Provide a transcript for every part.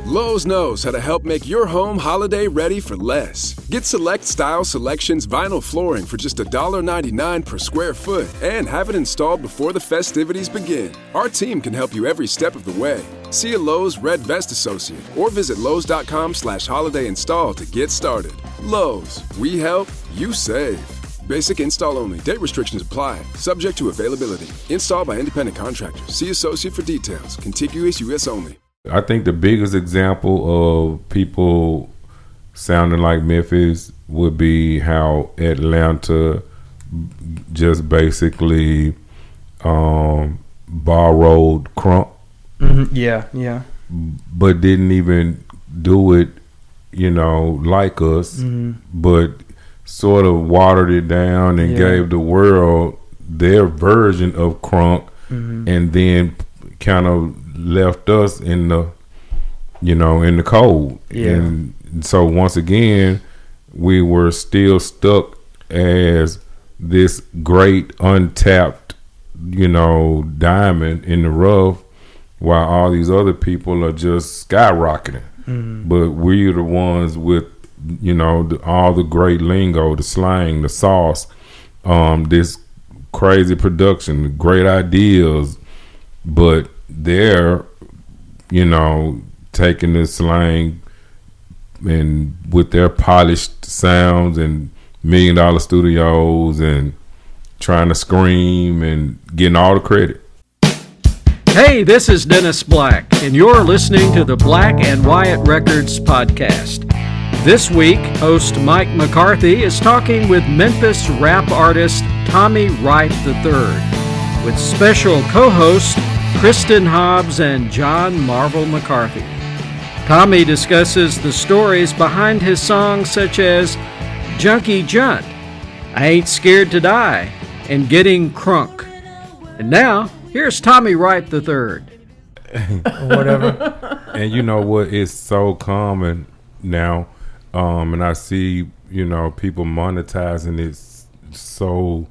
Lowe's knows how to help make your home holiday ready for less. Get Select Style Selections vinyl flooring for just $1.99 per square foot and have it installed before the festivities begin. Our team can help you every step of the way. See a Lowe's Red Vest associate or visit Lowe's.com/holiday install to get started. Lowe's, we help, you save. Basic install only. Date restrictions apply. Subject to availability. Installed by independent contractors. See associate for details. Contiguous U.S. only. I think the biggest example of people sounding like Memphis would be how Atlanta just basically borrowed Crunk. Mm-hmm. Yeah. But didn't even do it, like us, but sort of watered it down and gave the world their version of Crunk, and then kind of left us in the in the cold. And so once again we were still stuck as this great untapped diamond in the rough, while all these other people are just skyrocketing. But we're the ones with all the great lingo, the slang, the sauce, this crazy production, great ideas, but they're taking this slang and with their polished sounds and $1 million studios and trying to scream and getting all the credit. Hey, this is Dennis Black, and you're listening to the Black and Wyatt Records podcast. This week, host Mike McCarthy is talking with Memphis rap artist Tommy Wright III, with special co-host Kristen Hobbs and John Marvel McCarthy. Tommy discusses the stories behind his songs such as Junkie Junt, I Ain't Scared to Die, and Getting Crunk. And now, here's Tommy Wright III. Whatever. And you know what? It's so common now, and I see people monetizing it so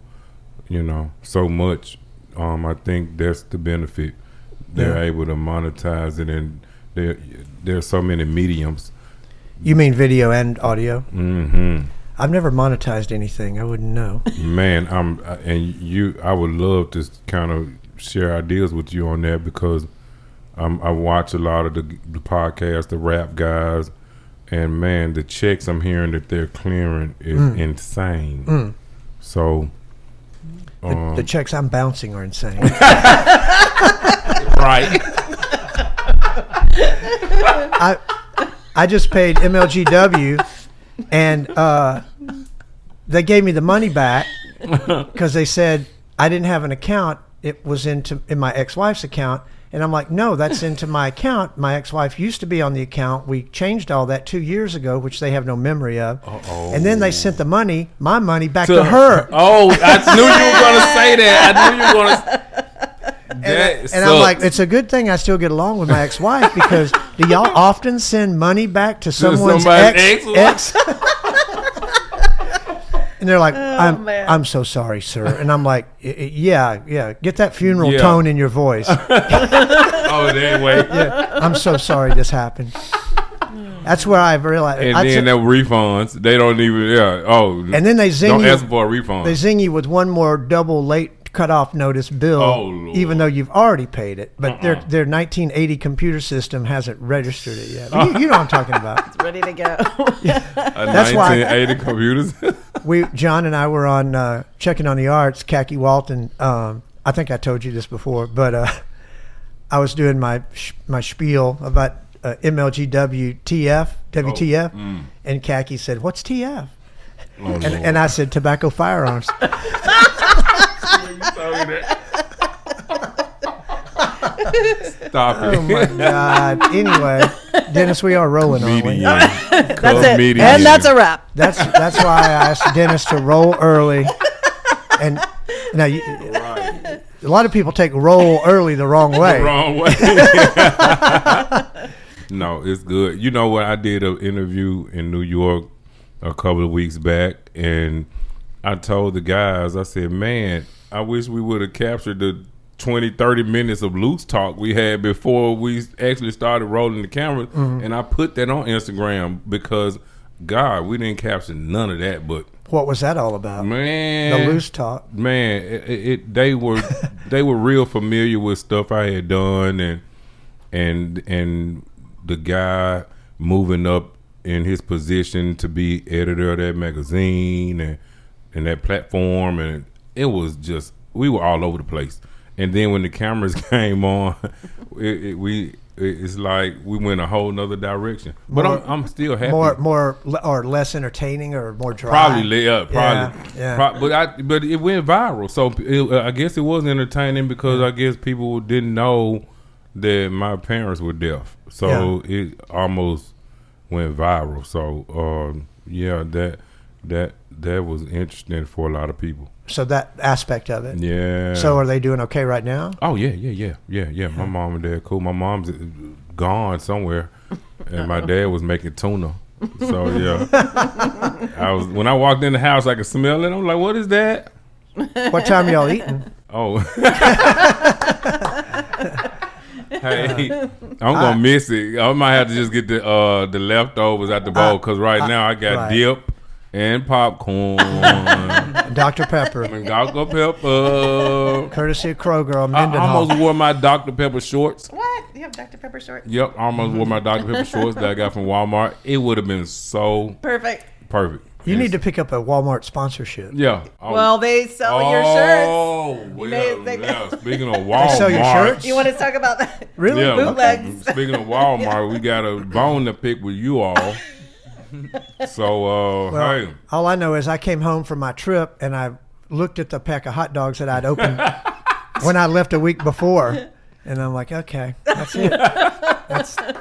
much. I think that's the benefit. They're able to monetize it, and there's so many mediums. You mean video and audio? Mm-hmm. I've never monetized anything. I wouldn't know. Man, I would love to kind of share ideas with you on that, because I watch a lot of the podcasts, the rap guys, and man, the checks I'm hearing that they're clearing is insane. So the checks I'm bouncing are insane. Right. I just paid MLGW, and they gave me the money back because they said I didn't have an account. It was in my ex-wife's account. And I'm like, no, that's into my account. My ex-wife used to be on the account. We changed all that 2 years ago, which they have no memory of. And then they sent my money back to her. Oh, I knew you were going to say that. I knew you were going to. And I'm like, it's a good thing I still get along with my ex-wife, because do y'all often send money back to someone's ex? And they're like, I'm so sorry, sir. And I'm like, yeah, get that funeral tone in your voice. Anyway. Yeah, I'm so sorry this happened. That's where I've realized. And then the refunds, they don't even, and then they zing don't you. ask for a refund. They zing you with one more double late cutoff notice bill, even though you've already paid it. But their 1980 computer system hasn't registered it yet. You know what I'm talking about. It's ready to go. That's 1980 computers. John and I were on checking on the arts, Khaki Walton. I think I told you this before, but I was doing my spiel about MLGW TF, WTF, and Khaki said, "What's TF?" And I said, "Tobacco Firearms." Stop it. Oh my God. Anyway, Dennis, we are rolling, aren't we? That's it. Median. And that's a wrap. That's why I asked Dennis to roll early. And now a lot of people take roll early the wrong way. The wrong way. No, it's good. You know what? I did an interview in New York a couple of weeks back, and I told the guys, I said, man, I wish we would have captured the 20, 30 minutes of loose talk we had before we actually started rolling the cameras. And I put that on Instagram because, God, we didn't capture none of that. But what was that all about? Man, the loose talk. Man, they were real familiar with stuff I had done, and the guy moving up in his position to be editor of that magazine and that platform, and it was just, we were all over the place. And then when the cameras came on, it's like we went a whole nother direction. But I'm still happy. More or less entertaining or more dry? Probably. Yeah. But it went viral. So I guess it was entertaining because I guess people didn't know that my parents were deaf. So it almost went viral. So that was interesting for a lot of people. So that aspect of it. Yeah. So are they doing okay right now? Oh yeah. My mom and dad cool. My mom's gone somewhere, and my dad was making tuna. So when I walked in the house, I could smell it. I'm like, what is that? What time y'all eating? Oh. Hey, I'm gonna miss it. I might have to just get the leftovers at the bowl because right now I got dip and popcorn, Dr. Pepper, and Dr. Pepper, courtesy of Kroger on I Mendenhall. almost wore my Dr. Pepper shorts. What? You have Dr. Pepper shorts? Yep, I almost wore my Dr. Pepper shorts that I got from Walmart. It would have been so perfect. You need to pick up a Walmart sponsorship. Yeah. Well, they sell your shirts. Oh, speaking of Walmart. They sell your shirts? You want to talk about that? Really? Yeah. Bootlegs. Speaking of Walmart, we got a bone to pick with you all. So, hey. All I know is I came home from my trip and I looked at the pack of hot dogs that I'd opened when I left a week before. And I'm like, okay, that's it. That's time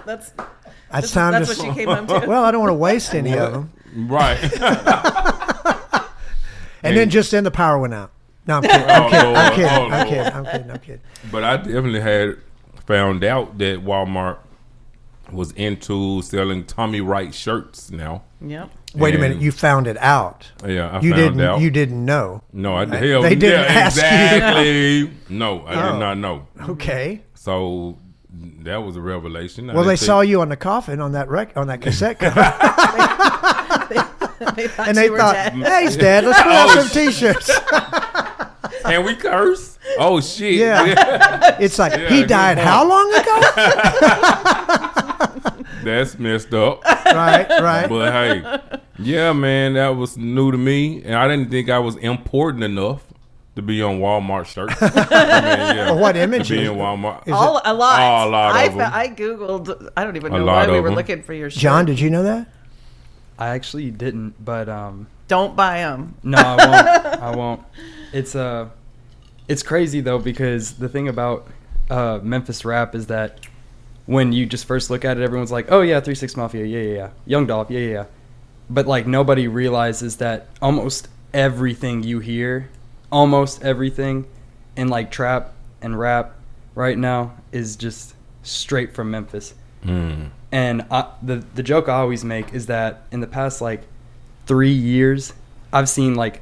That's to. what she came home to. Well, I don't want to waste any of them. Right. And then just then the power went out. No, I'm kidding. I'm kidding. But I definitely had found out that Walmart was into selling Tommy Wright shirts now. Yep. Wait a minute, you found it out. Yeah, I found out. You didn't know. No, they didn't ask you. No, I did not know. Okay. So that was a revelation. Well, they saw you on the coffin on that cassette cover. They thought And they thought, hey, Dad, let's put out some T-shirts. Can we curse? Oh, shit. Yeah. It's like, he died how long ago? That's messed up. Right. But hey, yeah, man, that was new to me. And I didn't think I was important enough to be on Walmart shirts. Well, what image to be in Walmart? A lot. A lot of them. I Googled, I don't even know why we were looking for your shirt. John, did you know that? I actually didn't, but don't buy them. No, I won't. It's crazy though, because the thing about Memphis rap is that when you just first look at it, everyone's like, oh yeah, 3 6 Mafia, yeah, Young Dolph, yeah, but like nobody realizes that almost everything you hear, almost everything in like trap and rap right now is just straight from Memphis. And the joke I always make is that in the past like 3 years, I've seen like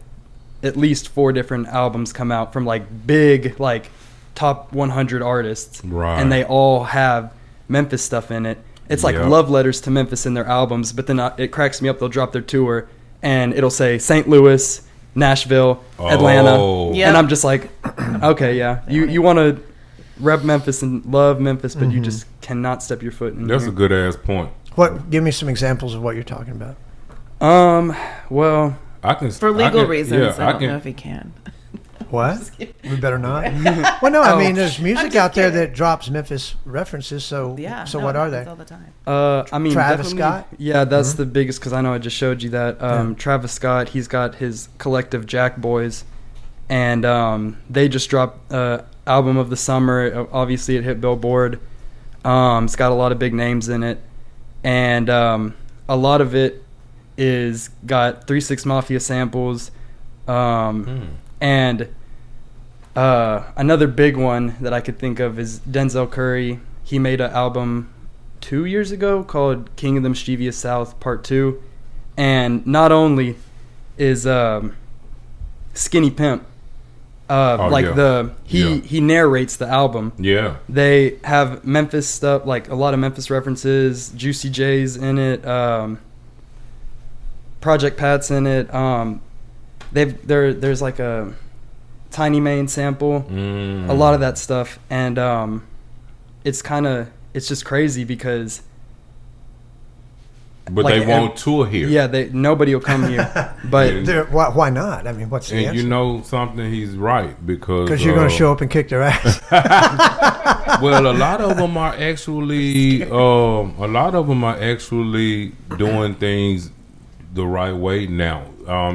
at least 4 different albums come out from like big like top 100 artists, right? And they all have Memphis stuff in it. It's like love letters to Memphis in their albums, but then it cracks me up. They'll drop their tour and it'll say St. Louis, Nashville, Atlanta, and I'm just like, okay, yeah, you want to rep Memphis and love Memphis, but you just cannot step your foot in That's here. a good ass point. Give me some examples of what you're talking about. Well, for legal reasons, I don't know if he can. What? We better not. Well, no, I mean, there's music out there that drops Memphis references. So, what are they? All the time. I mean, Travis Scott. Yeah, that's the biggest because I know I just showed you that. Travis Scott, he's got his collective Jack Boys, and they just dropped album of the summer. Obviously, it hit Billboard. It's got a lot of big names in it, and a lot of it is got 3 6 Mafia samples, and another big one that I could think of is Denzel Curry. He made an album 2 years ago called King of the Mischievous South Part 2, and not only is Skinny Pimp He narrates the album. Yeah. They have Memphis stuff, like a lot of Memphis references, Juicy J's in it, Project Pat's in it. There's like a Tiny Mane sample, a lot of that stuff, and it's just crazy because. But like, they won't tour here. Yeah, nobody will come here. But why not? I mean, what's the answer? You know something? He's right because you're going to show up and kick their ass. Well, a lot of them are actually doing things the right way now.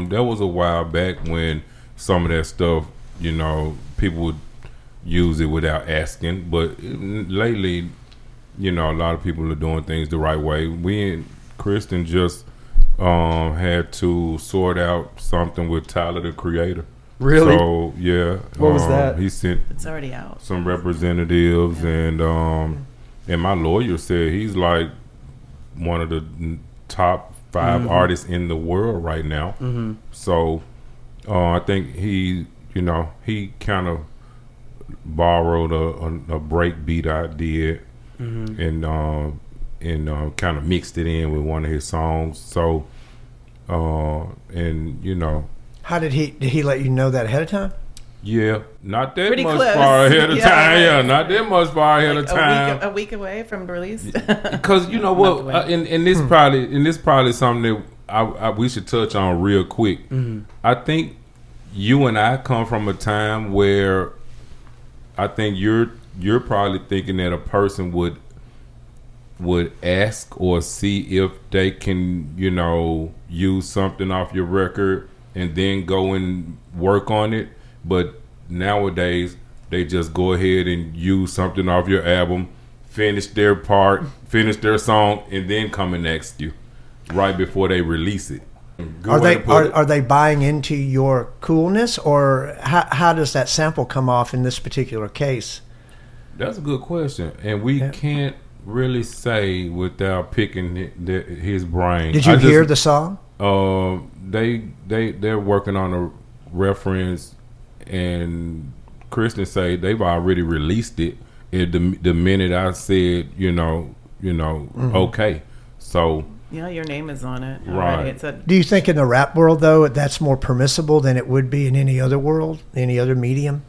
There was a while back when some of that stuff, people would use it without asking, but lately, a lot of people are doing things the right way. Kristen just had to sort out something with Tyler the Creator. Really? So yeah. What was that? He sent it's already out. Some representatives, and my lawyer said he's like one of the top 5 artists in the world right now. Mm-hmm. So I think he kind of borrowed a breakbeat idea and kind of mixed it in with one of his songs. So, how did he let you know that ahead of time? Yeah, not that Pretty much close. far ahead of time. Yeah, not that much far ahead of time. A week away from the release. Because you know what, and this probably something that we should touch on real quick. Mm-hmm. I think you and I come from a time where I think you're probably thinking that a person would ask or see if they can, use something off your record and then go and work on it. But nowadays, they just go ahead and use something off your album, finish their part, finish their song, and then come and ask you right before they release it. Are they buying into your coolness, or how does that sample come off in this particular case? That's a good question, and we can't really say without picking his brain. Did you hear the song? They're working on a reference, and Kristen say they've already released it. The minute I said, okay, so. Yeah, your name is on it. Right. Do you think in the rap world, though, that's more permissible than it would be in any other world, any other medium?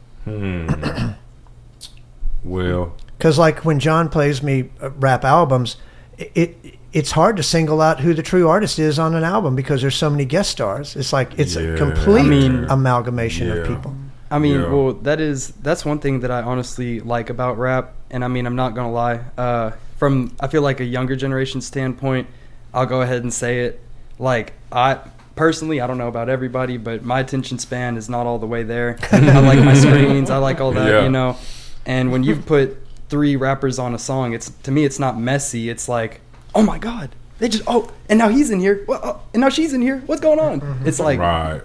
Well, because like when John plays me rap albums, it's hard to single out who the true artist is on an album because there's so many guest stars. It's like it's a complete amalgamation of people. I mean, well, that's one thing that I honestly like about rap, and I mean, I'm not gonna lie. From I feel like a younger generation standpoint, I'll go ahead and say it. Like I don't know about everybody, but my attention span is not all the way there. I like my screens. I like all that, And when you put 3 rappers on a song, to me it's not messy. It's like, oh my god, and now he's in here, and now she's in here. What's going on? It's like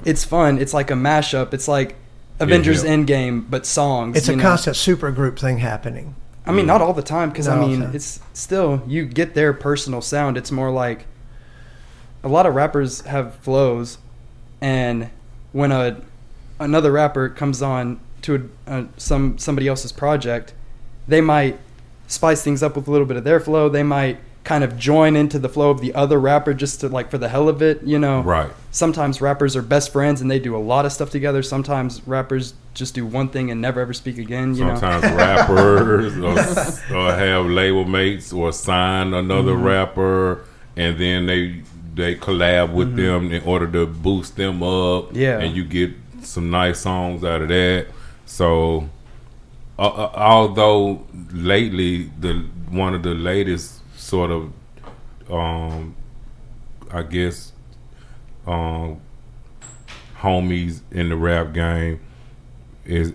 it's fun. It's like a mashup. It's like Avengers Endgame, but songs. It's a constant super group thing happening. I mean, not all the time, because it's still, you get their personal sound. It's more like a lot of rappers have flows, and when another rapper comes on to somebody else's project, they might spice things up with a little bit of their flow. They might kind of join into the flow of the other rapper just to, like, for the hell of it, Right. Sometimes rappers are best friends and they do a lot of stuff together. Sometimes rappers just do one thing and never ever speak again, Sometimes rappers or have label mates or sign another rapper, and then they collab with them in order to boost them up. Yeah. And you get some nice songs out of that. So although lately one of the latest sort of I guess homies in the rap game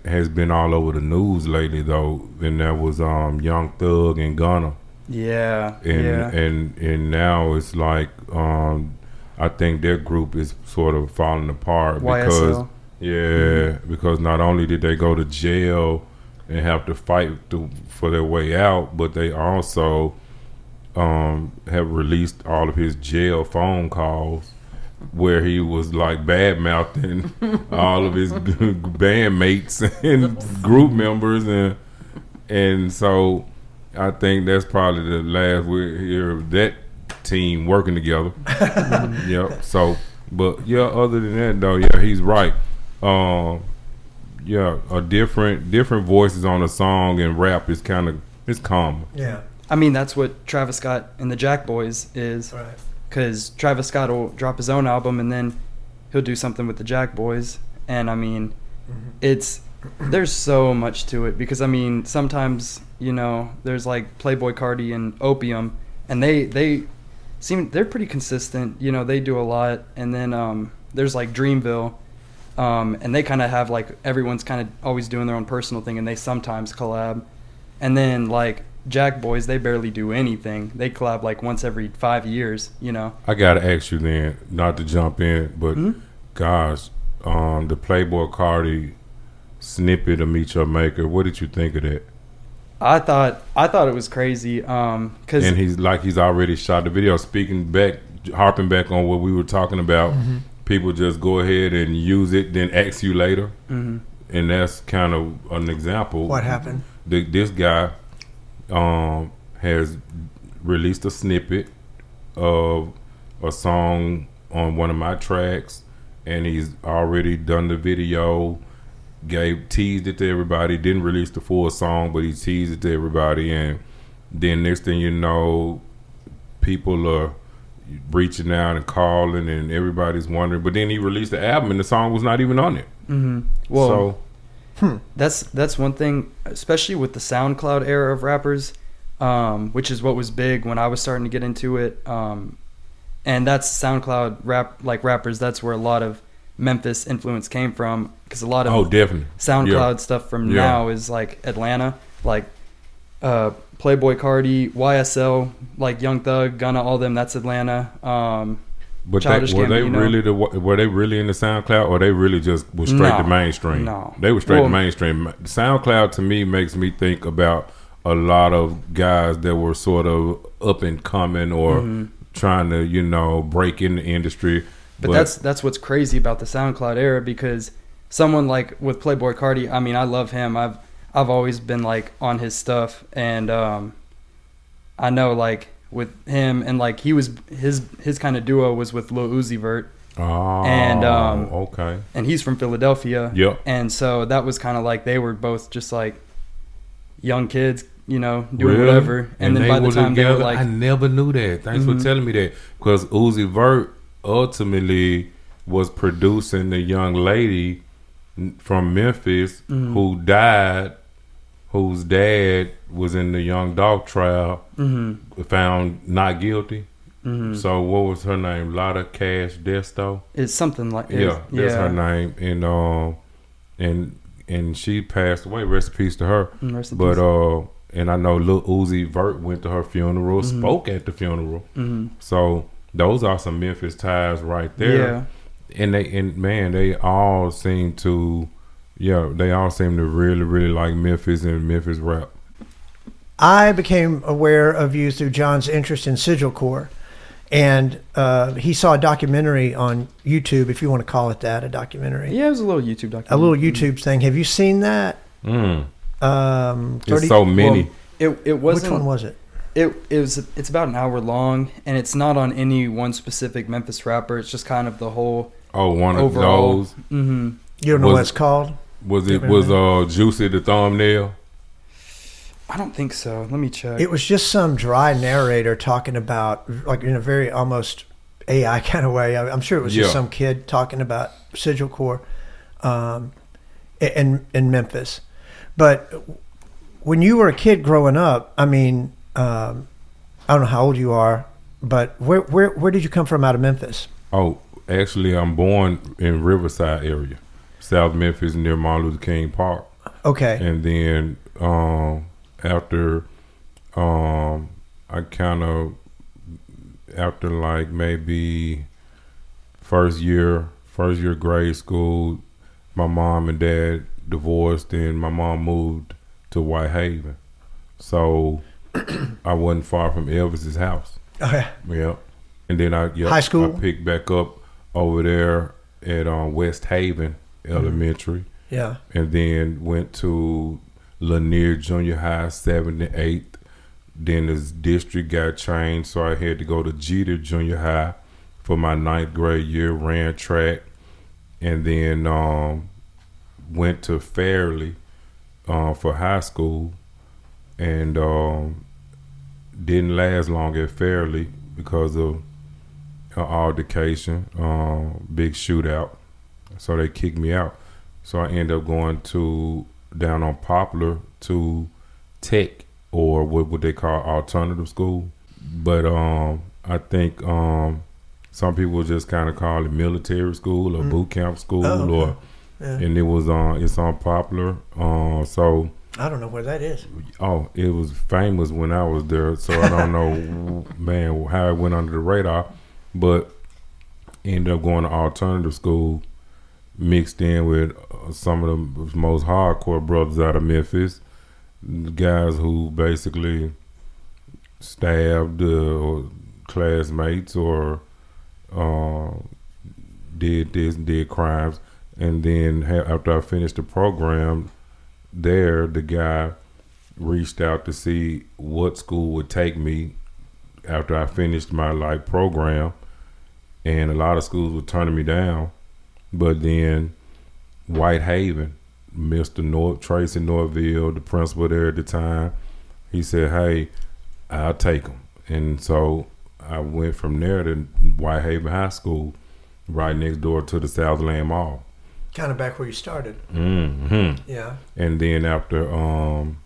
has been all over the news lately, though, and that was Young Thug and Gunna. Yeah. And now it's like I think their group is sort of falling apart YSL. Because not only did they go to jail and have to fight for their way out, but they also have released all of his jail phone calls, where he was like bad mouthing all of his bandmates and group members, and so I think that's probably the last we hear of that team working together. Yep. So, but yeah, other than that though, yeah, he's right. Yeah, a different voices on a song and rap is it's common. Yeah. I mean, that's what Travis Scott and the Jack Boys is. Right. Because Travis Scott will drop his own album and then he'll do something with the Jack Boys. And I mean, there's so much to it. Because I mean, sometimes, you know, there's like Playboi Carti and Opium, and they're pretty consistent. You know, they do a lot. And then there's like Dreamville. And they kind of have like, everyone's kind of always doing their own personal thing, and they sometimes collab. And then like Jack Boys, they barely do anything. They collab like once every 5 years, you know. I gotta ask you then, not to jump in, but gosh, the Playboi Carti snippet of Meet Your Maker, what did you think of that? I thought it was crazy. Cause and he's already shot the video. Harping back on what we were talking about. People just go ahead and use it, then ask you later, and that's kind of an example. What happened? This guy has released a snippet of a song on one of my tracks, and he's already done the video, teased it to everybody, didn't release the full song, but he teased it to everybody, and then next thing you know, people are reaching out and calling, and everybody's wondering. But then he released the album, and the song was not even on it. Well, that's one thing, especially with the SoundCloud era of rappers, which is what was big when I was starting to get into it. And that's SoundCloud rappers. That's where a lot of Memphis influence came from, because a lot of definitely SoundCloud stuff from now is like Atlanta, like Playboi Carti, YSL, like Young Thug, Gunna, all them. That's Atlanta. But were they really in the SoundCloud, or they really just was straight to mainstream? No, they were straight to mainstream. SoundCloud to me makes me think about a lot of guys that were sort of up and coming or trying to, you know, break in the industry. But that's what's crazy about the SoundCloud era, because someone like with Playboi Carti, I mean, I love him. I've always been like on his stuff, and I know like with him, and like he was his kind of duo was with Lil Uzi Vert. Okay. And he's from Philadelphia. Yep. And so that was kind of like they were both just like young kids, you know, doing whatever. And then by the time they were like, I never knew that. Thanks for telling me that, because Uzi Vert ultimately was producing the young lady from Memphis who died, whose dad was in the Young Dog trial, found not guilty. So what was her name? Lotta Cash Desto? It's something like that's her name. And she passed away. Rest in peace to her. But and I know Lil Uzi Vert went to her funeral, spoke at the funeral. So those are some Memphis ties right there. And they all seem to really, really like Memphis and Memphis rap. I became aware of you through John's interest in Sigilcore, and he saw a documentary on YouTube, if you want to call it that, a documentary. Yeah, it was a little YouTube documentary. A little YouTube thing. Have you seen that? There's so many. Well, it wasn't. Which one was it? It's about an hour long, and it's not on any one specific Memphis rapper. It's just kind of the whole. One overall. of those. You don't know what it's called? Was Juicy the thumbnail? I don't think so. Let me check. It was just some dry narrator talking about, like in a very almost AI kind of way. I'm sure it was just some kid talking about Sigilcore in Memphis. But when you were a kid growing up, I mean, I don't know how old you are, but where did you come from out of Memphis? Oh, actually, I'm born in Riverside area, South Memphis, near Martin Luther King Park. Okay. And then after like maybe first year grade school, my mom and dad divorced, and my mom moved to Whitehaven, so I wasn't far from Elvis's house. Okay. Yeah. And then high school? I picked back up over there at West Haven Elementary. Yeah. And then went to Lanier Junior High 7th and 8th. Then the district got changed, so I had to go to Jeter Junior High for my 9th grade year, ran track. And then went to Fairleigh for high school. And didn't last long at Fairleigh because of altercation, big shootout. So they kicked me out. So I ended up going down on Poplar to Tech, or what they call alternative school. But I think some people just kind of call it military school or boot camp school, or and it was it's on Poplar. So I don't know where that is. Oh, it was famous when I was there, so I don't know, man, how it went under the radar, but ended up going to alternative school, mixed in with some of the most hardcore brothers out of Memphis, guys who basically stabbed classmates or did crimes. And then after I finished the program there, the guy reached out to see what school would take me after I finished my program, and a lot of schools were turning me down. But then Whitehaven, Mr. Tracy Norville, the principal there at the time, he said, "Hey, I'll take them." And so I went from there to Whitehaven High School, right next door to the Southland Mall. Kind of back where you started. Mm-hmm. Yeah. And then after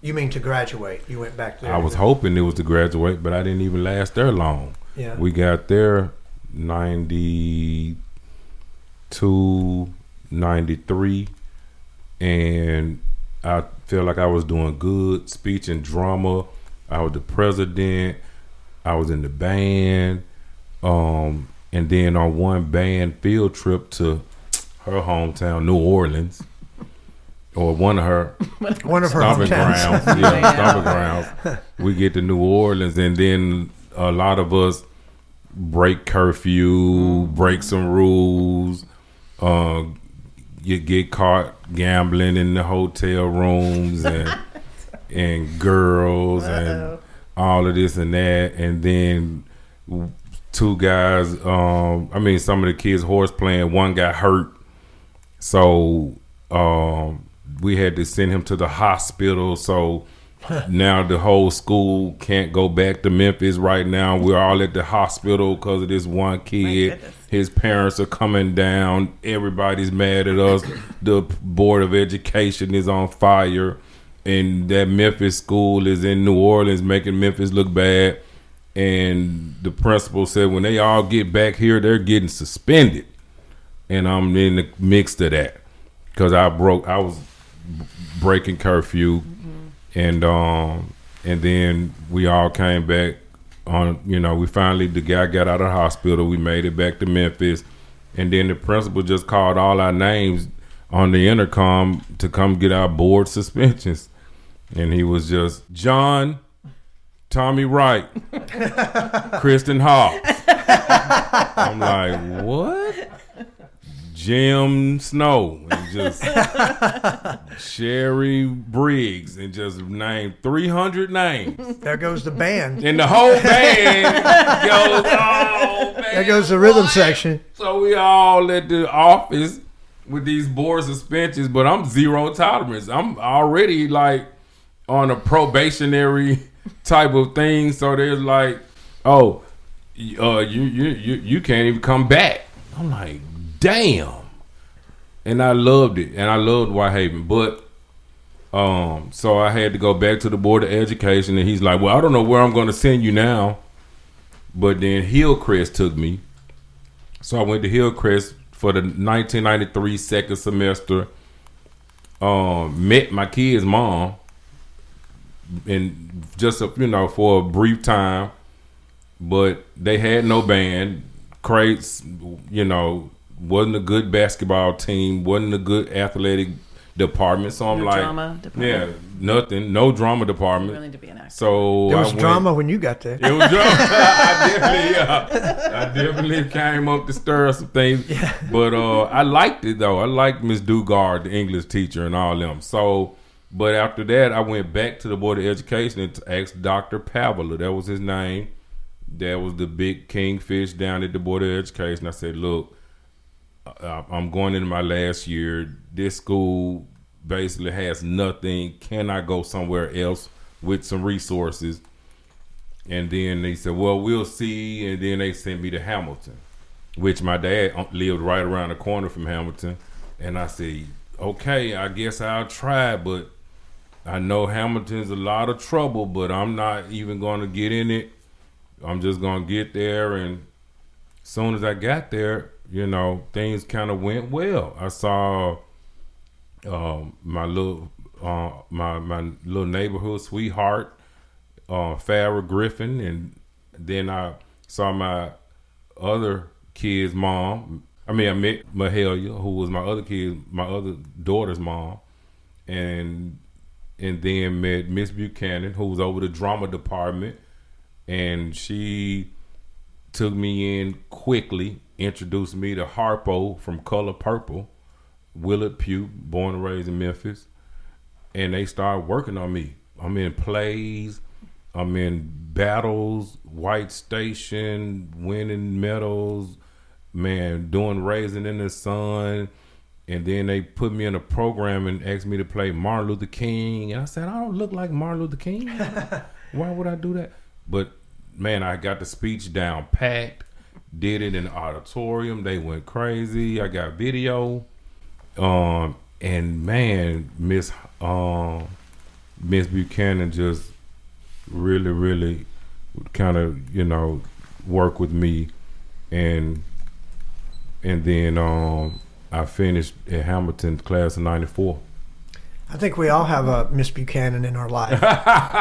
you mean to graduate? You went back there. I was hoping it was to graduate, but I didn't even last there long. Yeah. We got there 92, 93, and I felt like I was doing good, speech and drama. I was the president. I was in the band. And then on one band field trip to her hometown, New Orleans, or one of her stomping grounds. Stomping grounds. We get to New Orleans, and then a lot of us break curfew, break some rules. You get caught gambling in the hotel rooms and girls and all of this and that, and then two guys. Some of the kids horse playing. One got hurt. So we had to send him to the hospital. So now the whole school can't go back to Memphis right now. We're all at the hospital because of this one kid. His parents are coming down. Everybody's mad at us. The Board of Education is on fire. And that Memphis school is in New Orleans, making Memphis look bad. And the principal said when they all get back here, they're getting suspended. And I'm in the mix of that because I was breaking curfew, and then we all came back on. The guy got out of the hospital. We made it back to Memphis, and then the principal just called all our names on the intercom to come get our board suspensions, and he was just John, Tommy Wright, Kristen Hobbs. I'm like, what? Jim Snow, and just Sherry Briggs, and just named 300 names. There goes the band. And the whole band goes, oh, man. There goes the rhythm section. So we all at the office with these board suspensions, but I'm zero tolerance. I'm already on a probationary type of thing. So there's you can't even come back. I'm like, damn. And I loved it, and I loved Whitehaven, but so I had to go back to the Board of Education, and he's like, well, I don't know where I'm going to send you now. But then Hillcrest took me, so I went to Hillcrest for the 1993 second semester. Met my kid's mom, and just for a brief time, but they had no band. Crates, wasn't a good basketball team, wasn't a good athletic department. So I'm No like, drama department. yeah, nothing, no drama department. Willing to be an actor. So There was I went- drama when you got there. It was drama. I definitely came up to stir some things. But I liked it though. I liked Miss Dugard, the English teacher, and all them. So, but after that, I went back to the Board of Education and asked Dr. Pavela. That was his name. That was the big kingfish down at the Board of Education. I said, look, I'm going into my last year. This school basically has nothing. Can I go somewhere else with some resources? And then they said, well, we'll see. And then they sent me to Hamilton, which my dad lived right around the corner from Hamilton. And I said, okay, I guess I'll try, but I know Hamilton's a lot of trouble, but I'm not even going to get in it. I'm just going to get there. And as soon as I got there, you know, things kind of went well. I saw my little neighborhood sweetheart, Farrah Griffin, and then I saw my other kid's mom. I met Mahalia, who was my other daughter's mom, and then met Miss Buchanan, who was over the drama department, and she took me in quickly, introduced me to Harpo from Color Purple, Willard Pugh, born and raised in Memphis, and they started working on me. I'm in plays, I'm in battles, White Station, winning medals, man, doing Raising in the Sun, and then they put me in a program and asked me to play Martin Luther King, and I said, I don't look like Martin Luther King. Why would I do that? But man, I got the speech down packed, did it in the auditorium. They went crazy. I got video. And man, Miss Buchanan just really kind of, you know, worked with me, and then I finished at Hamilton class of '94. I think we all have a Miss Buchanan in our life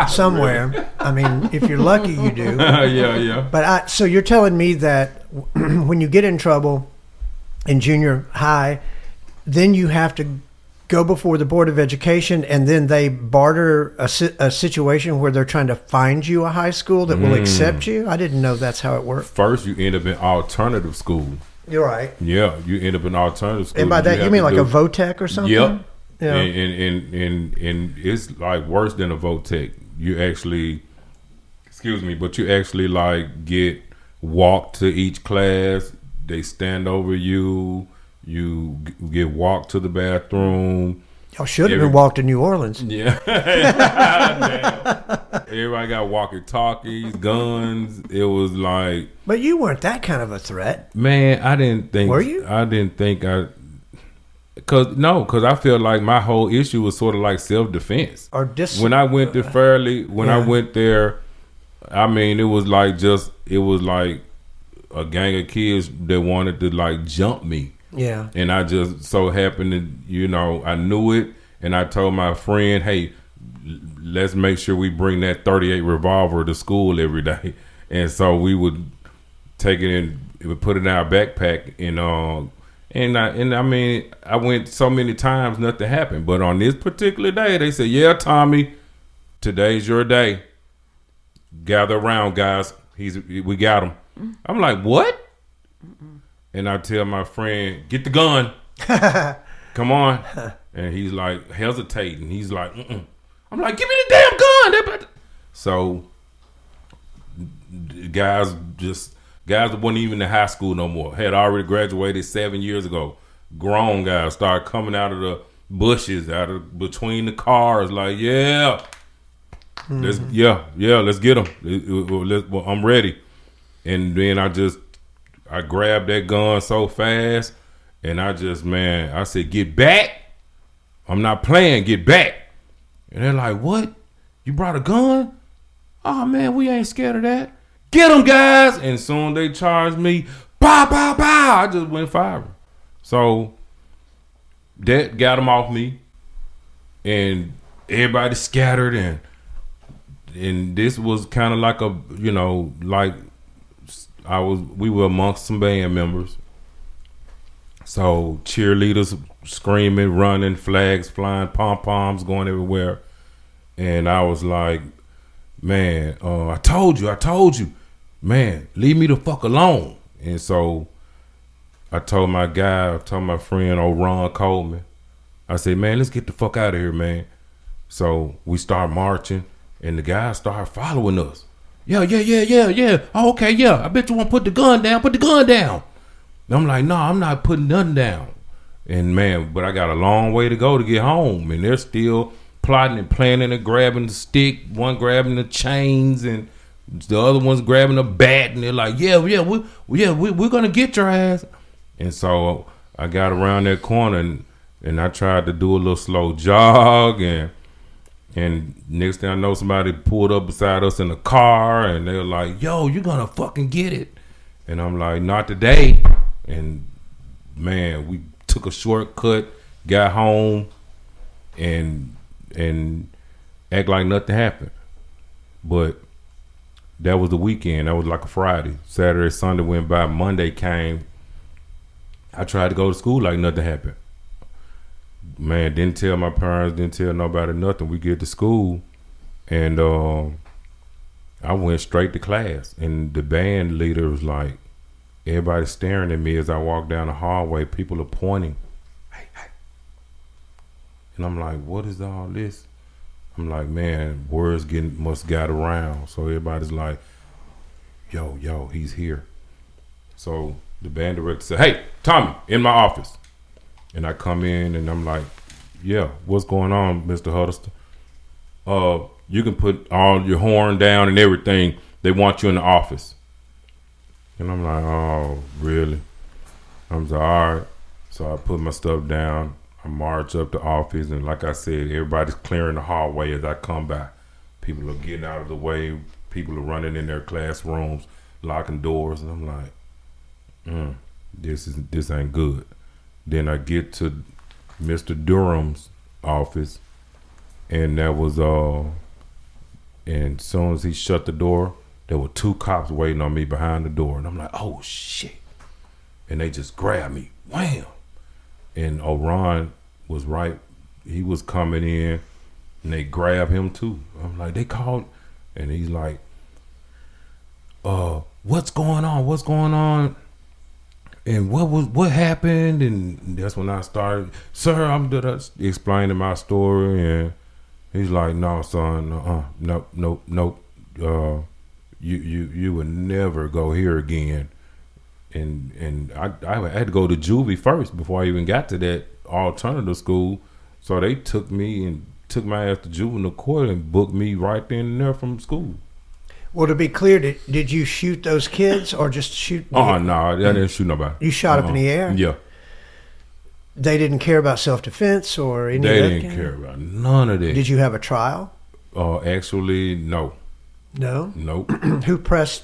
somewhere. I mean, if you're lucky, you do. Yeah. But so you're telling me that when you get in trouble in junior high, then you have to go before the Board of Education, and then they barter a situation where they're trying to find you a high school that will accept you? I didn't know that's how it worked. First, you end up in alternative school. You're right. Yeah, you end up in alternative school. And by that, you mean like a VOTEC or something? Yep. Yeah. And it's like worse than a VOTEC. You actually, but you actually like get walked to each class. They stand over you. You get walked to the bathroom. Y'all should have been walked to New Orleans. Yeah. Everybody got walkie-talkies, guns. It was like. But you weren't that kind of a threat. Man, I didn't think. Were you? I didn't think I. Because I feel like my whole issue was sort of like self-defense. When I went to Fairleigh, I went there, I mean, it was like a gang of kids that wanted to like jump me. Yeah. And I just so happened to, you know, I knew it, and I told my friend, hey, let's make sure we bring that 38 revolver to school every day. And so we would take it in, we would put it in our backpack, and I mean, I went so many times, nothing happened. But on this particular day, they said, yeah, Tommy, today's your day. Gather around, guys. We got him. I'm like, what? And I tell my friend, get the gun. Come on. And he's like hesitating. He's like, mm-mm. I'm like, give me the damn gun. So guys that wasn't even in high school no more, had already graduated 7 years ago. Grown guys started coming out of the bushes, between the cars, like, yeah, let's get them. Well, I'm ready. And then I grabbed that gun so fast, and I said, get back. I'm not playing, get back. And they're like, what? You brought a gun? Oh man, we ain't scared of that. Get them, guys. And soon they charged me. Bow, bow, bow. I just went firing. So that got them off me. And everybody scattered. And this was kind of like a, you know, like we were amongst some band members. So cheerleaders screaming, running, flags flying, pom-poms going everywhere. And I was like, man, I told you, man, leave me the fuck alone. And so I told my friend, old Ron Coleman, I said, man, let's get the fuck out of here, man. So we start marching, and the guys start following us. Yeah. Oh, okay, yeah. I bet you want to put the gun down. Put the gun down. And I'm like, no, I'm not putting nothing down. And man, but I got a long way to go to get home, and they're still plotting and planning and grabbing the stick, one grabbing the chains, and the other one's grabbing a bat, and they're like, we're gonna get your ass. And so I got around that corner, and I tried to do a little slow jog, and next thing I know, somebody pulled up beside us in a car, and they were like, yo, you're gonna fucking get it. And I'm like, not today. And man, we took a shortcut, got home, and act like nothing happened. But that was the weekend. That was like a Friday. Saturday, Sunday went by. Monday came. I tried to go to school like nothing happened. Man, didn't tell my parents, didn't tell nobody nothing. We get to school, and I went straight to class. And the band leader was like, everybody's staring at me as I walk down the hallway. People are pointing. Hey. And I'm like, what is all this? I'm like, man, words must got around. So everybody's like, yo, he's here. So the band director said, hey, Tommy, in my office. And I come in and I'm like, yeah, what's going on, Mr. Huddleston? You can put all your horn down and everything. They want you in the office. And I'm like, oh, really? I'm like, all right. So I put my stuff down. I march up the office, and like I said, everybody's clearing the hallway as I come by. People are getting out of the way. People are running in their classrooms, locking doors, and I'm like, this ain't good. Then I get to Mr. Durham's office, and that was and as soon as he shut the door, there were 2 cops waiting on me behind the door, and I'm like, oh shit! And they just grabbed me, wham! And O'Ron was right. He was coming in, and they grabbed him too. I'm like, they called, and he's like, what's going on? What's going on? And what happened? And that's when I started, sir, I'm explaining my story, and he's like, no, son, nope. You would never go here again. And I had to go to juvie first before I even got to that alternative school. So they took my ass to juvenile court and booked me right then and there from school. Well, to be clear, did you shoot those kids or just shoot? Oh, no, I didn't shoot nobody. You shot up in the air? Yeah. They didn't care about self-defense or any of that? They didn't care about none of that. Did you have a trial? Actually, no. No? Nope. Who pressed?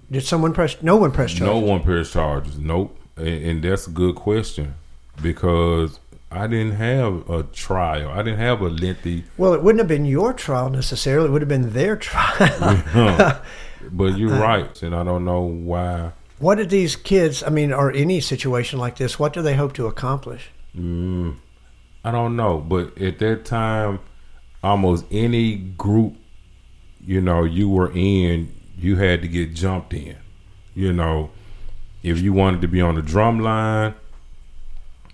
Did someone press? No one pressed charges. No one pressed charges. Nope. And that's a good question, because I didn't have a trial. I didn't have a lengthy. Well, it wouldn't have been your trial necessarily. It would have been their trial. But you're right, and I don't know why. What did these kids, or any situation like this, what do they hope to accomplish? I don't know. But at that time, almost any group, you were in, you had to get jumped in. If you wanted to be on the drum line,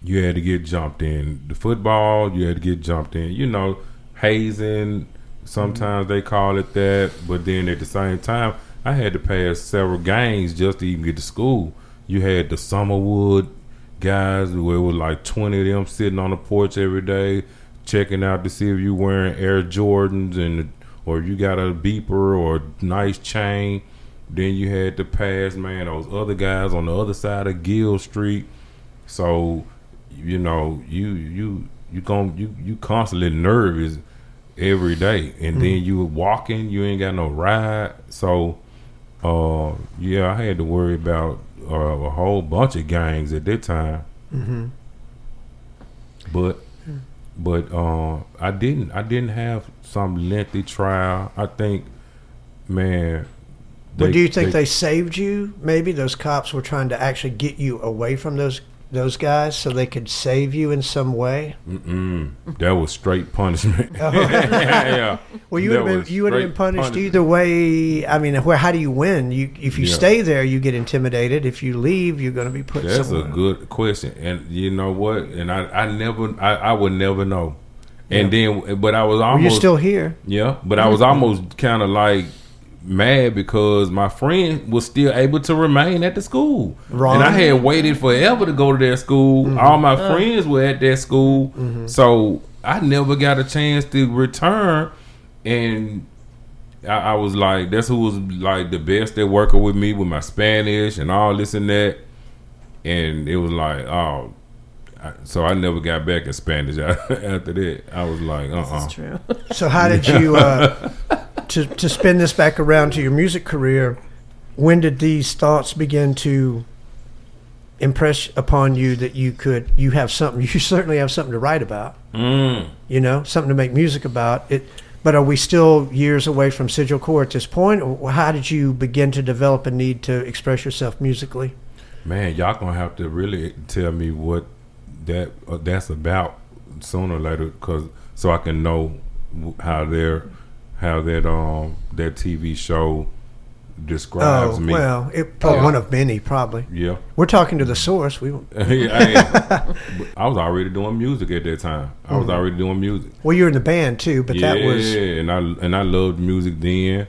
you had to get jumped in. The football, you had to get jumped in. Hazing, sometimes they call it that. But then at the same time, I had to pass several gangs just to even get to school. You had the Summerwood guys, where it was like 20 of them sitting on the porch every day, checking out to see if you wearing Air Jordans or you got a beeper or a nice chain. Then you had to pass, those other guys on the other side of Gill Street. So, you constantly nervous every day. And then you were walking, you ain't got no ride. So, I had to worry about a whole bunch of gangs at that time. Mm-hmm. But I didn't have some lengthy trial. I think, do you think they saved you? Maybe those cops were trying to actually get you away from those those guys so they could save you in some way? That was straight punishment. Yeah. Well, you That would have was been straight punished punishment. either way. I mean, how do you win? If you Yeah. stay there, you get intimidated. If you leave, you're going to be put That's somewhere. a good question, and you know what? And I would never know. And then, but I was almost. Well, you're still here. Yeah, but I was almost kind of like mad because my friend was still able to remain at the school, Right. and I had waited forever to go to that school. All my friends were at that school, so I never got a chance to return. And I was like, that's who was like the best at working with me with my Spanish and all this and that. And it was like, oh. So I never got back in Spanish after that. I was like, This is true. So how did you to spin this back around to your music career? When did these thoughts begin to impress upon you that you have something? You certainly have something to write about. You know, something to make music about. It. But are we still years away from Sigil Core at this point? Or how did you begin to develop a need to express yourself musically? man, y'all gonna have to really tell me what that's about sooner or later, so I can know how that TV show describes me. Well, one of many probably. Yeah. We're talking to the source. I was already doing music at that time. I was already doing music. Well, you're in the band too, but that was and I loved music then,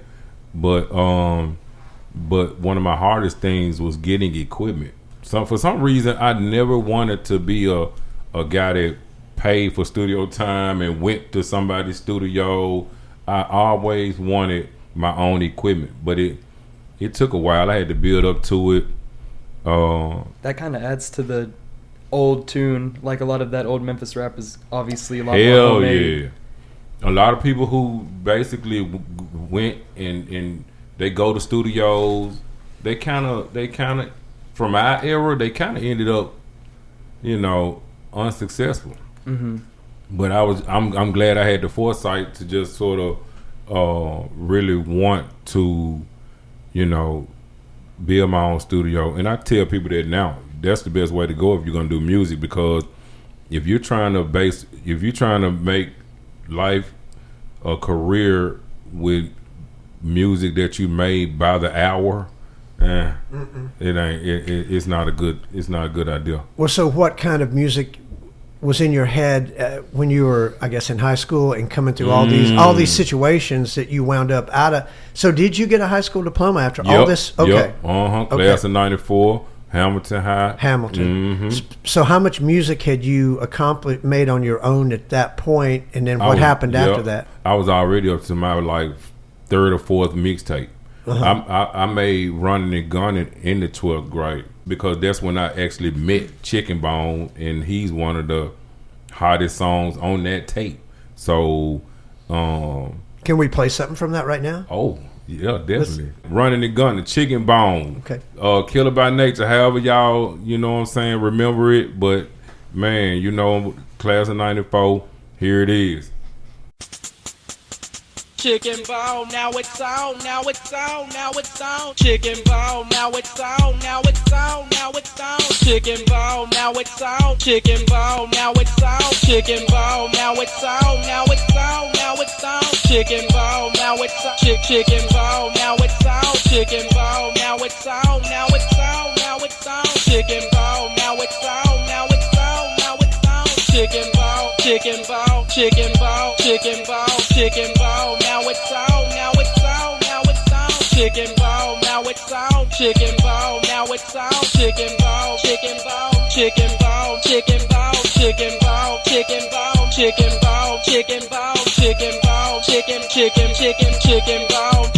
but one of my hardest things was getting equipment. So for some reason, I never wanted to be a guy that paid for studio time and went to somebody's studio. I always wanted my own equipment, but it took a while. I had to build up to it. That kind of adds to the old tune. Like a lot of that old Memphis rap is obviously a lot more Hell homemade. yeah. A lot of people who basically went and they go to studios, they kind of from our era, they kind of ended up, unsuccessful. Mm-hmm. But I'm glad I had the foresight to just sort of really want to, build my own studio. And I tell people that now, that's the best way to go if you're gonna do music, because if you're trying to make life a career with music that you made by the hour, it's not a good idea. Well, so what kind of music was in your head when you were, I guess, in high school and coming through all these situations that you wound up out of? So did you get a high school diploma after all this? Okay. Yep. Class of '94, Hamilton High. Hamilton. So how much music had you made on your own at that point, and then what happened after that? I was already up to my third or fourth mixtape. I made Running and Gunning in the 12th grade, because that's when I actually met Chicken Bone, and he's one of the hottest songs on that tape. So, can we play something from that right now? Oh, yeah, definitely. Running and Gunning, Chicken Bone. Okay. Killer by Nature, however y'all, remember it. But, man, class of 94, here it is. Chicken bone, now it's on, now it's on, now it's on. Chicken bone, now it's on, now it's on, now it's on. Chicken bone, now it's on. Chicken bone, now it's on. Chicken bone, now it's on, now it's on, now it's on. Chicken bone, now it's on. Chicken bone, now it's on. Chicken bone, now it's on, now it's on, now it's on. Chicken bone, now it's on, now it's on, now it's on. Chicken bone, chicken bone, chicken bone, chicken bone, chicken bone. Now it's on, now it's on, now it's on. Chicken bone, now it's on. Chicken bone, now it's on. Chicken bone, chicken bone, chicken bone, chicken bone, chicken bone, chicken bone, chicken bone, chicken bone, chicken bone, chicken bone,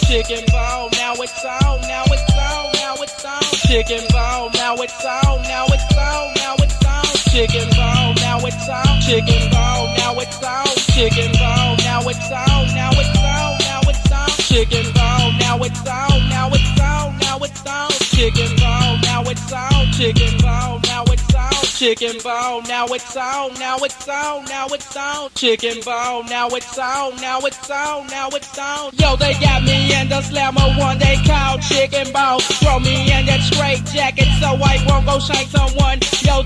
chicken bone. Now it's on, now it's on, now it's on. Chicken bone, now it's on, now it's on, now it's on. Chicken bone, now it's on. Chicken bone, now it's on. Chicken bone, now it's on, now it's on, now it's on. Chicken bone, now it's on, now it's on, now it's on. Chicken bone, now it's on. Chicken bone, now it's on. Chicken bone, now it's on, now it's on, now it's on. Chicken bone, now it's on, now it's on, now it's on. Yo, they got me in the slammer one they call Chicken Bone. Throw me in that straight jacket so I won't go shank someone. Yo,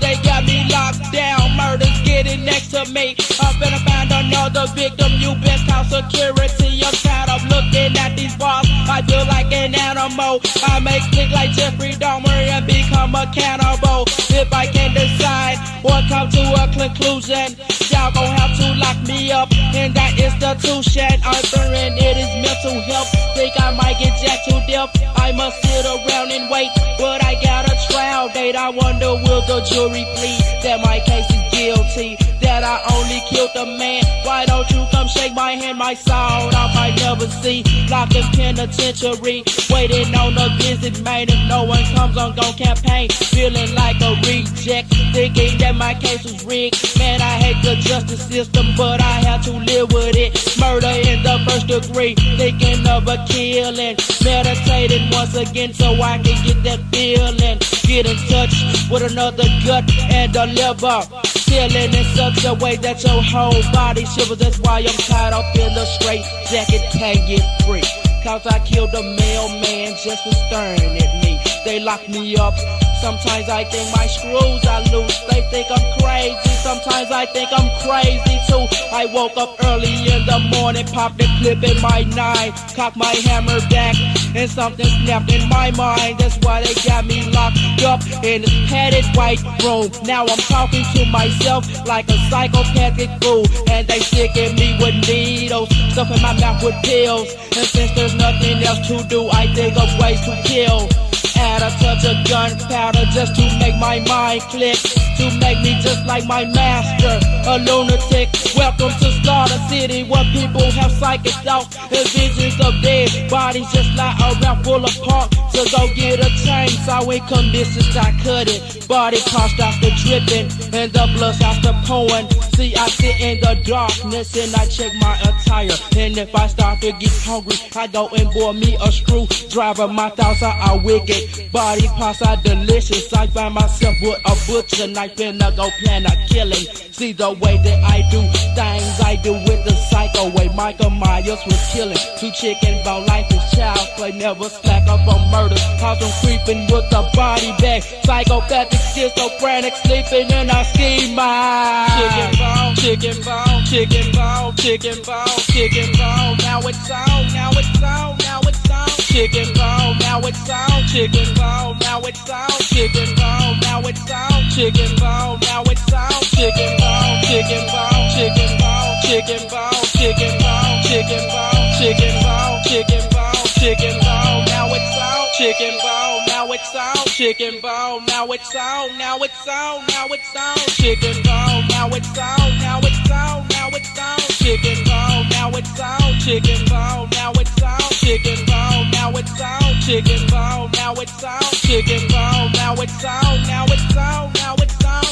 lockdown. Murders getting next to me. I'm finna find another victim. You best call security. I'm tired of looking at these bars. I feel like an animal. I may click like Jeffrey Dahmer and become a cannibal. If I can decide or come to a conclusion, y'all gon' have to lock me up in that institution. Answering it is mental health. Think I might get jacked to death. I must sit around and wait, but I got a trial date. I wonder will the jury plead that my case is guilty, that I only killed the man. Why don't you come shake my hand? My soul I might never see. Locked in penitentiary, waiting on a visit, man. If no one comes, I'm gon' campaign. Feeling like a reject, thinking that my case was rigged. Man, I hate the justice system, but I have to live with it. Murder in the first degree, thinking of a killing. Meditating once again so I can get that feeling. Get in touch with another gut and a liver. Feeling in such a way that your whole body shivers. That's why I'm tied up in the straight jacket, can't get free. Cause I killed a mailman just for staring at me. They lock me up. Sometimes I think my screws are loose. They think I'm crazy. Sometimes I think I'm crazy too. I woke up early in the morning, popped a clip in my 9, cocked my hammer back, and something snapped in my mind. That's why they got me locked up in this padded white room. Now I'm talking to myself like a psychopathic fool, and they sticking me with needles, stuffing my mouth with pills. And since there's nothing else to do, I think of ways to kill. Add a touch of gunpowder just to make my mind click, to make me just like my master, a lunatic. Welcome to Slaughter City, where people have psychic thoughts and visions of dead bodies just lie around full of park. So go get a chainsaw and convinced I couldn't. Body parts start to dripping and the blood starts to pouring. See, I sit in the darkness and I check my attire, and if I start to get hungry, I go and boil me a screwdriver. My thoughts are wicked, body parts are delicious. I find myself with a butcher knife and I go plan a killing. See the way that I do things, I do with the psycho way. Michael Myers was killing 2 chicken bone, life is child play. Never slack up on murder, cause I'm creeping with the body bag. Psychopathic, schizophrenic, sleeping in a ski mine. Chicken bone, chicken bone, chicken bone, chicken bone. Now it's on, now it's on, now it's on. Chicken bone, now it's on. Chicken bone, now it's on. Chicken bone, now it's on. Chicken bone, now it's on. Chicken bone, chicken bone, chicken bone, chicken bone, chicken bone, chicken bone, chicken bone, chicken bone, chicken bone. Now it's on. Chicken bone, now it's on. Chicken bone, now it's on. Now it's on, now it's on. Chicken bone, now it's on. Now it's on, now it's on. Chicken bone, now it's on. Chicken bone, now it's on. Chicken bone, now it's on. Chicken bone, now it's on. Chicken bone, now it's on. Now it's on, now it's on.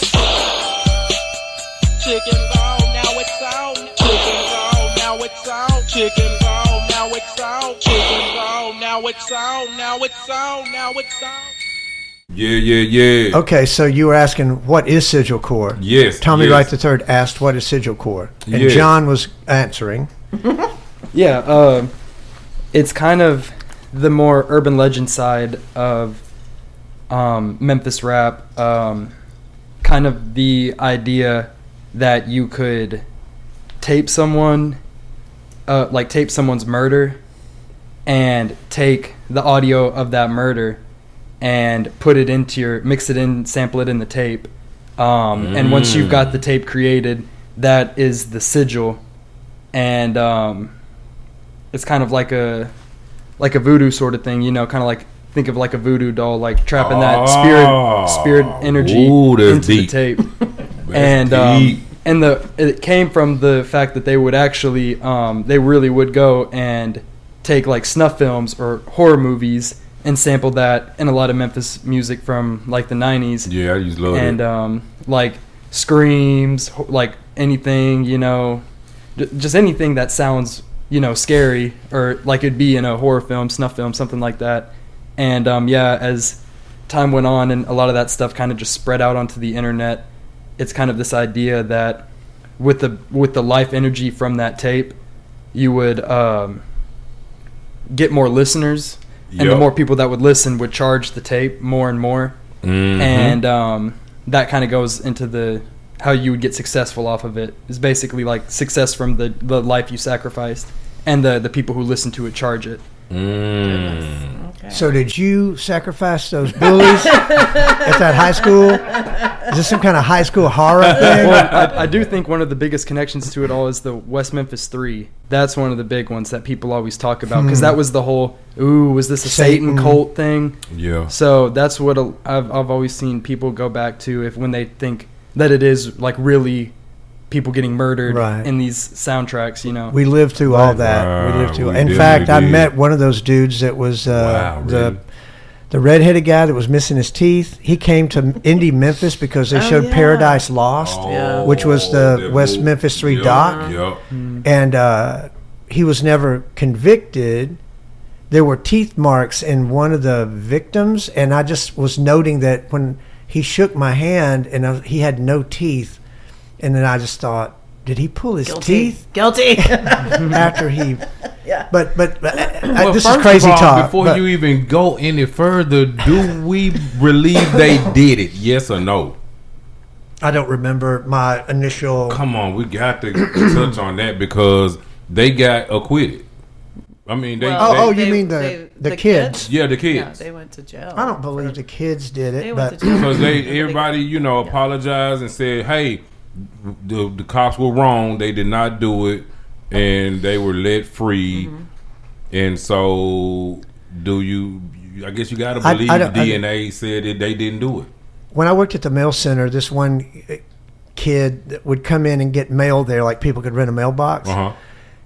Chicken bone, now it's on. Chicken bone, now it's on. Chicken bone, now it's on. Chicken bone, now it's on. Now it's on. Now it's on. Yeah. Okay, so you were asking what is sigil core? Yes. Tommy yes. Wright III asked what is sigil core, and Yes. John was answering. Yeah, it's kind of the more urban legend side of Memphis rap. Kind of the idea that you could tape someone, like tape someone's murder, and take the audio of that murder and put it into mix it in, sample it in the tape. And once you've got the tape created, that is the sigil. And it's kind of like a voodoo sort of thing, you know, kind of like, think of like a voodoo doll, like trapping that spirit energy into deep. the tape. And it came from the fact that they would actually, they really would go and take like snuff films or horror movies and sample that in a lot of Memphis music from like the 90s. Yeah, I used to love it. And like screams, like anything, you know, just anything that sounds, you know, scary, or like it'd be in a horror film, snuff film, something like that. And yeah, as time went on and a lot of that stuff kind of just spread out onto the internet, it's kind of this idea that with the life energy from that tape, you would get more listeners, and the more people that would listen would charge the tape more and more. And that kind of goes into the how you would get successful off of it is basically like success from the life you sacrificed, and the people who listen to it charge it. Okay. So did you sacrifice those bullies at that high school? Is this some kind of high school horror thing? Well, I do think one of the biggest connections to it all is the West Memphis 3. That's one of the big ones that people always talk about, because that was the whole, was this a Satan cult thing? Yeah. So that's what I've always seen people go back to when they think that it is like really people getting murdered in these soundtracks, you know. We lived through all that. We lived through. In fact, I met one of those dudes that was the redheaded guy that was missing his teeth. He came to indie Memphis because they showed Paradise Lost, which was the West Memphis 3 doc. Yep. And he was never convicted. There were teeth marks in one of the victims, and I just was noting that when he shook my hand and he had no teeth, and then I just thought, did he pull his teeth? Guilty. After he... Yeah. But Well, this is first crazy of all, talk. Before you even go any further, do we believe they did it? Yes or no? I don't remember my initial... Come on, we got to touch on that because they got acquitted. I mean, they... you mean the kids? Yeah, the kids. Yeah, they went to jail. I don't believe the kids did it, They but went to jail. Because everybody, apologized and said, hey, the cops were wrong. They did not do it. And they were let free. Mm-hmm. And so, I guess you got to believe DNA said that they didn't do it. when I worked at the mail center, this one kid would come in and get mail there, like people could rent a mailbox. Uh-huh.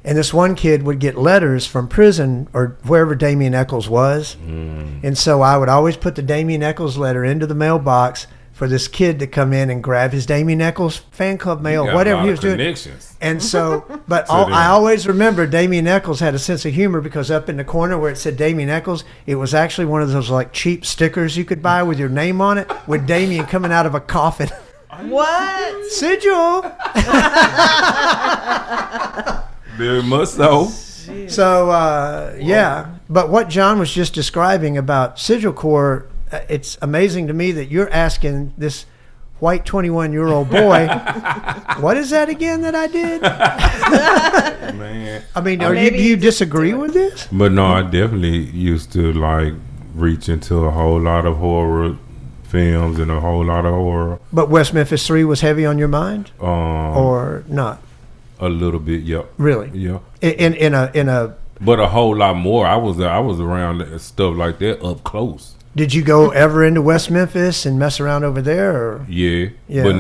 And this one kid would get letters from prison or wherever Damien Eccles was. And so I would always put the Damien Eccles letter into the mailbox for this kid to come in and grab his Damien Eccles fan club mail, whatever he was doing. And so, but I always remember Damien Eccles had a sense of humor because up in the corner where it said Damien Eccles, it was actually one of those like cheap stickers you could buy with your name on it with Damien coming out of a coffin. What? Sigil. Very much so. So, yeah. But what John was just describing about Sigil Corps, it's amazing to me that you're asking this white 21-year-old boy, what is that again that I did? Man. I mean, do you disagree with this? But no, I definitely used to like reach into a whole lot of horror films and a whole lot of horror. But West Memphis 3 was heavy on your mind? Or not? A little bit, yep. Really? Yeah. In a But a whole lot more. I was around stuff like that up close. Did you go ever into West Memphis and mess around over there? Or? Yeah. Yeah. But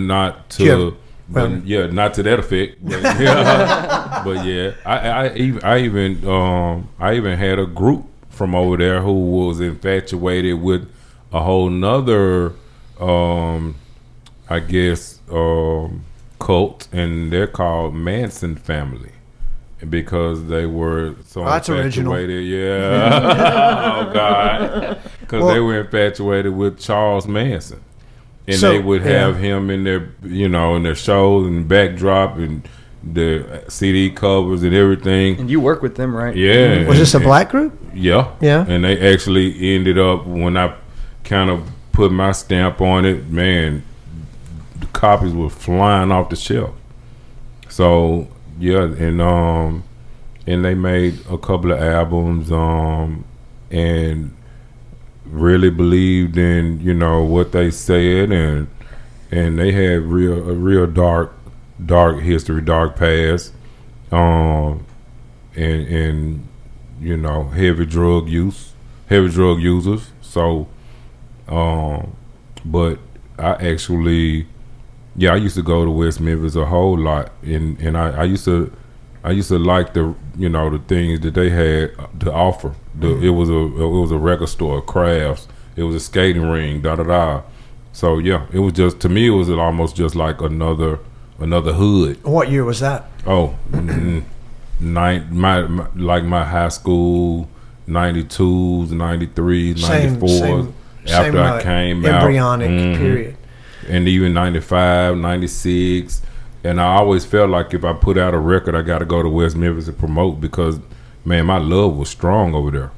not to not to that effect. But yeah. But yeah. I even had a group from over there who was infatuated with a whole nother I guess cult, and they're called Manson family because they were so that's infatuated. Yeah. Oh God, because they were infatuated with Charles Manson, and they would have him in their in their shows and backdrop and the CD covers and everything. And you work with them, right? Yeah. Was this a black group? Yeah. Yeah. And they actually ended up, when I kind of put my stamp on it, man, the copies were flying off the shelf. So yeah, and they made a couple of albums, and really believed in what they said, and they had a real dark history, dark past, and heavy drug users. So, but I actually. Yeah, I used to go to West Memphis a whole lot, and I used to like the the things that they had to offer. It was a record store, crafts. It was a skating ring, So yeah, it was just, to me, it was almost just like another hood. What year was that? Oh, my high school, 92s, 93s, 94s. After I came out, embryonic period. And even 95, 96. And I always felt like if I put out a record, I got to go to West Memphis to promote because, man, my love was strong over there.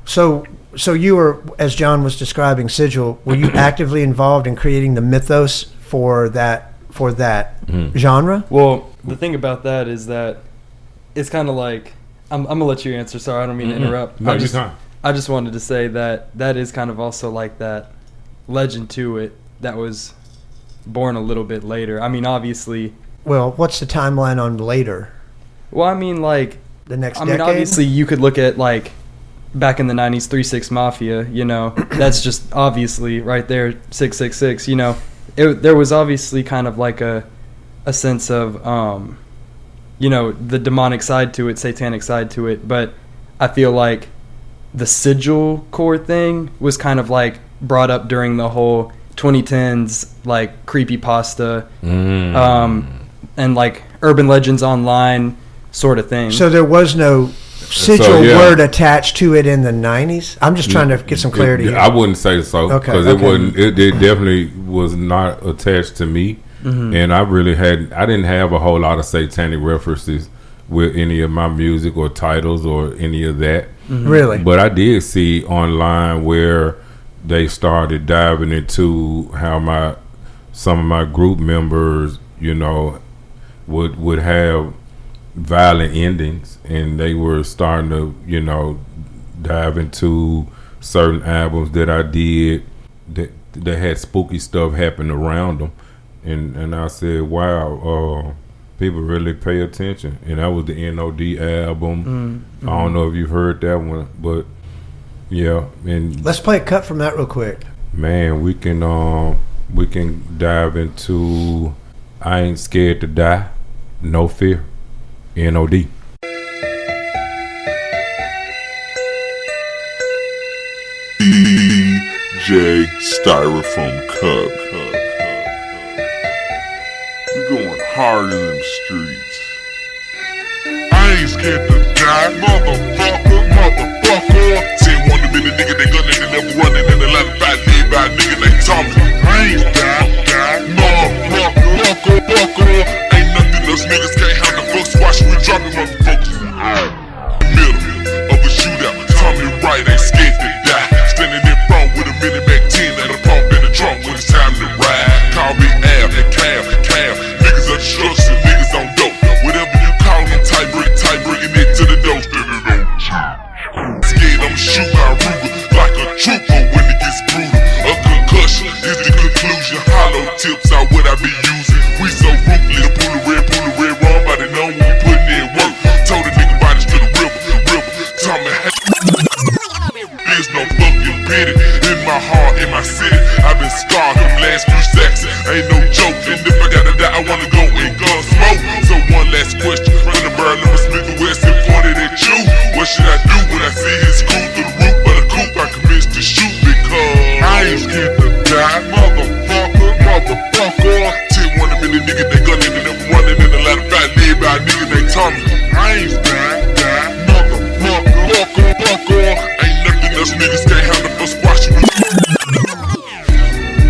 So you were, as John was describing Sigil, were you actively involved in creating the mythos for that for that genre? Well, the thing about that is that it's kind of like I'm gonna let you answer. Sorry, I don't mean to interrupt. No, you can't. I just wanted to say that is kind of also like that legend to it that was born a little bit later. I mean, obviously. Well, what's the timeline on later? Well, I mean, like the next I decade? mean, obviously, you could look at like back in the '90s, 3-6 Mafia. You know, that's just obviously right there, 666. You know, there was obviously kind of like a sense of you know, the demonic side to it, satanic side to it. But I feel like the sigil core thing was kind of like brought up during the whole 2010s like creepypasta and like urban legends online sort of thing. So there was no sigil word attached to it in the 90s? I'm just trying to get some clarity here. I wouldn't say so, because it wasn't. It definitely was not attached to me, and I didn't have a whole lot of satanic references with any of my music or titles or any of that. Really? But I did see online where they started diving into how some of my group members, you know, would have violent endings, and they were starting to, you know, dive into certain albums that I did that had spooky stuff happen around them, and I said, wow, people really pay attention. And that was the NOD album. I don't know if you've heard that one, but yeah. And let's play a cut from that real quick. Man, we can dive into I Ain't Scared to Die, No Fear, NOD. DJ Styrofoam Cup. We going hard in them streets. I ain't scared to die, motherfucker. Say one to be the nigga they gunning and never running in the line of fight lead by a nigga named Tommy. I ain't die, motherfucker. Ain't nothing else niggas can't have the fuck squash we dropping motherfuckers. Middle of a shootout, Tommy Wright ain't scared to die. Standing in front with a mini Mac 10 and a pump in the trunk when it's time to ride. Call me Av and Cam. Niggas on destruction, niggas on dope. Whatever you call them, tight bringing it to the dope. Scared I'ma shoot my Ruger like a trooper when it gets brutal. A concussion is the conclusion. Hollow tips are what I be using. We so ruthless, pull the red run, but they know when we putting in work. Told the nigga bodies to the river. Tommy, there's no fucking pity in my heart, in my city. I've been scarred from last few seconds. Ain't no joke, and if I gotta die, I wanna go and gun smoke. So one last question from the bird number Smith and West and pointed at you. What should I do when I see his screw through the roof of the coupe? I commence to shoot because I ain't scared to die, motherfucker. Tell one of the nigga they gunning and them running in the line of fight lead by a nigga named Tommy. I ain't die, motherfucker. Ain't nothing else niggas can't handle for squash me.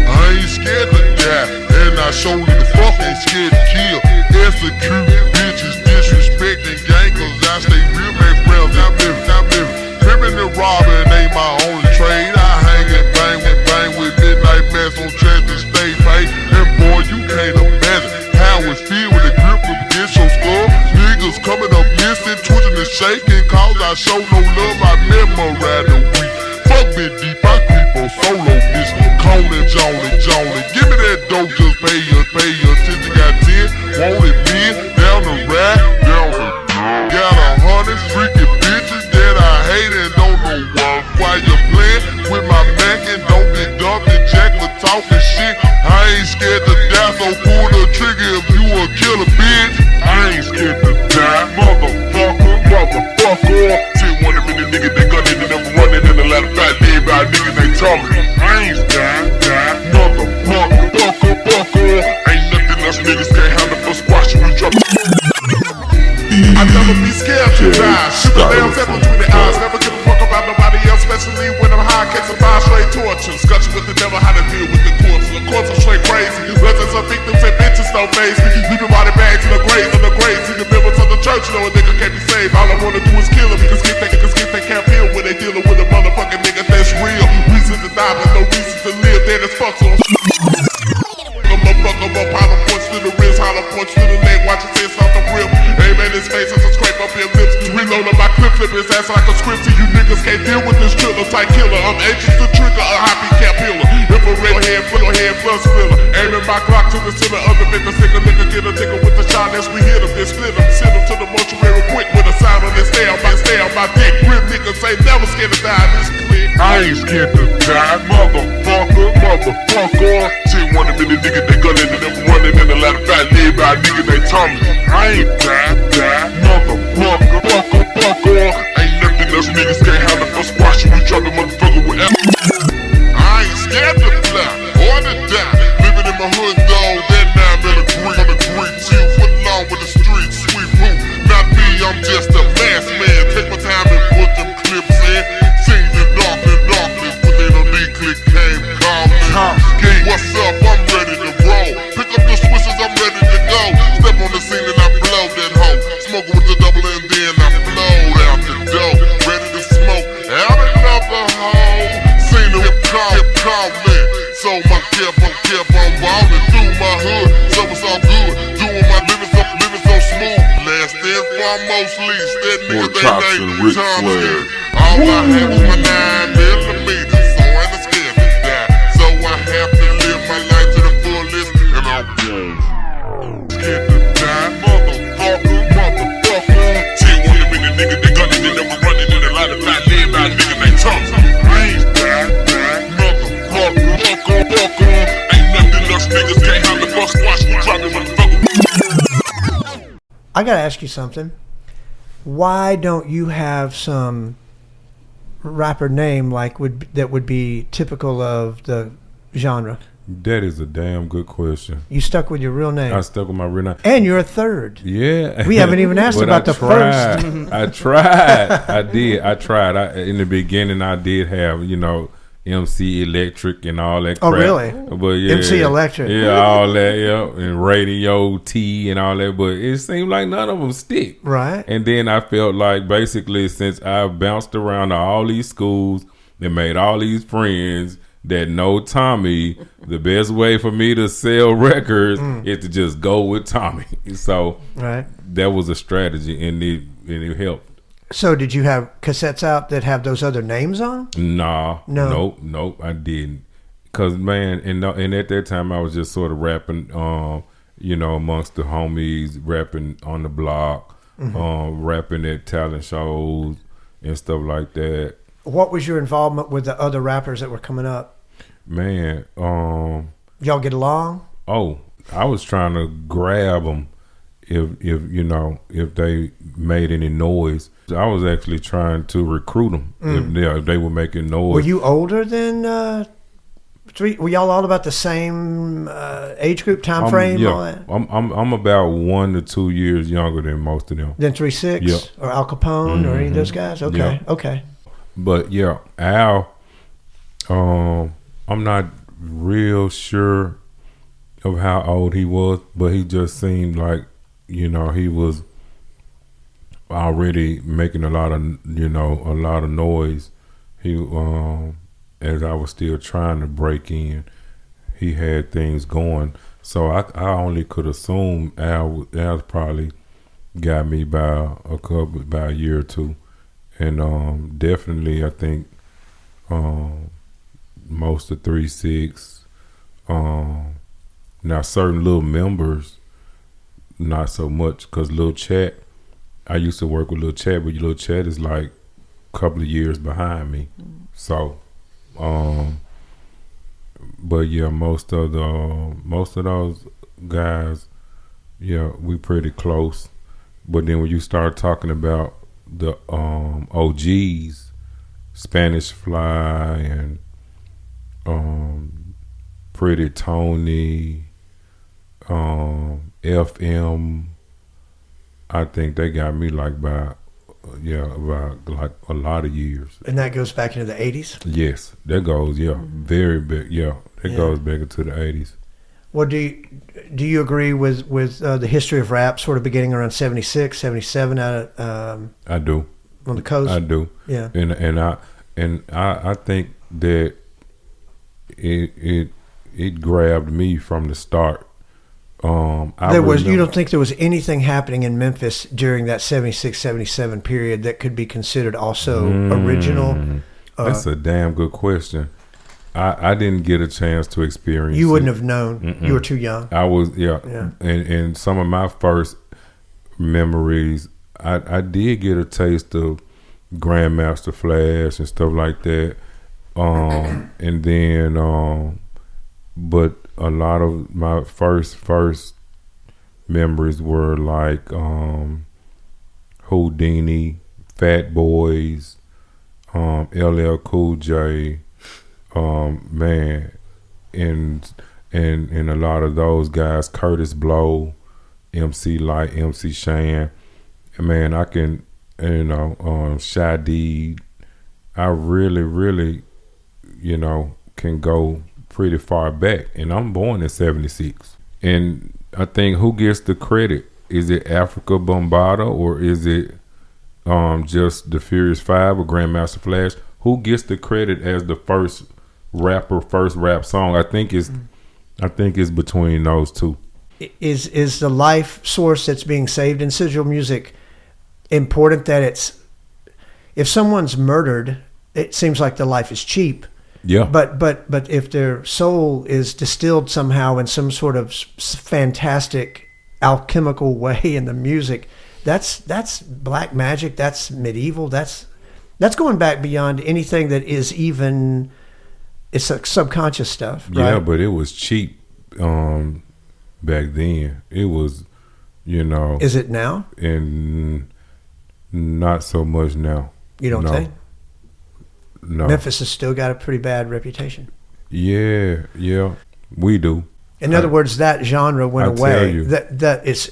I ain't scared to die, and I surely the fuck ain't scared to kill. Execute bitches, disrespecting gang, cause I stay real man round. Not living. Crimin' and robbing ain't my only trade. I hang and bang with midnight mass on tracks and stay paid. And boy, you can't imagine how it feel when the grip will get your skull. Niggas coming up missing, twitching and shaking, cause I show no love, I memorize the week. Fuck me deep, I creep on solo mission. Conan, Johnny. Give me that dope, just pay attention. Got 10, want it men, down the rack, down the got 100 freaking bitches that I hate and don't know why you playing with my Mac and don't get dumped and Jack for talking shit. I ain't scared to die, so pull the trigger if you a killer bitch. I ain't scared to die, motherfucker. See one of the nigga that gunning and never running in the line of fight lead by a nigga named Tommy. I ain't die, motherfucker. Ain't nothing else niggas can't handle for squash we drop. I never be scared to die. Shoot the damn pepper between the eyes. Never give a fuck about nobody else, especially when I'm high. Case of fire, straight torture. Scutch with the devil, how to deal with the corpse. The corpse are straight crazy. Residents of victims and bitches don't face me. Leaving body bags in the grave, See the members of the church know a nigga can't be saved. All I wanna do is kill him. Because they can't feel when they dealing with a motherfucking nigga that's real. Reason to die, but no reason to live. Dead as fuck, so I'm a problem, points to the Memphis, ass like a script to you niggas can't deal with this killer type killer. I'm anxious to trigger a happy cap pillar. Infrared head full of head plus filler. Aiming my Glock to the center of the victim. Sick a nigga, get a nigga with the shot as we hit him. Then split him, send him to the mortuary quick with a sign on his stay on my dick. Real niggas ain't never scared to die this clip. I ain't scared to die, motherfucker. Shit, 1 minute nigga, they gunning and them running in the ladder fat lead by a nigga named Tommy. I ain't die, motherfucker. Ain't nothing else niggas can't handle for squash you. We drop the motherfucker with I ain't scared to fly or to die. Living in my hood though, that 9mm chill foot long with the street sweep who. Not me, I'm just a mass man. Take my time and put them clips in. Sing the darkness, but then on D-click came calling. What's up? I'm ready to roll. Pick up the switches, I'm ready to go. Step on the scene and I blow that hoe. Smoking with the double and then I float out the dope. Ready to smoke out another hoe. Seen the hip calling. So my kept on ballin' through my hood. So it's all good. Doing my living so smooth. Last and foremostly, that nigga they named Tommy. All I had was my 9mm, so I ain't scared to die. So I have to live my life to the fullest, and I'm scared to die, motherfucker. Shit, 1 minute nigga, they gunning and never running in the line of fat lead by a nigga named Tommy. I ain't die, motherfucker. Ain't nothing else niggas can't handle for squash. We dropping motherfucker. I gotta ask you something. Why don't you have some rapper name that would be typical of the genre? That is a damn good question. You stuck with your real name. I stuck with my real name. And you're a third. Yeah. We haven't even asked about the first. I tried. I did. I tried. In the beginning, I did have, MC Electric and all that crap. Oh, really? But yeah, MC Electric. Yeah, all that, yeah. And Radio T and all that. But it seemed like none of them stick. Right. And then I felt like basically since I bounced around to all these schools and made all these friends that know Tommy, the best way for me to sell records is to just go with Tommy. So that was a strategy and it helped. So did you have cassettes out that have those other names on them? Nope, I didn't. Cause man, and at that time I was just sort of rapping, amongst the homies, rapping on the block, rapping at talent shows and stuff like that. What was your involvement with the other rappers that were coming up? Man, y'all get along? Oh, I was trying to grab them if they made any noise. I was actually trying to recruit them if they were making noise. Were you older than were y'all all about the same age group, time frame? Yeah, all that? I'm about 1 to 2 years younger than most of them. Than 3-6 Yep. or Al Capone or any of those guys? Okay, Yep. okay. But yeah, Al, I'm not real sure of how old he was, but he just seemed like, he was already making a lot of noise. He, as I was still trying to break in, he had things going. So I only could assume Al probably got me by a year or two. And definitely I think most of 3-6, now certain little members, not so much, because Lil Chat, I used to work with Lil Chat, but Lil Chat is like a couple of years behind me. So, but yeah, most of those guys, yeah, we pretty close. But then when you start talking about the OGs, Spanish Fly and Pretty Tony, FM, I think they got me like about like a lot of years. And that goes back into the 80s? Yes, that goes, very big, that goes back into the 80s. Well, do you agree with the history of rap sort of beginning around 76, 77 out of I do. On the coast? I do. Yeah. And I think that it grabbed me from the start. You don't think there was anything happening in Memphis during that 76, 77 period that could be considered also original? That's a damn good question. I didn't get a chance to experience. You wouldn't have known. You were too young. I was, yeah. And some of my first memories, I did get a taste of Grandmaster Flash and stuff like that. And then, but a lot of my first memories were like Houdini, Fat Boys, LL Cool J, man, and a lot of those guys, Curtis Blow, MC Light, MC Shan, man, I can, Shadid, I really, can go pretty far back, and I'm born in 76, and I think who gets the credit? Is it Africa Bombata, or is it just the Furious Five or Grandmaster Flash? Who gets the credit as the first rap song? I think it's between those two. Is the life source that's being saved in sigil music important? That it's, if someone's murdered, it seems like the life is cheap. Yeah. But if their soul is distilled somehow in some sort of fantastic alchemical way in the music, that's black magic. That's medieval. That's going back beyond anything that is even. It's like subconscious stuff. Right? Yeah, but it was cheap back then. It was, Is it now? And not so much now. You don't think? No. Memphis has still got a pretty bad reputation. Yeah, we do. In other words, that genre went away. Tell you.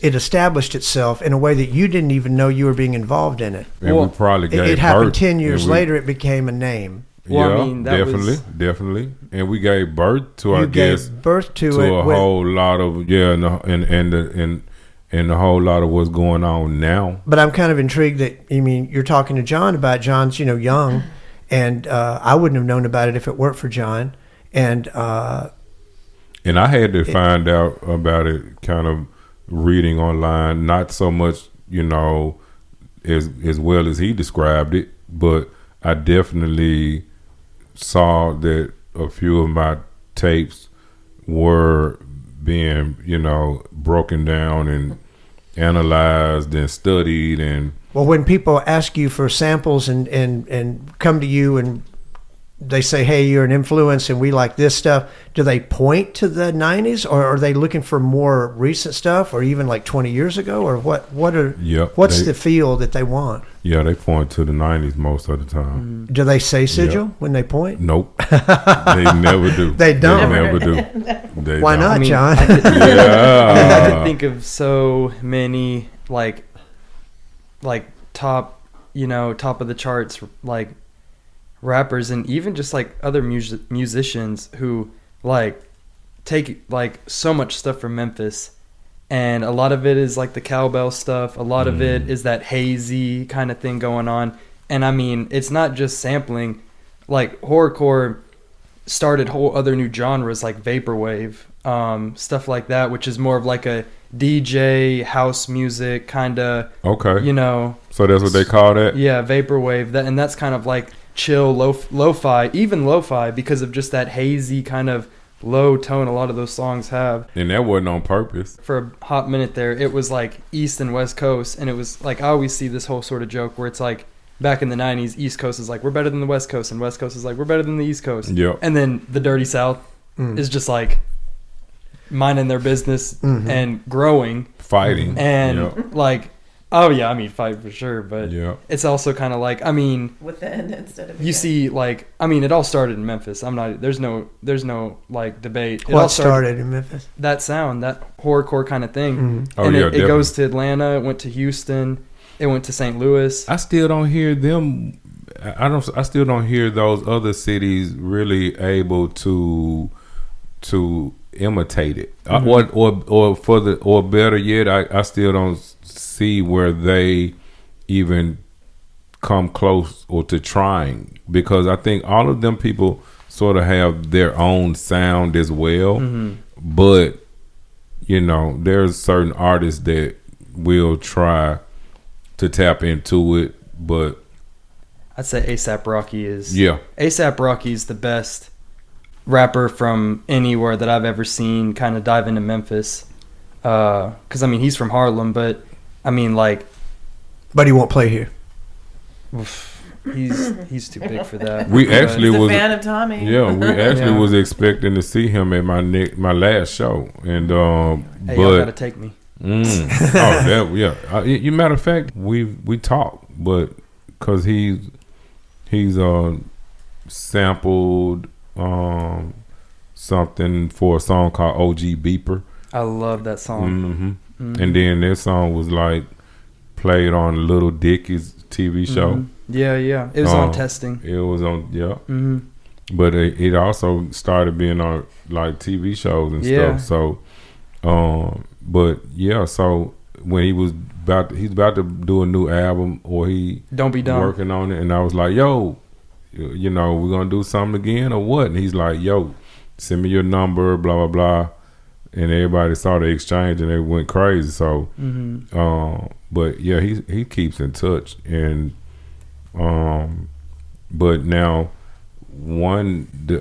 It established itself in a way that you didn't even know you were being involved in it. And we probably gave it happened birth, 10 years later. It became a name. Well, I mean, that definitely, and we gave birth to, a whole lot of and a whole lot of what's going on now. But I'm kind of intrigued that you're talking to John about John's young, and I wouldn't have known about it if it weren't for John, and I had to find out about it kind of reading online, not so much as well as he described it, but I definitely saw that a few of my tapes were being, broken down and analyzed and studied. And well, when people ask you for samples and come to you and they say, hey, you're an influence and we like this stuff, do they point to the 90s, or are they looking for more recent stuff, or even like 20 years ago, or what's the feel that they want? Yeah, they point to the 90s most of the time. Do they say sigil when they point? Nope. They never do. They don't? They never do. Why not, John? I could think of so many like top of the charts like rappers, and even just like other musicians who like take like so much stuff from Memphis, and a lot of it is like the cowbell stuff, a lot of it is that hazy kind of thing going on. And I mean, it's not just sampling. Like horrorcore started whole other new genres like vaporwave, stuff like that, which is more of like a DJ house music kind of. Okay. So that's what they call that? Yeah, vaporwave. And that's kind of like chill, lo-fi, even lo-fi, because of just that hazy kind of low tone a lot of those songs have. And that wasn't on purpose. For a hot minute there, it was like East and West Coast, and it was like, I always see this whole sort of joke where it's like, back in the 90s, East Coast is like, we're better than the West Coast, and West Coast is like, we're better than the East Coast. Yep. And then the Dirty South is just like minding their business and growing. Fighting. And like, oh yeah, I mean, fight for sure, but it's also kind of like, I mean, within instead of you see, like, I mean, it all started in Memphis. There's no like debate. What started in Memphis? That sound, that horrorcore kind of thing, Oh, and yeah, it goes to Atlanta. It went to Houston. It went to St. Louis. I still don't hear them. I still don't hear those other cities really able to imitate it, or better yet, I still don't see where they even come close or to trying, because I think all of them people sort of have their own sound as well, but there's certain artists that will try to tap into it, but I'd say A$AP Rocky is A$AP Rocky's the best rapper from anywhere that I've ever seen kind of dive into Memphis. Because I mean he's from Harlem, but I mean like, but he won't play here. He's too big for that. We actually He's a was fan of Tommy. Yeah, we actually was expecting to see him at my last show, and Hey, but y'all gotta take me. You matter of fact, we talked, but because he's sampled something for a song called OG Beeper. I love that song. And then this song was like played on Little Dicky's TV show. Yeah. It was on Testing. It was on, But it also started being on like TV shows and stuff. So, but yeah, so when he's about to do a new album, or he Don't Be Dumb, working on it, and I was like, yo, we're gonna do something again or what? And he's like, yo, send me your number, blah blah blah. And everybody saw the exchange and they went crazy. So, but yeah, he keeps in touch, and but now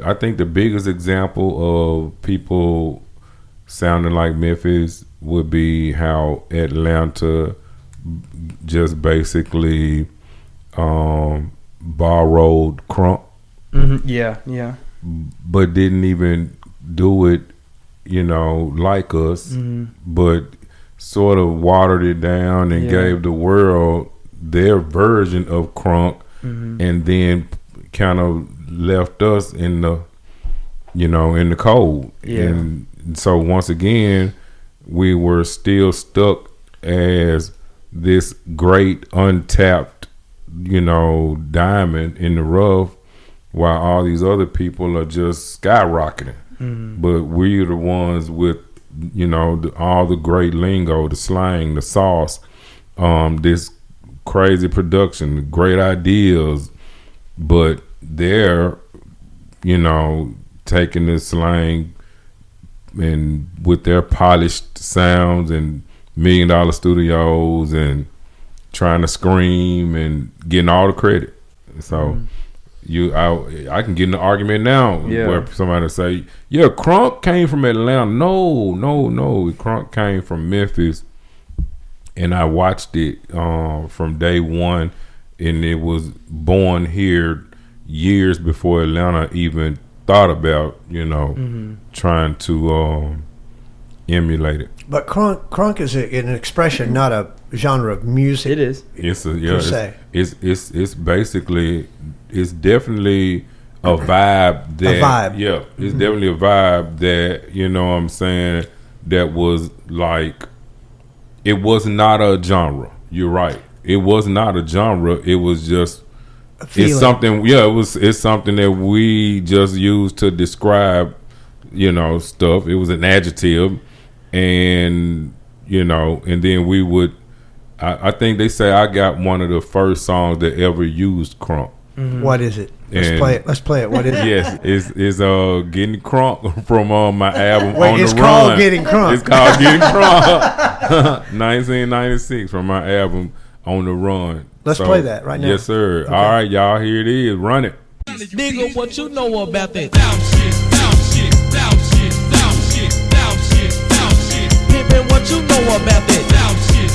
I think the biggest example of people sounding like Memphis would be how Atlanta just basically borrowed Crunk, yeah, but didn't even do it, like us, but sort of watered it down and gave the world their version of Crunk, and then kind of left us in the cold. And so once again, we were still stuck as this great untapped, diamond in the rough, while all these other people are just skyrocketing. But we're the ones with, all the great lingo, the slang, the sauce, this crazy production, great ideas, but they're, taking the slang and with their polished sounds and $1 million studios and trying to scream and getting all the credit. So I can get in an argument now where somebody say, yeah, Crunk came from Atlanta. No. Crunk came from Memphis, and I watched it from day one, and it was born here years before Atlanta even thought about, trying to emulate it. But crunk is an expression, not a genre of music. It is. It's basically, it's definitely a vibe that it's definitely a vibe that, what I'm saying, that was like, it was not a genre. You're right. It was not a genre. It was just it's something. It's something that we just used to describe, stuff. It was an adjective, and and then we would. I think they say I got one of the first songs that ever used Crunk. What is it? Let's play it. What is it? Yes, it's Getting Crunk from my album. Wait, On it's the called Run. Getting Crunk. It's called Getting Crunk. 1996 from my album On the Run. Let's play that right now. Yes, sir. Okay. All right, y'all. Here it is. Run it. Nigga, what you know about that? Down shit. Pimpin', what you know about that? Down shit.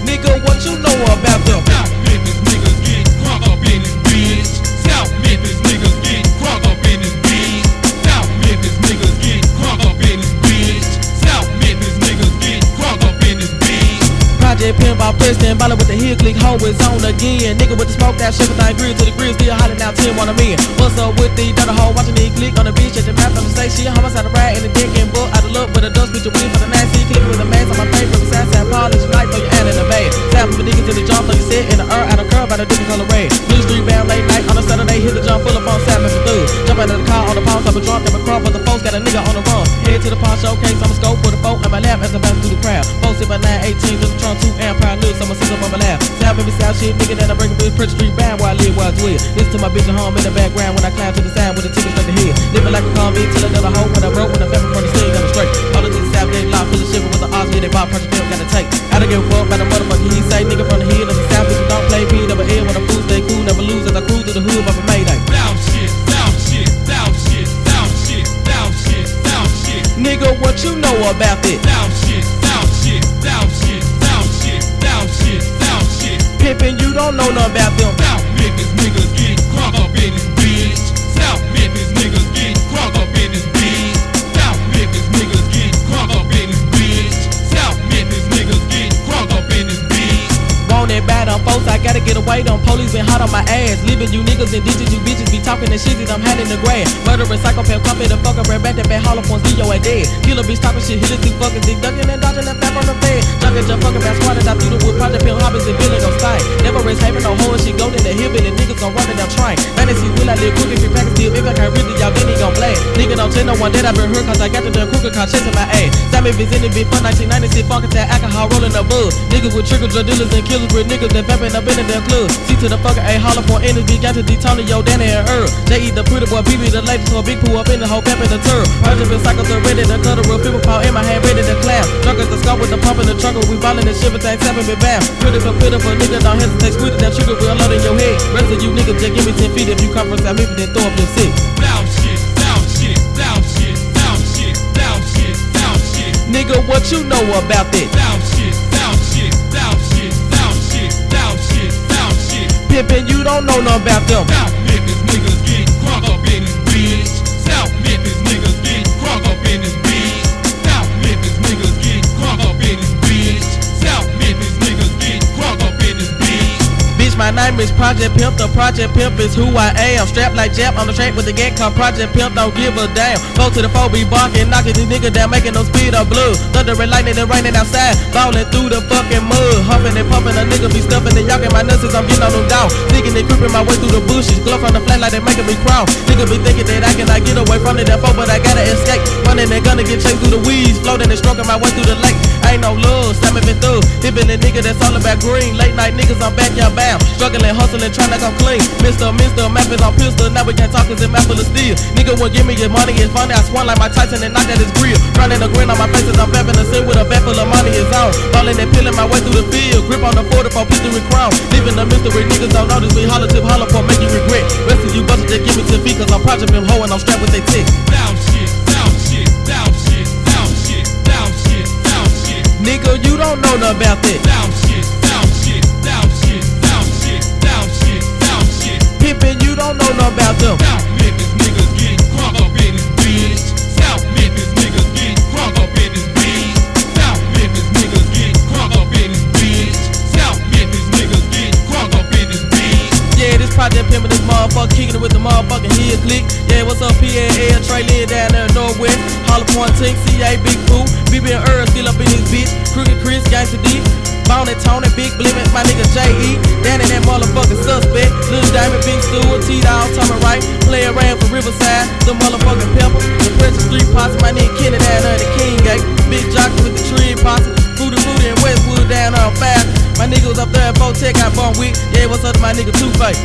Nigga, what you know about them? South Memphis niggas get crunk up in this bitch. South Memphis niggas get crunk up in this bitch. South Memphis niggas get crunk up in this bitch. South Memphis niggas get crunk up in this bitch. Project Pimp by Kristen, ballin' with the heel click, hoe is on again. Nigga with the smoke that shit, everything grill to the grill, still hollering out 10 on a million. What's up with the dirty hoe, watching me click on the bitch at the map, I'm say shit, how much out of ride in the dick and book, out of luck with a dust, bitch, you win for the nasty, click with a mask on my face, with a sass, polish, light for your hand in the bag. Tap from the nigga to the jump, so you sit in the out of curve, by the different color red. Blue street band late night on a Saturday, hit the jump full of phone, Sam and food. Jump out of the car on the pause, I'm a drunk, and a crump, but the folks got got a nigga on the run. Head to the pawn showcase, I'ma scope for the phone in my lap as I pass through the crowd. 4 9 18, just a Trump 2 amp power news, I'ma sit up on my lap. Sound baby sound shit, nigga that I break a bitch, Pritchard Street bound where I live, where I dwell. Listen to my bitch at home in the background when I climb to the sound with the ticket straight to head. Living like a convict till another hoe when I broke when I fell from the stage down the straight. All of these South Gate lock, full of shit with the odds, yeah, they bought purchase bill, gotta take. I don't give a fuck about the motherfucker he say, nigga from the hill of the South, bitch don't play P, never ill when the fool stay cool, never lose as I cruise through the hood of a Mayday. Down shit, down shit, down shit, down shit, down shit, down shit. Nigga, what you know about it? Down shit, down shit, down shit, down shit, down shit, down shit. Pimpin', you don't know nothing about them. South Memphis niggas get crunk up in this bitch. South Memphis niggas get crunk up in this bitch. South Memphis niggas get crunk up in this bitch. South Memphis niggas get crunk up in this bitch. Want it bad on folks, I gotta get away. Them police been hot on my ass. Leaving you niggas and ditches, you bitches be talking that shit that I'm hiding the grass. Murdering psychopath, come in the fucker, red back that bad hollow points, Leo at dead. Killer bitch talking shit, hit it through fucking dick, ducking and dodging that fat on the bed. Junkie Junt fucking back squatted, I threw the wood, project pill, Hobbs and Billy gon' stink. Never raise having no hoe and shit, go to the hillbilly, niggas gon' run it down train. Fantasy will I live quick if you pack a steel, if I can't really, y'all then he gon' blast. Nigga don't tell no one that I been hurt, cause I got the damn crooked car chasing my ass. Sam if it's in the bit fun, 1996, funkin' tag, alcohol rolling the bud. Niggas with trigger, drug dealers and killers with niggas that vamping up in the damn club. See to the fucker, a holler for energy, got to D'Antonio, Danny and Earl. J.E. the pretty boy, BB the lady, so a big poo up in the whole pep in the turf. Urgent been cycles are ready to cut a real people paw in my hand, ready to clap. Drunk as the scope with the pump in the trucker, we ballin' and shiver things, seven been bam. Pitiful, nigga, don't hesitate, squeeze that trigger, we'll load in your head. Rest of you niggas, just give me 10 feet if you come from South Memphis, then throw up your six. Down shit, down shit, down shit, down shit, down shit, down shit. Nigga, what you know about that? Down shit, down shit, down shit, down shit, down shit, down shit. Pimpin', you don't know nothing about them. South Memphis niggas get crunk up in this bitch. South Memphis niggas get crunk up in this bitch. South Memphis niggas get crunk up in this bitch. South Memphis niggas get crunk up in this bitch. Bitch, my name is Project Pimp, the Project Pimp is who I am. Strapped like Jap on the track with the gang called Project Pimp, don't give a damn. Go to the 4B barking, knocking these niggas down, making no speed or blood. Thunder and lightning and raining outside, falling through the fucking mud. Huffing and pumping, a nigga be stuffing and yawking my nuts as I'm getting on them down. Thinking and creeping my way through the bushes, glow from the flashlight they making me crawl. Nigga be thinking that I cannot get away from the foe, but I gotta escape. Running and gonna get chased through the weeds, floating and stroking my way through the lake. Ain't no love, slamming me through. Hippin' the nigga that's all about green. Late night niggas, I'm backyard bound. Struggling, hustling, trying to come clean. Mr. Map is on pistol. Now we can't talk cause it's map full of steel. Nigga won't give me your money, it's funny. I swung like my Tyson and knocked at his grill. Running a grin on my face as I'm vamping the scene with a bag full of money is on. Falling and peeling my way through the field. Grip on the 44 pistol and crown. Leaving the mystery, niggas don't notice me. Holler tip, holler for, make you regret. Rest of you busters just give me 10 feet cause I'm Project Pimp hoe and I'm strapped with they tick. Down shit, down shit, down shit, down shit, down shit, down shit. Nigga, you don't know nothing about that. Down shit, down shit, down shit, down shit, down shit, down shit. Pimpin', you don't know nothing about them. South Memphis niggas get crunk up in this bitch. South Memphis niggas get crunk up in this bitch. South Memphis niggas get crunk up in this bitch. South Memphis niggas get crunk up in this bitch. Yeah, this Project Pimp and this motherfucker kicking it with the motherfucking heel click. Yeah, what's up, PAL, Trey Lynn down there in Northwest. Holler Point Tink, CA, Big Pooh. BB and Earl still up in his bitch. Crooked Chris, Gangsta D. Bounty, Tony, Big Blimit, my nigga J.E. Danny, that motherfucking suspect. Lil Diamond, Big Stewart, T-Dog, Tommy Wright. Play around for Riverside. The motherfucking Pepper. The Prince Street Posse, my nigga Kenny down there in the King Gate. Big Jockey with the Tree Posse. Foodie and Westwood down there on 5. My niggas up there at Tech, I bump with. Yeah, what's up to my nigga Two-Face?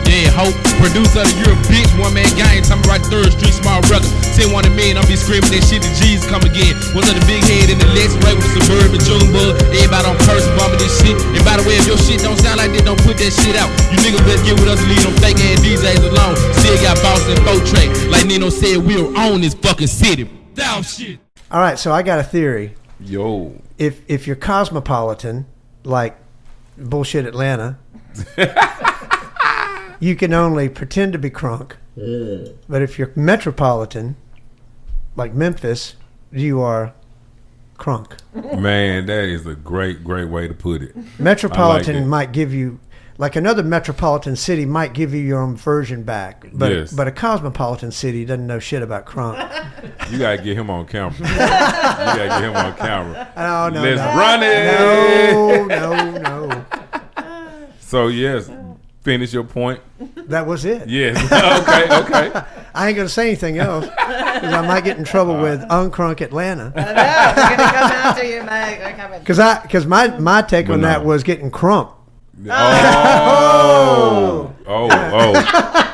Yeah, Hope, producer of the Europe bitch, one man gang, Tommy Wright, 3rd Street, small record. 10 1 million, I'm be screaming that shit, the G's come again. What's up the big head in the Lex, right with the Suburban Junebug. Everybody on curse bumping this shit. And by the way, if your shit don't sound like this, don't put that shit out. You niggas better get with us and leave them fake ass DJs alone. Still got boss and 4-track. Like Nino said, we'll own this fucking city. Down shit. All right, so I got a theory. Yo. If you're cosmopolitan, like bullshit Atlanta, you can only pretend to be crunk. But if you're metropolitan, like Memphis, you are crunk. Man, that is a great way to put it. Metropolitan like might give you, like another metropolitan city might give you your own version back. But Yes. but a cosmopolitan city doesn't know shit about crunk. You gotta get him on camera. You gotta get him on camera. Oh, no, Let's no. run it. No. So yes, finish your point. That was it. Yes. Okay. I ain't gonna say anything else because I might get in trouble with Uncrunk Atlanta. I know. We're gonna come after you, Mike. We're coming. Because my take on that was getting crunk. Oh,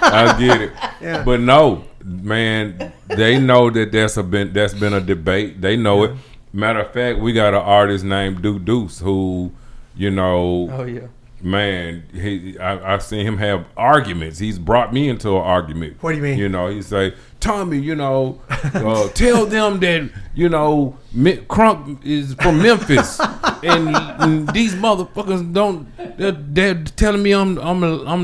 I get it. Yeah. But no, man, they know that that's been a debate. They know it. Matter of fact, we got an artist named Deuce who, you know, Oh yeah. man, I've seen him have arguments. He's brought me into an argument. What do you mean? You know, he say, Tommy, you know, tell them that, you know, Crunk is from Memphis, and these motherfuckers they're telling me I'm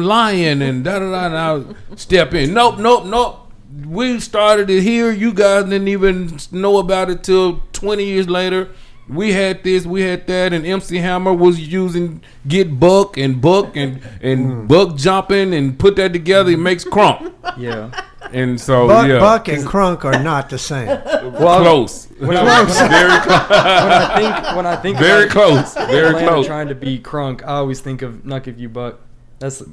lying and da da da. And I'll step in. Nope. We started it here. You guys didn't even know about it till 20 years later. We had this, we had that, and MC Hammer was using Get Buck and Buck jumping and put that together. It makes Crunk. Yeah. And so Buck and Crunk are not the same. Well, close. When I think very about close. Very Atlanta close. trying to be Crunk, I always think of Knuck If You Buck. Those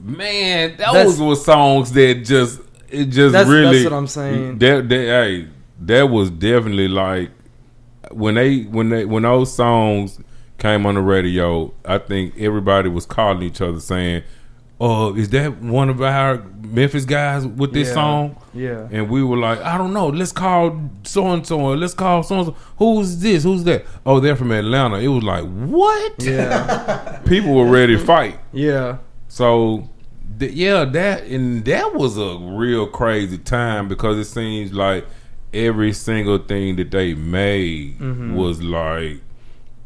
were songs that just really. That's what I'm saying. That was definitely like when those songs came on the radio. I think everybody was calling each other saying, "Oh, is that one of our Memphis guys with this song?" Yeah. And we were like, "I don't know. Let's call so and so. Let's call so and so. Who's this? Who's that? Oh, they're from Atlanta." It was like, what? Yeah. People were ready to fight. Yeah. So, that was a real crazy time because it seems like every single thing that they made was like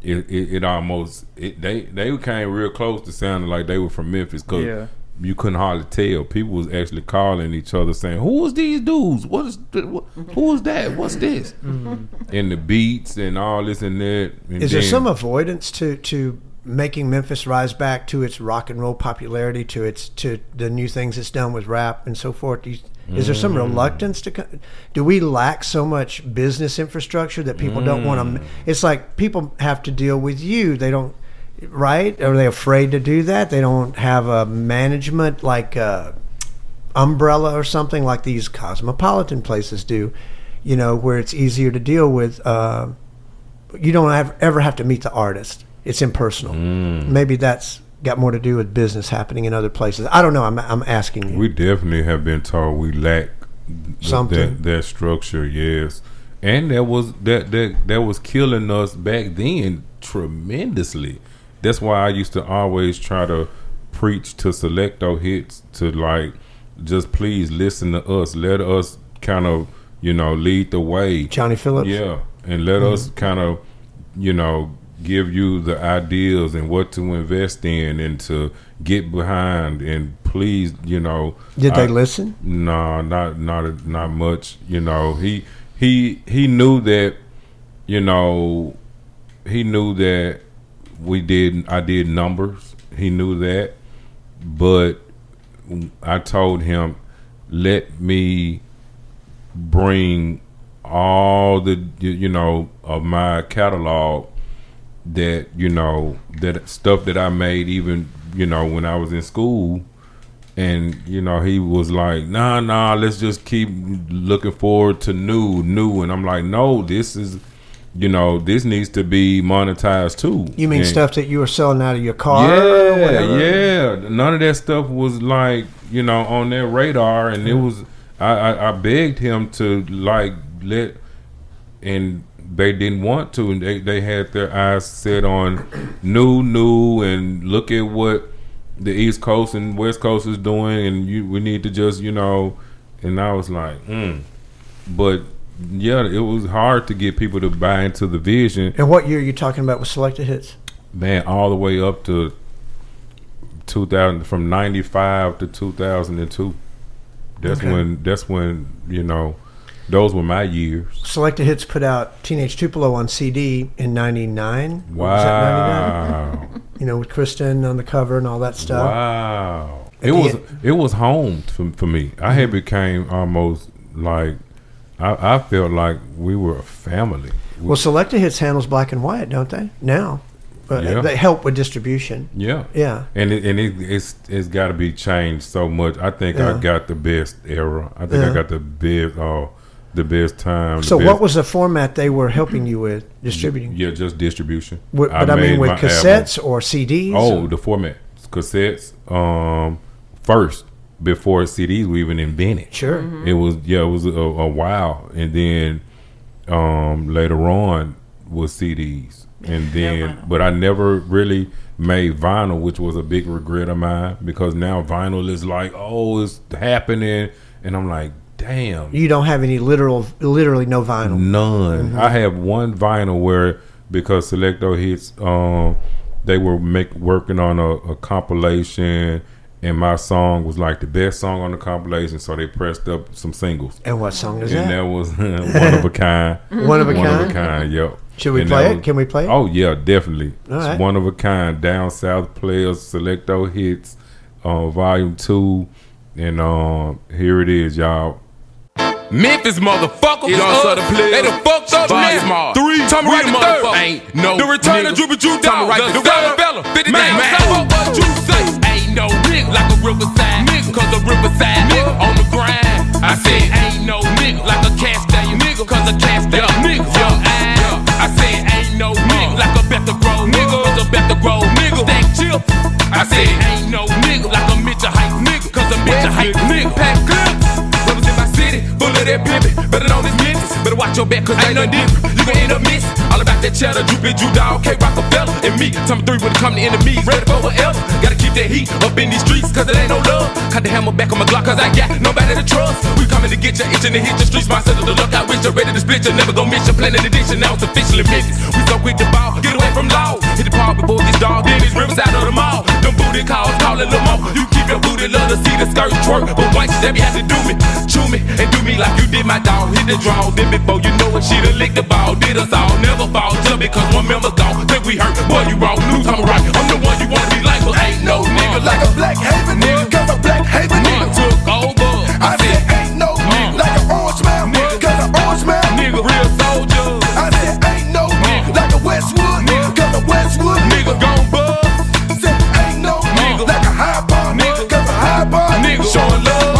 it almost they came real close to sounding like they were from Memphis because you couldn't hardly tell. People was actually calling each other saying, "Who is these dudes? Who is that? What's this?" And the beats and all this and that. And is there some avoidance to making Memphis rise back to its rock and roll popularity, to the new things it's done with rap and so forth? Is there some reluctance do we lack so much business infrastructure that people don't want to? It's like people have to deal with you. They don't, right? Are they afraid to do that? They don't have a management like umbrella or something like these cosmopolitan places do, you know, where it's easier to deal with. You don't ever have to meet the artist. It's impersonal. Maybe that's got more to do with business happening in other places. I don't know. I'm asking you. We definitely have been told we lack something that structure. Yes, and that was killing us back then tremendously. That's why I used to always try to preach to Selecto Hits to like just please listen to us. Let us kind of lead the way. Johnny Phillips. Yeah, and let us kind of give you the ideas and what to invest in and to get behind, and please, Did they listen? No, not much. He knew that, he knew that I did numbers. He knew that, but I told him, let me bring all the of my catalog, that that stuff that I made even when I was in school, and he was like, nah, let's just keep looking forward to new, and I'm like, no, this is this needs to be monetized too. You mean stuff that you were selling out of your car? Yeah. None of that stuff was like on their radar, and it was I begged him to like let, and they didn't want to, and they had their eyes set on new, and look at what the East Coast and West Coast is doing, and we need to just and I was like, but yeah, it was hard to get people to buy into the vision. And what year are you talking about with Selected Hits? Man, all the way up to 2000, from 95 to 2002. That's when those were my years. Selected Hits put out Teenage Tupelo on CD in 99. Wow. Was that 99? With Kristen on the cover and all that stuff. Wow. It was home for me. I had became almost like, I felt like we were a family. Well, Selected Hits handles Black and Wyatt, don't they? Now. They help with distribution. Yeah. Yeah. And it's got to be changed so much. I think I got the best era. I think I got the best time. So what was the format they were helping you with distributing? Yeah, just distribution. But I mean with cassettes or CDs? Oh, the format. Cassettes first before CDs were even invented. Sure. It was a while, and then later on was CDs. And then, but I never really made vinyl, which was a big regret of mine, because now vinyl is like, oh, it's happening, and I'm like, damn. You don't have any literally no vinyl. None. I have one vinyl where, because Selecto Hits, they were working on a compilation, and my song was like the best song on the compilation, so they pressed up some singles. And what song is and that? And that was One of a Kind. One of a Kind? One of a Kind, yep. Should we play it? Can we play it? Oh, yeah, definitely. All right. It's One of a Kind, Down South Players, Selecto Hits, Volume 2, and here it is, y'all. Memphis motherfucker, they the fucked up now. 3, Tommy Wright the 3rd. Ain't no the return of Droopy Drew Dog, the Bella, 50 man, what you say? Ain't no nigga like a Riverside nigga, cause a Riverside nigga on the grind. I said ain't no nigga like a Castaigne nigga, cause a Castaigne nigga. I said ain't no nigga like a Bethel Grove nigga, cause a Bethel Grove nigga. Stack chip. I said ain't no nigga like a Mitchell Heights nigga, cause a Mitchell Heights nigga. Pack clips. Brothers in my city, full of that pimpin'. Better know this Memphis. Better watch your back, cause ain't nothing different. You gon' end up missing. All about that cheddar, Droopy Drew Dog, K-Rockefeller, and me. Tommy 3 when it come to enemies, ready for whatever. Gotta keep that heat up in these streets, cause it ain't no love. Cut the hammer back on my Glock, cause I got nobody to trust. We coming to get you, itching to hit the streets. My son of the look, I wish you're ready to split you. Never gon' miss your planning addiction, now it's officially Memphis. We so quick to ball, get away from law. Hit the park before this dog, then it's Riverside of the mall. Them booty calls, callin' them all. You keep your booty, love to see the skirt twerk. But white shit, have to do me, chew me, and do me like you did my dog. Hit the draw, then before you know it, she done licked the ball. Did us all, never fall, just because one member's gone. Think we hurt, boy, you wrong, new Tommy Wright. I'm the one you wanna be like, but ain't no nigga like a Black Haven nigga, cause a Black Haven nigga took over. I said ain't no nigga like an Orange Man nigga, cause an Orange Man nigga real soldier. I said ain't no nigga like a Westwood nigga, cause a Westwood nigga gon' buzz. Said ain't no nigga like a High Bar nigga, cause a High Bar nigga showing love.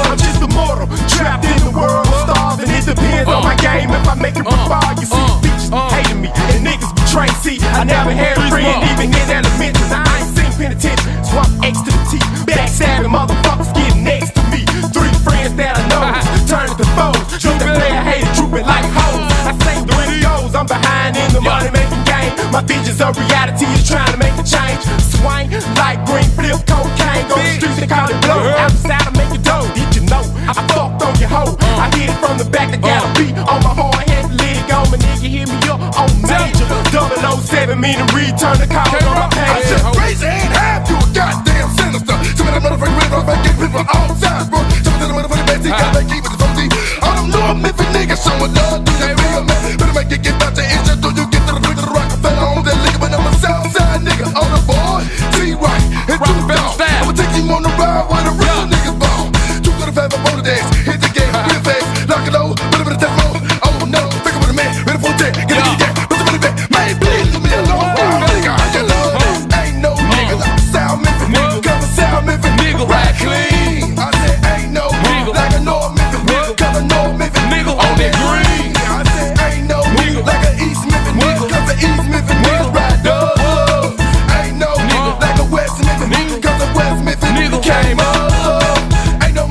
I'm just a mortal, trapped in the world of stars, and it depends on my game if I make it far. You see bitches hating me, and niggas betray. See, I never had a friend even in elementary. I ain't seen penitentiary, so I'm X to the T. Backstabbing motherfuckers getting next to me. 3 friends that I know turn to foes. Shoot the player hated, drooping like hoes. I say when it goes, I'm behind in the money making game. My visions of reality is trying to make a change. Swing like green, flip cocaine. Go to the streets and call it blow. Outside I make it dough. Did you know I fucked on your hoe? I hit it from the back, I got a beat on my hard head. Let it go, my nigga hit me up on major. 007 meaning return the call on my page. I said raise your hand high, you a goddamn sinister. Some of them motherfucking red off, I get people from all sides, bro. Some of them motherfucking basic, gotta keep it so deep. All them new Memphis niggas showing love, do they real man? Better make it get back to Asia, do you get to the brick of the Rockefeller on that liquor, but I'm a Southside nigga on the board. T-Right and Drew Dog. I'ma take you on the ride where the real niggas ball. 235 up on the days, hit the game, real fast, lock it low, put it in the test mode. Oh no, think about a man, ready for a jet, get it, get put them in the back. Man, please leave me alone, nigga, I can love this. Ain't no nigga like a South Memphis nigga, cause a South Memphis nigga ride clean. I said ain't no nigga like a North Memphis nigga, cause a North Memphis nigga on that green. I said ain't no nigga like a East Memphis nigga, cause a East Memphis nigga ride dubs. Ain't no nigga like a West Memphis nigga, cause a West Memphis nigga came up.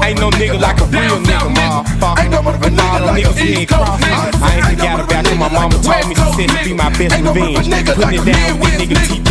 Ain't no nigga like a real nigga, motherfucker. Ain't no motherfucking nigga like a East Coast nigga. I ain't forgot about you. My mama told me she said to be my best revenge. Putting it down with nigga T3.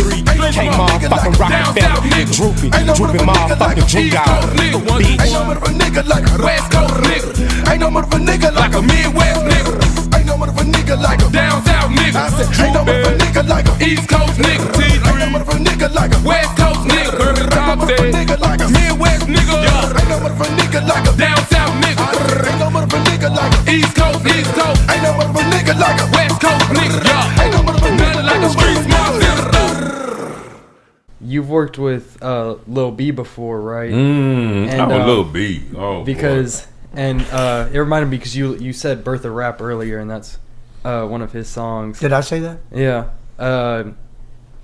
K motherfucking Rockefeller. Droopy motherfucking Drew Dog. Bitch. Ain't no motherfucking nigga like a West Coast nigga. Ain't no motherfucking nigga like a Midwest nigga. Ain't no motherfucking nigga like a down south nigga. I said ain't no motherfucking nigga like a East Coast nigga. Ain't no motherfucking nigga like a West Coast nigga. Ain't no motherfucking nigga like a Midwest nigga. Ain't no motherfucking nigga like a down south nigga. Ain't no motherfucking nigga like a East Coast. Ain't no motherfucking nigga like a West Coast nigga. Ain't no motherfucking nigga like a street smart nigga. You've worked with Lil B before, right? Lil B. Oh, because boy. And it reminded me because you said "Birth of Rap" earlier, and that's one of his songs. Did I say that? Yeah.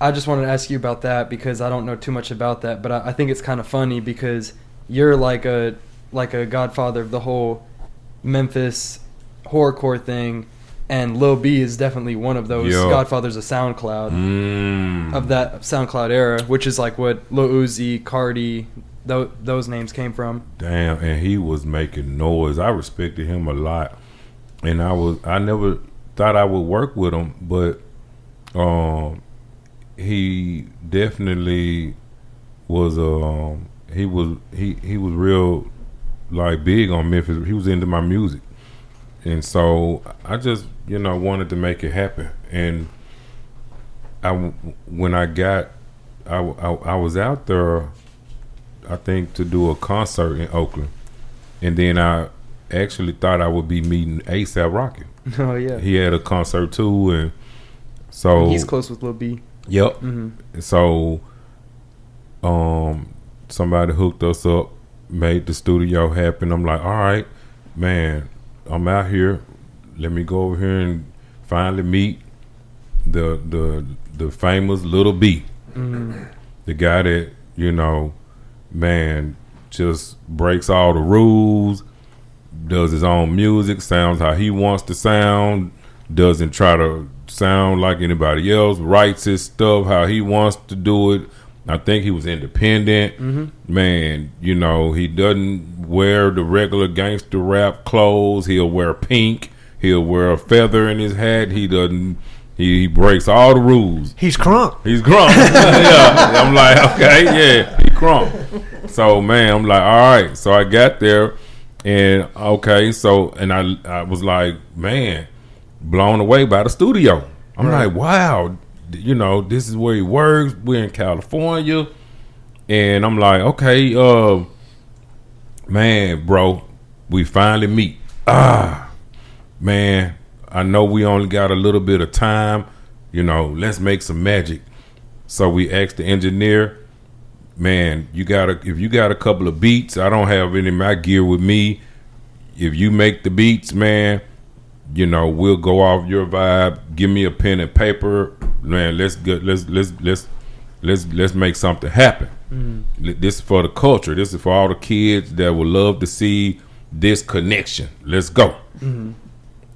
I just wanted to ask you about that because I don't know too much about that, but I think it's kind of funny because you're like a godfather of the whole Memphis horrorcore thing, and Lil B is definitely one of those godfathers of SoundCloud, of that SoundCloud era, which is like what Lil Uzi, Cardi, those names came from. Damn, and he was making noise. I respected him a lot, and I never thought I would work with him, but he definitely was he was real like big on Memphis. He was into my music, and so I just wanted to make it happen. And when I was out there, I think to do a concert in Oakland, and then I actually thought I would be meeting A$AP Rocky. Oh yeah, he had a concert too, and so he's close with Lil B. Yep. Mm-hmm. So, somebody hooked us up, made the studio happen. I'm like, all right, man, I'm out here. Let me go over here and finally meet the famous Little B, the guy that man, just breaks all the rules, does his own music, sounds how he wants to sound, doesn't try to sound like anybody else, writes his stuff how he wants to do it. I think he was independent. Man, he doesn't wear the regular gangster rap clothes. He'll wear pink. He'll wear a feather in his hat. He breaks all the rules. He's Crunk. Yeah. I'm like, okay, yeah, he Crunk. So, man, I'm like, all right. So I got there, and okay, so, and I was like, man, blown away by the studio. I'm like, wow, this is where he works. We're in California, and I'm like, okay, man, bro, we finally meet. Man, I know we only got a little bit of time. Let's make some magic. So we asked the engineer, man, if you got a couple of beats, I don't have any of my gear with me. If you make the beats, man, we'll go off your vibe. Give me a pen and paper, man. Let's make something happen. This is for the culture. This is for all the kids that would love to see this connection. Let's go.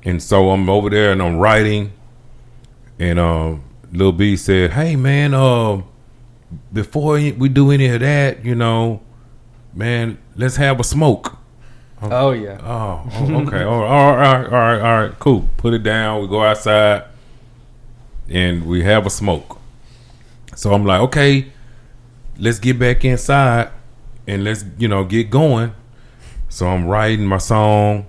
And so I'm over there and I'm writing, and Lil B said, "Hey man, before we do any of that, man, let's have a smoke." Oh yeah. Oh, okay. All right. Cool. Put it down. We go outside, and we have a smoke. So I'm like, okay, let's get back inside, and let's get going. So I'm writing my song,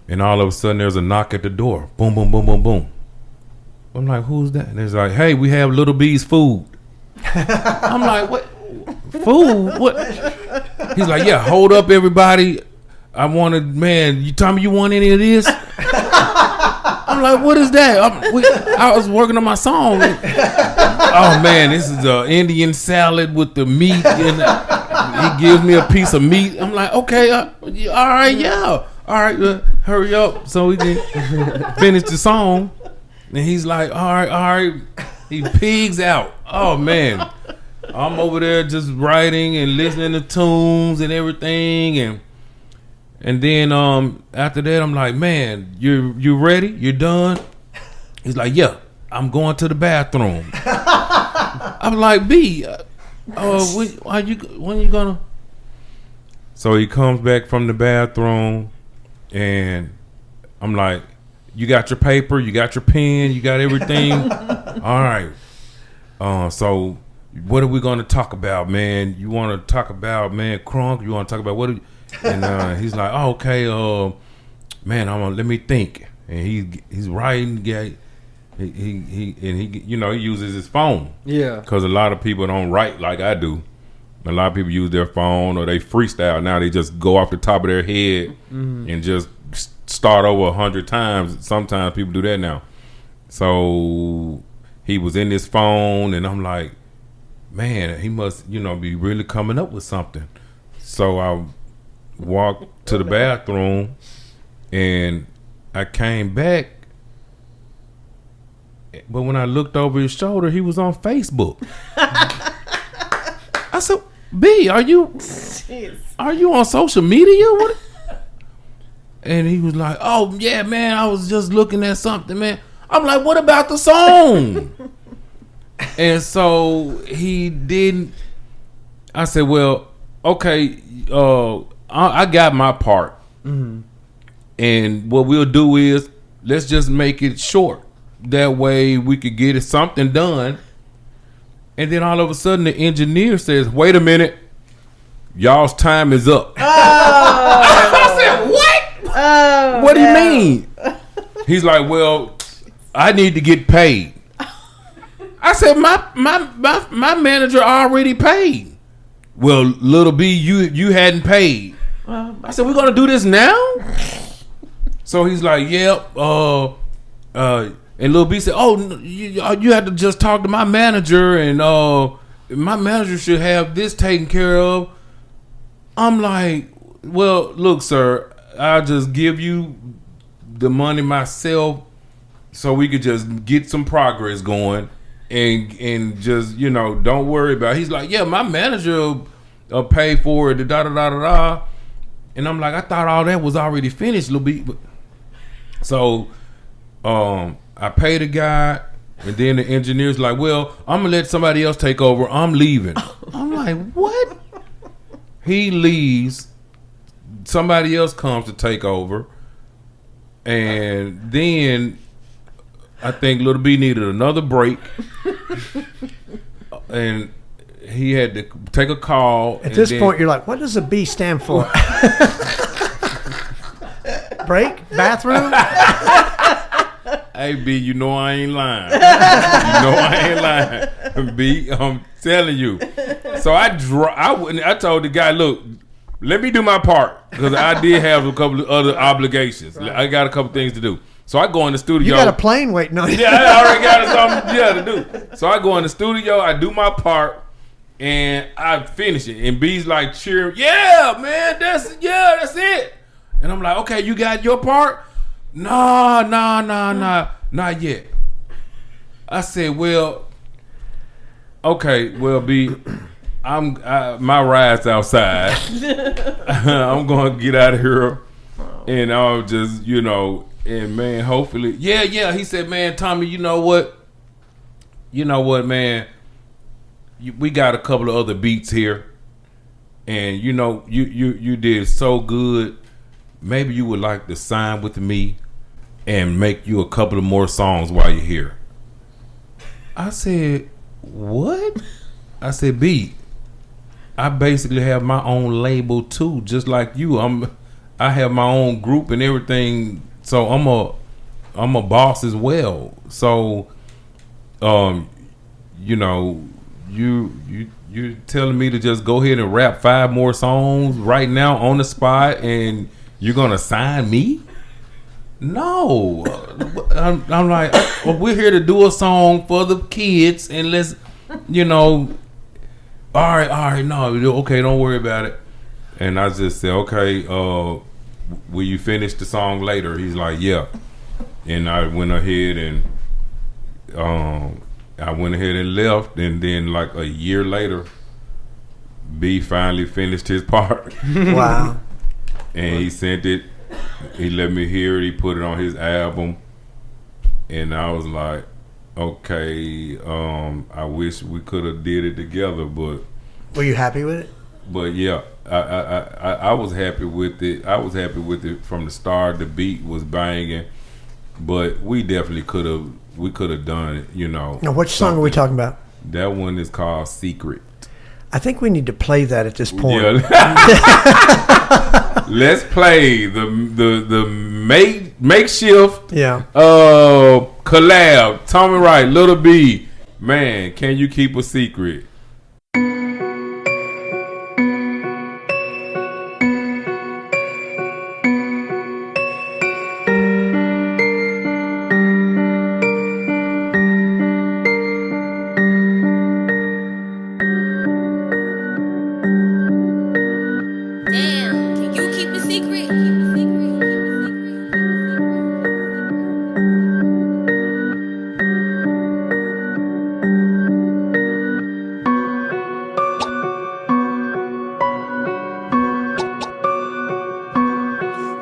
and all of a sudden there's a knock at the door. Boom, boom, boom, boom, boom. I'm like, who's that? And it's like, hey, we have Little B's food. I'm like, what? Food? What? He's like, yeah, hold up, everybody. You tell me you want any of this? I'm like, what is that? I was working on my song. Oh, man, this is Indian salad with the meat. And he gives me a piece of meat. I'm like, okay, all right, yeah. All right, hurry up so we can finish the song. And he's like, all right. He pigs out. Oh, man. I'm over there just writing and listening to tunes and everything, and then after that I'm like, man, you ready? You done? He's like, yeah, I'm going to the bathroom. I'm like, B, when you gonna? So he comes back from the bathroom, and I'm like, you got your paper, you got your pen, you got everything. All right. So what are we going to talk about, man? You want to talk about, man, Crunk? You want to talk about what? And he's like, oh, okay, man, let me think. And he's writing. Yeah, he uses his phone. Yeah. Because a lot of people don't write like I do. A lot of people use their phone or they freestyle. Now they just go off the top of their head and just start over 100 times. Sometimes people do that now. So he was in his phone, and I'm like, man, he must, be really coming up with something. So I walked to the bathroom, and I came back, But when I looked over his shoulder, he was on Facebook. I said, B, are you on social media? What? And he was like, oh, yeah, man, I was just looking at something, man. I'm like, what about the song? And so he didn't. I said, well, okay, I got my part. Mm-hmm. And what we'll do is, let's just make it short. That way we could get it something done. And then all of a sudden the engineer says, wait a minute, y'all's time is up. Oh. I said, what? Oh, what do you mean? He's like, well, I need to get paid. I said, my manager already paid. Well, Little B, you hadn't paid. I said, we're gonna do this now? So he's like, yep. And Lil B said, oh, you have to just talk to my manager, and my manager should have this taken care of. I'm like, well, look, sir, I'll just give you the money myself so we could just get some progress going and just, don't worry about it. He's like, yeah, my manager will pay for it, da-da-da-da-da. And I'm like, I thought all that was already finished, Lil B. So, I pay the guy, and then the engineer's like, well, I'm going to let somebody else take over. I'm leaving. I'm like, what? He leaves. Somebody else comes to take over. And then I think Little B needed another break. And he had to take a call. At this point, you're like, what does a B stand for? Break? Bathroom? Hey, B, you know I ain't lying. You know I ain't lying. B, I'm telling you. So I told the guy, look, let me do my part. Because I did have a couple of other obligations. Right. I got a couple things to do. So I go in the studio. You got a plane waiting on you. Yeah, I already got something to do. So I go in the studio, I do my part, and I finish it. And B's like cheering, yeah, man, that's it. And I'm like, okay, you got your part? Nah, not yet. I said, well, okay, well, B, my ride's outside. I'm gonna get out of here, and I'll just, and man, hopefully, yeah. He said, man, Tommy, you know what, man, we got a couple of other beats here, and you did so good. Maybe you would like to sign with me and make you a couple of more songs while you're here. I said, what? I said, B, I basically have my own label too, just like you. I have my own group and everything, so I'm a boss as well. So, you're telling me to just go ahead and rap 5 more songs right now on the spot, and you're gonna sign me? No. I'm like, we're here to do a song for the kids, and let's, all right, no, okay, don't worry about it. And I just said, okay, will you finish the song later? He's like, yeah. And I went ahead and left, and then like a year later, B finally finished his part. Wow. And he sent it. He let me hear it. He put it on his album, and I was like, okay, I wish we could have did it together, but. Were you happy with it? But yeah, I was happy with it. I was happy with it from the start. The beat was banging, but we definitely could have done it. Now, which song are we talking about? That one is called Secret. I think we need to play that at this point. Yeah. Let's play the makeshift collab. Tommy Wright, Little B. Man, can you keep a secret?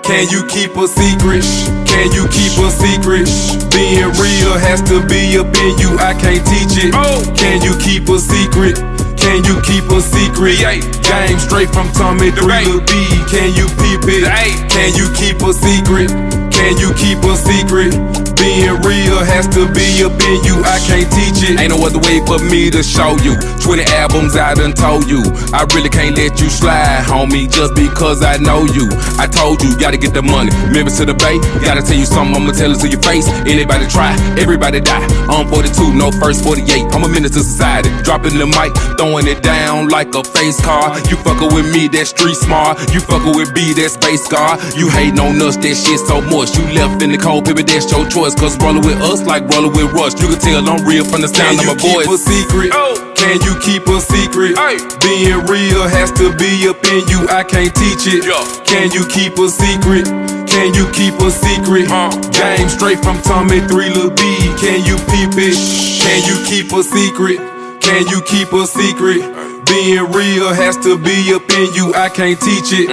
Can you keep a secret? Can you keep a secret? Being real has to be up in you, I can't teach it. Can you keep a secret? Can you keep a secret? Game straight from Tommy 3 Lil B. Can you peep it? Can you keep a secret? Can you keep a secret? Being real has to be up in you, I can't teach it. Ain't no other way for me to show you. 20 albums I done told you. I really can't let you slide, homie, just because I know you. I told you, gotta get the money. Memphis to the Bay, gotta tell you something, I'ma tell it to your face. Anybody try, everybody die. I'm 42, no first 48. I'm a menace to society. Dropping the mic, throwing it down like a face card. You fuckin' with me, that street smart. You fuckin' with B, that space guard. You hating on us, that shit so much. You left in the cold, baby, that's your choice. Cause rollin' with us like rollin' with Rush. You can tell I'm real from the sound of my voice. Can you keep a secret? Can you keep a secret? Being real has to be up in you, I can't teach it. Can you keep a secret? Can you keep a secret? Game straight from Tommy 3 Lil B. Can you peep it? Can you keep a secret? Can you keep a secret? Being real has to be up in you, I can't teach it.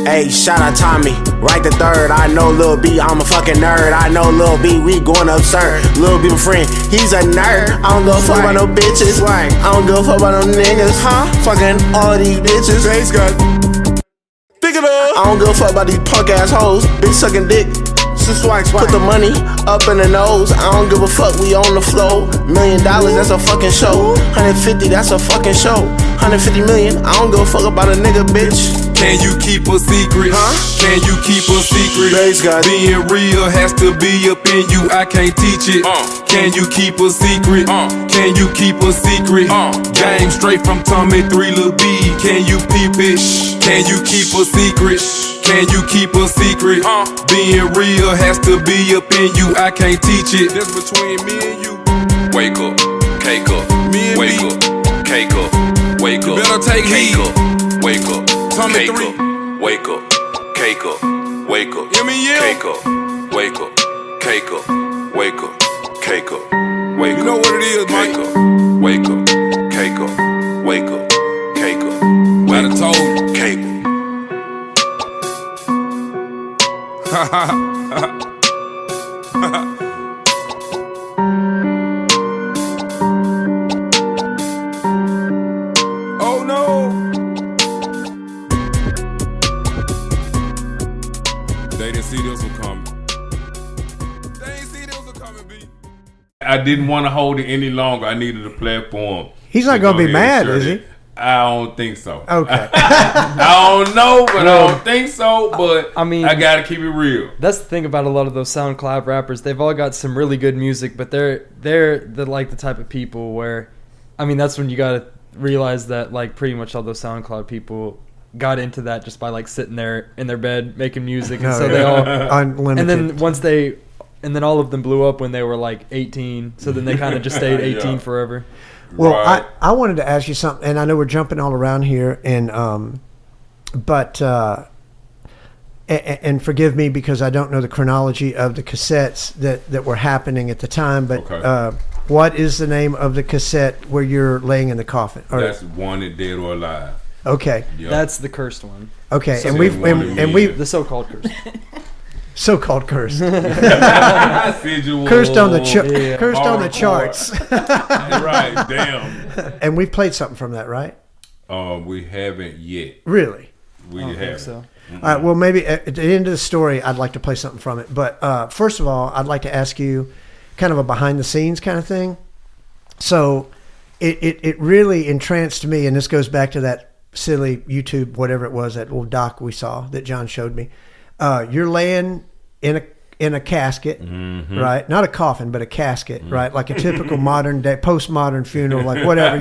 Hey, shout out Tommy, right the third. I know Lil B, I'm a fucking nerd. I know Lil B, we going absurd. Lil B, my friend, he's a nerd. I don't give a fuck about no bitches. I don't give a fuck about no niggas. Fucking all these bitches. Pick it up. I don't give a fuck about these punk ass hoes. Bitch sucking dick. Put the money up in the nose. I don't give a fuck, we on the flow. $1 million, that's a fucking show. 150, that's a fucking show. 150 million, I don't give a fuck about a nigga, bitch. Can you keep a secret? Can you keep a secret? Being real has to be up in you, I can't teach it. Can you keep a secret? Can you keep a secret? Game straight from Tommy 3 Lil B. Can you peep it? Can you keep a secret? Can you keep a secret? Being real has to be up in you, I can't teach it. That's between me and you. Wake up, cake up. Me and wake up, cake up. Wake up, you better take cake heed. Up. Wake up, Tommy 3. Wake up, cake up. Wake up, cake up. Wake up, cake up. Wake up, cake up. Wake up. You know what it is, Mike? Wake up, cake up. Wake up, cake up. I done told you, cake up. Oh no! They didn't see this one coming. They didn't see this one coming, B. I didn't want to hold it any longer. I needed a platform. He's not going to be mad, is he? I don't think so. Okay. I don't know, but I don't think so. But I mean, I gotta keep it real. That's the thing about a lot of those SoundCloud rappers. They've all got some really good music, but they're the type of people where, I mean, that's when you gotta realize that like pretty much all those SoundCloud people got into that just by like sitting there in their bed making music, and so they all unlimited. And then all of them blew up when they were like 18. So then they kind of just stayed 18 forever. Well, right. I wanted to ask you something, and I know we're jumping all around here, and and forgive me because I don't know the chronology of the cassettes that were happening at the time, but what is the name of the cassette where you're laying in the coffin? That's Wanted Dead or Alive. Okay. Yep. That's the cursed one. Okay, so and we've the so-called cursed. So-called cursed. Cursed on the cursed on the charts. Right, damn. And we've played something from that, right? We haven't yet. Really? We haven't. So. All right, well, maybe at the end of the story, I'd like to play something from it. But first of all, I'd like to ask you kind of a behind-the-scenes kind of thing. So it really entranced me, and this goes back to that silly YouTube, whatever it was, that little doc we saw that John showed me. You're laying in a casket, right? Not a coffin, but a casket, right? Like a typical modern day, postmodern funeral, like whatever.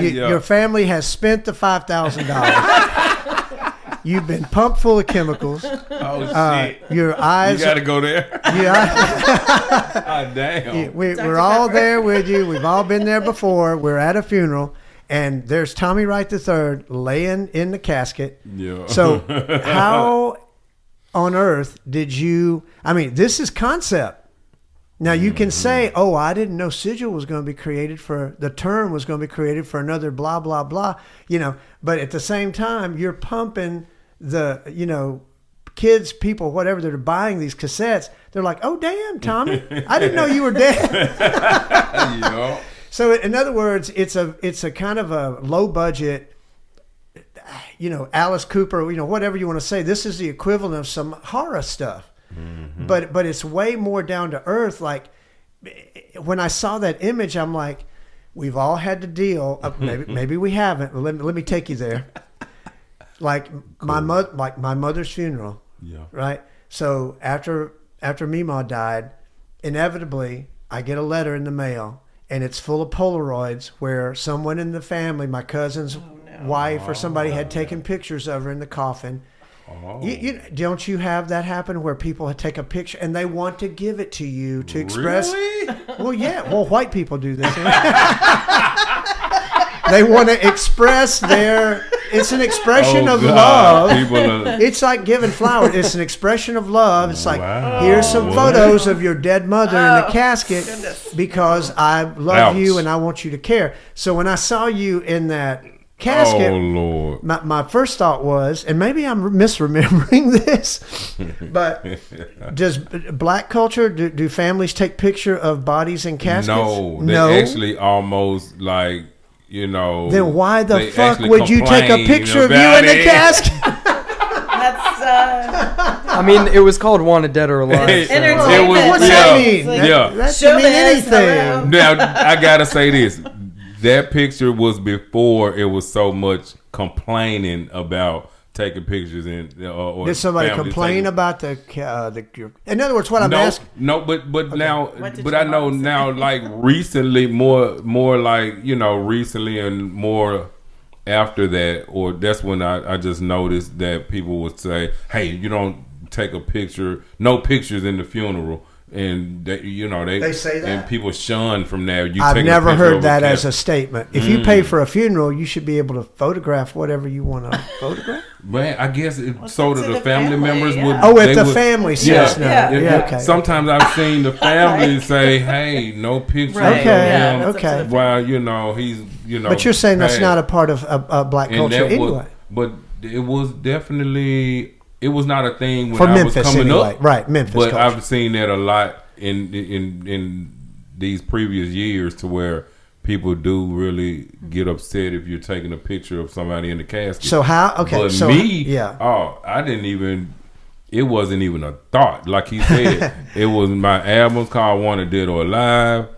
Your family has spent the $5,000. You've been pumped full of chemicals. Oh shit! Your eyes. You got to go there. Yeah. Damn. We're all there with you. We've all been there before. We're at a funeral. And there's Tommy Wright III laying in the casket. Yeah. So how on earth did you... I mean, this is concept. Now you can say, "Oh, I didn't know sigil was going to be created for the term was going to be created for another blah blah blah," But at the same time, you're pumping the kids, people, whatever that are buying these cassettes. They're like, "Oh, damn, Tommy, I didn't know you were dead." So in other words, it's a kind of a low budget, Alice Cooper, whatever you want to say. This is the equivalent of some horror stuff. Mm-hmm. But it's way more down to earth. Like when I saw that image, I'm like, we've all had to deal. Maybe we haven't. Let me take you there. Like my mother's funeral. Yeah. Right. So after Meemaw died, inevitably I get a letter in the mail, and it's full of Polaroids where someone in the family, my cousin's wife or somebody, had taken pictures of her in the coffin. Oh. Don't you have that happen where people take a picture and they want to give it to you to express? Really? Well, yeah. Well, white people do this. They want to express it's an expression of love. It's like giving flowers. It's an expression of love. It's like, here's some photos of your dead mother in the casket because I love you and I want you to care. So when I saw you in that casket, Lord. My first thought was, and maybe I'm misremembering this, but does black culture, do families take picture of bodies in caskets? No, they actually almost like, Then why the fuck would you take a picture of you in the casket? I mean, it was called Wanted Dead or Alive. So. What's that mean? That doesn't mean anything. Now, I gotta say this. That picture was before it was so much complaining about taking pictures or did somebody complain about the in other words, what I'm asking? No, but okay. Now, but I know now, like recently, more like recently and more after that, or that's when I just noticed that people would say, "Hey, you don't take a picture, no pictures in the funeral." And they say that, and people shun from there. I've never heard that as a statement. If you pay for a funeral, you should be able to photograph whatever you want to photograph. Man, I guess so that the family members would. Oh, if the family says no. Yeah. Okay. Sometimes I've seen the family say, "Hey, no pictures of him." Okay. While he's But you're saying that's not a part of black culture anyway. But it was definitely. It was not a thing when for I Memphis, was coming anyway. up, right? Memphis, but culture. I've seen that a lot in these previous years, to where people do really get upset if you're taking a picture of somebody in the casket. So how? Okay, but so I didn't even. It wasn't even a thought. Like he said, it was my album's called "Wanted Dead or Alive."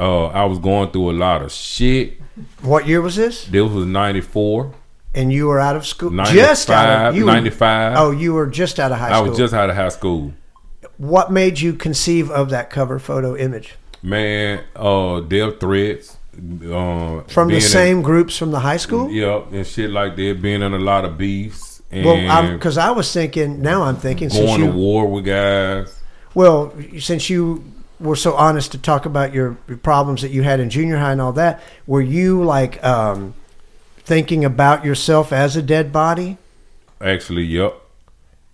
I was going through a lot of shit. What year was this? This was 94. And you were out of school? 95. Oh, you were just out of high school. I was just out of high school. What made you conceive of that cover photo image? Man, death threats. From the same groups from the high school? Yep, and shit like that. Being in a lot of beefs. And because I was thinking, now I'm thinking. Going to war with guys. Well, since you were so honest to talk about your problems that you had in junior high and all that, were you like... thinking about yourself as a dead body? Actually, yep.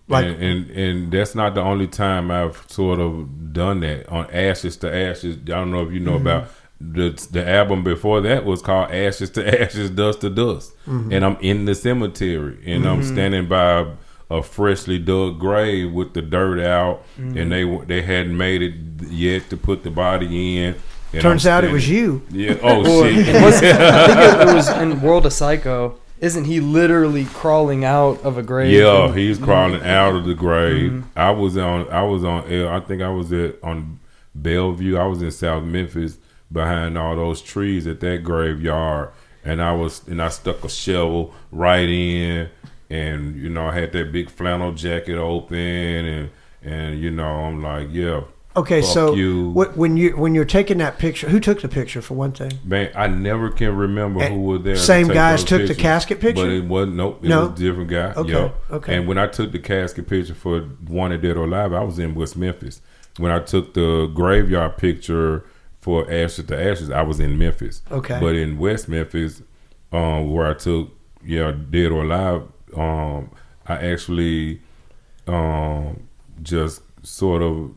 Like, and that's not the only time I've sort of done that. On Ashes to Ashes, I don't know if you know about the album before that was called Ashes to Ashes, Dust to Dust. And I'm in the cemetery, and I'm standing by a freshly dug grave with the dirt out, and they hadn't made it yet to put the body in. Turns out it was you. Yeah. Oh shit. I think it was in World of Psycho. Isn't he literally crawling out of a grave? Yeah, he's crawling out of the grave. I was on. I think I was on Bellevue. I was in South Memphis behind all those trees at that graveyard, and I stuck a shovel right in, and I had that big flannel jacket open, and I'm like, yeah. Okay, so when you're taking that picture, who took the picture for one thing? Man, I never can remember who was there. Same guys took the casket picture? But it wasn't. Nope, it was a different guy. Okay, okay. And when I took the casket picture for Wanted Dead or Alive, I was in West Memphis. When I took the graveyard picture for Ashes to Ashes, I was in Memphis. Okay. But in West Memphis, where I took Dead or Alive, I actually just sort of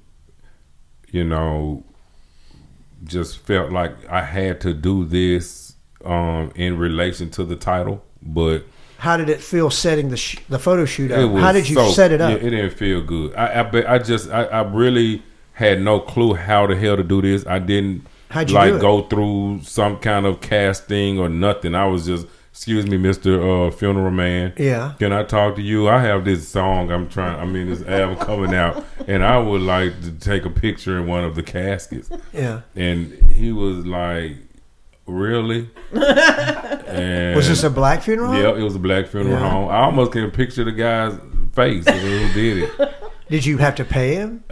just felt like I had to do this in relation to the title. But how did it feel setting the photo shoot up? How did you set it up? Yeah, it didn't feel good. I really had no clue how the hell to do this. I didn't go through some kind of casting or nothing. I was just, excuse me, Mr. Funeral Man. Yeah. Can I talk to you? I have this song this album coming out, and I would like to take a picture in one of the caskets. Yeah. And he was like, really? And was this a black funeral home? Yeah, it was a black funeral home. I almost can picture the guy's face who did it. Did you have to pay him?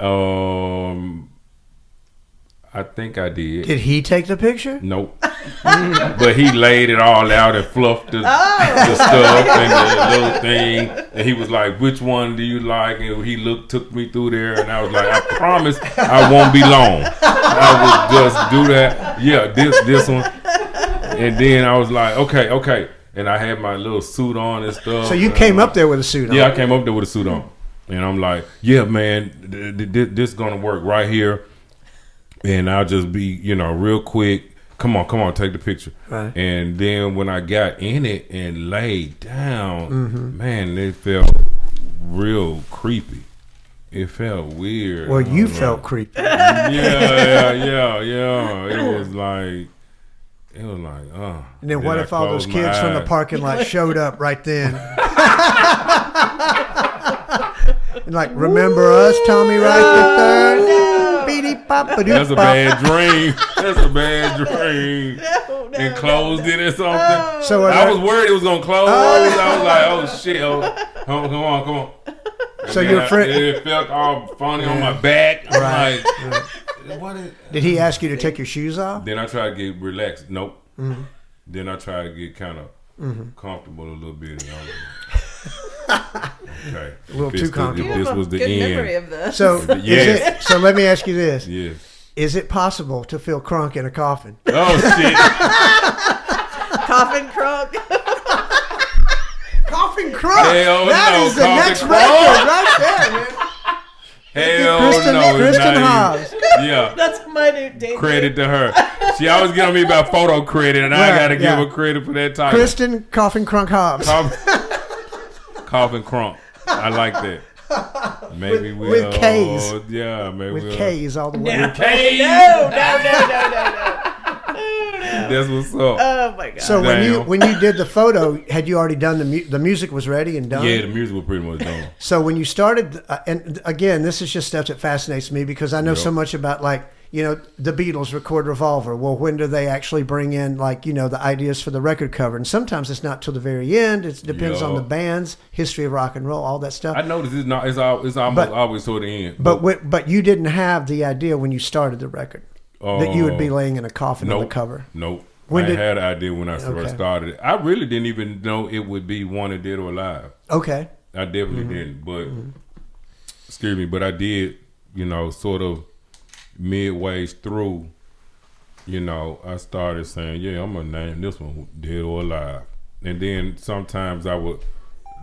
I think I did. Did he take the picture? Nope. But he laid it all out and fluffed the stuff and the little thing. And he was like, which one do you like? And he took me through there. And I was like, I promise I won't be long. I would just do that. Yeah, this one. And then I was like, okay. And I had my little suit on and stuff. So you came up there with a suit on? Yeah, I came up there with a suit on. And I'm like, yeah, man, this is going to work right here. And I'll just be, real quick. Come on, take the picture. Right. And then when I got in it and laid down, man, it felt real creepy. It felt weird. Well, you felt creepy. Yeah. It was like, And then what if all those kids from the parking lot showed up right then? And like, remember us, Tommy Wright the Third? That's a bad dream. And closed it or something. So I was worried it was gonna close. I was like, oh shit! Come on. So your friend, it felt all funny on my back. Right. Like, what is? Did he ask you to take your shoes off? Then I tried to get relaxed. Nope. Mm-hmm. Then I tried to get kind of comfortable a little bit. Okay. A little too comfortable. This was the good end. memory of this. So so let me ask you this. Yes. Is it possible to feel Crunk in a coffin? Oh shit. Coffin Crunk. Coffin Crunk. Hell that no, is the Coffin next Crunk. record right there, man. Hell Kristen, no. Kristen Hobbs. Yeah. That's my new date. Credit to her. She always get on me about photo credit, and I got to give her credit for that title. Kristen Coffin Crunk Hobbs. Coffin Crunk. I like that. Maybe with K's. Yeah, maybe with K's all the way. With K's. No. That's what's up. Oh my god. So when you did the photo, had you already done the music was ready and done? Yeah, the music was pretty much done. So when you started, and again, this is just stuff that fascinates me because I know so much about the Beatles record Revolver. Well, when do they actually bring in the ideas for the record cover? And sometimes it's not till the very end. It depends on the band's history of rock and roll, all that stuff. I noticed it's almost always toward the end. But you didn't have the idea when you started the record that you would be laying in a coffin on the cover. Nope. I had an idea when I first started it. I really didn't even know it would be Wanted, Dead or Alive. Okay. I definitely didn't. But excuse me, but I did, sort of midway through, I started saying, yeah, I'm gonna name this one Dead or Alive. And then sometimes I would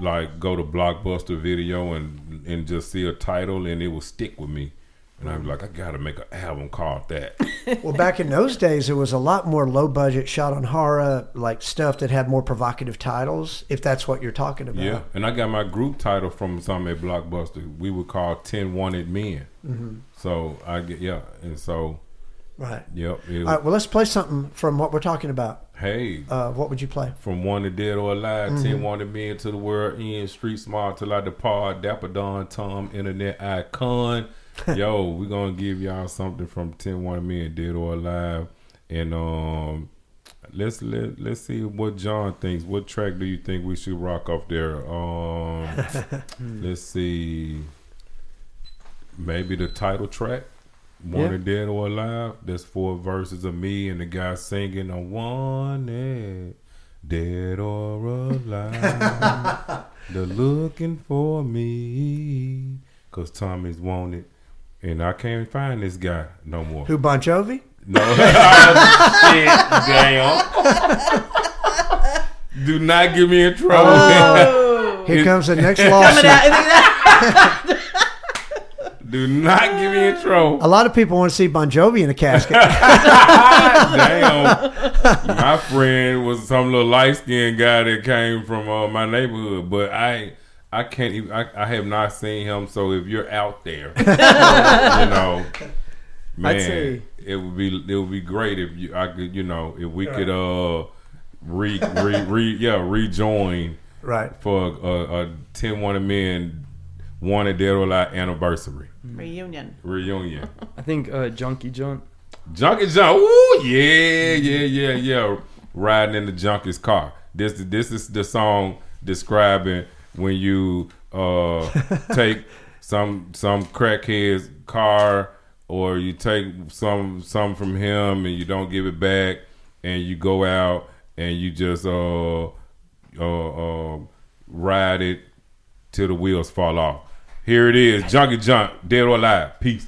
go to Blockbuster Video and just see a title and it would stick with me. And I'd be like, I gotta make an album called that. Well, back in those days, there was a lot more low budget shot on horror, stuff that had more provocative titles, if that's what you're talking about. Yeah, and I got my group title from some at Blockbuster. We were called 10 Wanted Men. Mm-hmm. So Right. Yep. All right, well, let's play something from what we're talking about. Hey. What would you play? From Wanted, Dead or Alive, 10 Wanted Men to the world end, street smart till I depart, Dapper Don, Tom, internet icon. Yo, we're gonna give y'all something from 10 Wanted Men, Dead or Alive, and let's see what John thinks. What track do you think we should rock off there? Let's see, maybe the title track, Wanted, Dead or Alive. There's 4 verses of me and the guy singing, "I wanted, dead or alive, they're looking for me, 'cause Tommy's wanted." And I can't find this guy no more. Who, Bon Jovi? No. Shit, damn. Do not get me in trouble. Here comes the next lawsuit. Do not get me in trouble. A lot of people want to see Bon Jovi in a casket. Damn. My friend was some little light-skinned guy that came from my neighborhood, but I can't even, I have not seen him, so if you're out there, man, it would be great if if we could rejoin right for a 10 Wanted Men Wanted Dead or Alive anniversary reunion. I think Junkie Junt. Junkie Junt. Ooh, yeah. Riding in the junkie's car. This is the song describing when you take some crackhead's car, or you take some from him and you don't give it back, and you go out and you just ride it till the wheels fall off. Here it is, Junkie Junt, Dead or Alive. Peace.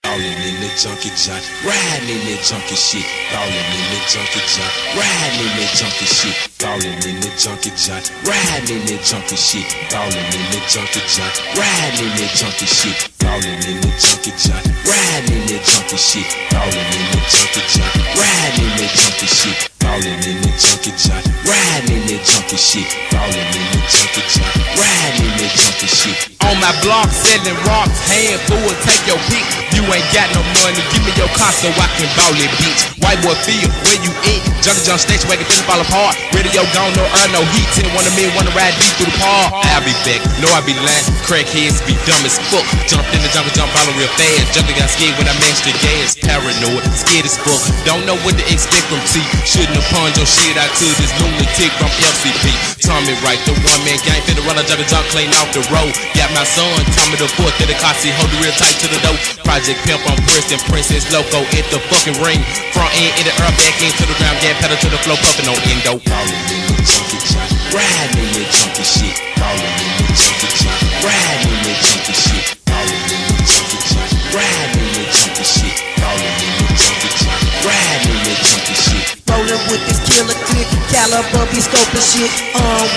Ballin' in the junkie junt, riding in that junkie shit. Ballin' in the junkie junt, riding in that junkie shit. Ballin' in the junkie junt, riding in that junkie shit. Ballin' in the junkie junt, riding in that junkie shit. Ballin' in the junkie junt, riding in that junkie shit. Ballin' in the junkie junt, riding in that junkie shit. Ballin' in the junkie junt, riding in that junkie shit. Ballin' in the junkie junt, riding in that junkie shit. On my block, selling rocks, handful, take your pick. You ain't got no money, give me your car so I can ball it, bitch. White boy field, where you at? Junkie Junt station, wagon finna fall apart. Radio gone, no earn, no heat. 10 1 men wanna ride deep through the park. I'll be back, no I be lying. Crackheads be dumb as fuck. Jumped in the junkie jump, follow real fast. Junkie got scared when I mashed the gas. Paranoid, scared as fuck. Don't know what to expect from T. Shouldn't have pawned your shit out to this lunatic from FCP. Tommy Wright, the one man gang, finna run a junkie jump clean off the road. Got my son, Tommy the fourth, that the car seat, hold it real tight to the door. Project Pimp on Kristen, Princess Loco at the fucking ring. Front end in the earth, back end to the ground, gas pedal to the floor, puffin' on endo. Ballin' in the junkie junt, riding in that junkie shit. Ballin' in the junkie junt, riding in that junkie shit. Ballin' in the junkie junt, riding in that junkie shit. Ballin' in the junkie junt, riding in that junkie shit. Rollin' with this killer click, caliber be scoping shit.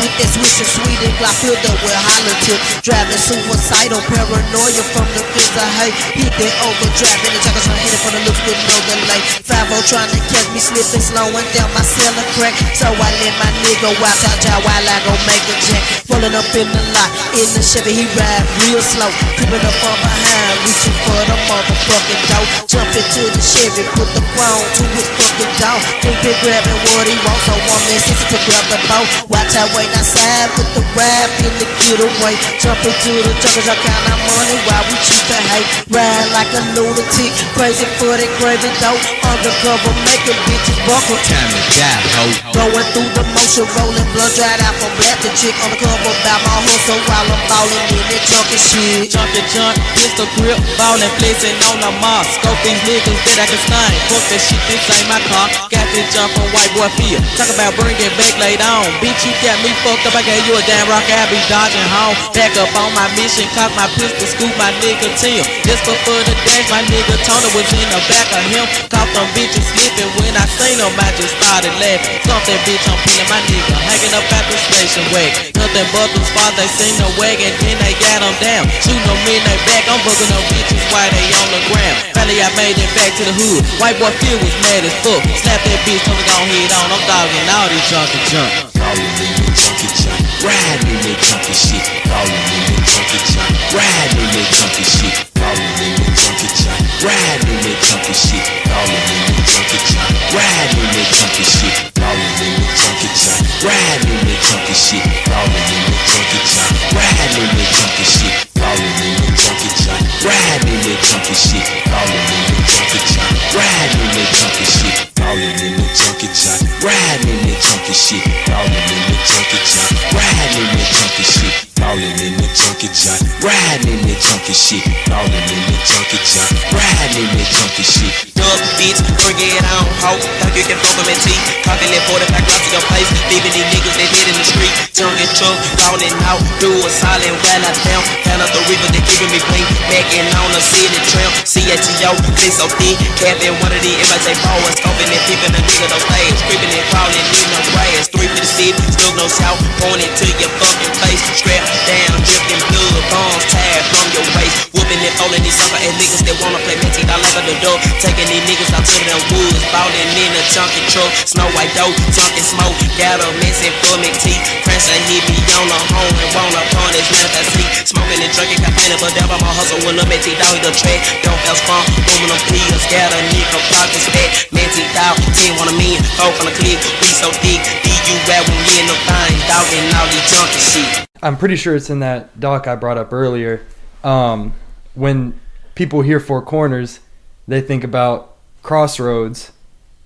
With that switch of sweet and Glock filled up with hollow tip. Driving suicidal, paranoia from the fence of hate. Hit that overdrive in the jungle, trying to hit it from the looks with no delay. 5-0 trying to catch me slipping, slowing down my cellar crack. So I let my nigga watch out y'all while I go make a jack. Rolling up in the lot, in the Chevy he ride real slow. Creeping up from behind, reaching for the motherfucking door. Jumping to the Chevy, put the crown to his fucking dog. Big grabbing what he wants, so one man sits to grab the boat. Watch out, wait outside, put the rap in the getaway. Jumping to the jungle, I count our money while we cheat the hate. Ride like a lunatic, crazy for that gravy dough. Undercover, making bitches buckle. Time to die, ho. Going through the motion, rolling blood dried out from black to chick. Undercover, about my hustle while I'm ballin' in that junkie shit. Junkie Junt, pistol grip, ballin', flexing on the mob. Scope these niggas that I can stain. Fuck that shit, this ain't my car. Got this jump from white boy field. Talk about bringing back laid on. Bitch, you got me fucked up. I gave you a damn rock. I be dodging home. Back up on my mission. Cock my pistol. Scoop my nigga Tim. Just before the dash, my nigga Tony was in the back of him. Caught them bitches slipping. When I seen them, I just started laughing. Something bitch, I'm peeling my nigga. Hanging up at the station wagon. Nothing but them spots. They seen the wagon. Then they got them down. Shooting them in their back. I'm booking them bitches while they on the ground. Finally, I made it back to the hood. White boy field was mad as fuck. Slap that bitch. Told me gon' head on, I'm dogging all these junkie junk. Ballin' in the junkie junt, riding in that junkie shit. Ballin' in the junkie junt, riding in that junkie shit. Ballin' in the junkie junt, riding in that junkie shit. Ballin' in the junkie junt, riding in that junkie shit. Ballin' in the junkie junt, riding in that junkie shit. Ballin' in the junkie junt, riding in that junkie shit. Ballin' in the junkie junt, riding in that junkie shit. Ballin' in the junkie junt, riding in that junkie shit. Ballin' in the junkie junt, riding in that junkie shit. Ballin' in the junkie junt, riding in that junkie shit. Ballin' in the junkie junt, riding in that junkie shit. Ballin' in the junkie junt, riding in that junkie shit. Dub bitch, bring it on, ho. Think you can fuck with me, T. Cocking that 45 glass to your face. Leaving these niggas that hit in the street. Junkie truck, falling out. Do a silent while I down. Count up the river, they giving me blink. Backing on a city tramp. CHO, they so thick. Capping one of these MJ boys. Scoping and peeping the nigga those legs. Creeping and crawling in the grass. 3 for the city, still no south. Pointing to your fucking face. Strap down, dripping blood. Bombs tied from your waist. Whooping and Holding these sucker ass niggas that wanna play Matty, I like the dope. Taking these niggas out to them woods, ballin' in a junkie truck. Snow white dope, junkie smoke, got a mess and full McT. Prancer hit me on the home and wanna punish, manifest sleep. Smoking and drinking, complaining, but down by my hustle when the Matty down in the track. Don't else from booming them pills, got a nigga pockets fat. Matty down, 10 1 a million, 4 on the click. We so thick, you rap when you in the things, dogging all these junkie shit. I'm pretty sure it's in that doc I brought up earlier. When people hear Four Corners, they think about Crossroads,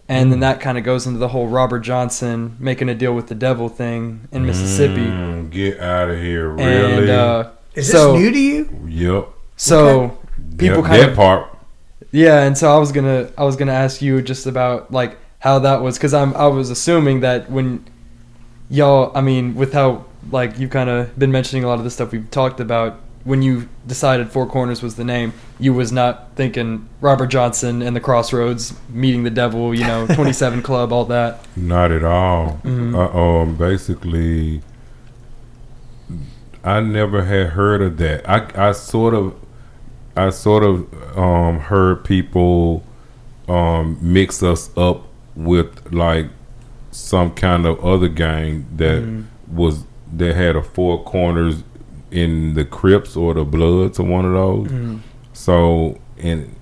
and then that kind of goes into the whole Robert Johnson making a deal with the devil thing in Mississippi. Get out of here, really? And, is this new to you? Yep. So people kind that of part. Yeah, and so I was gonna ask you just about like how that was, because I was assuming that when y'all, I mean, with how like you've kind of been mentioning a lot of the stuff we've talked about, when you decided Four Corners was the name, you was not thinking Robert Johnson and the Crossroads meeting the devil, 27 Club, all that. Not at all. Mm-hmm. Basically, I never had heard of that. I sort of heard people mix us up with like some kind of other gang that that had a Four Corners in the Crips or the Bloods or one of those. So and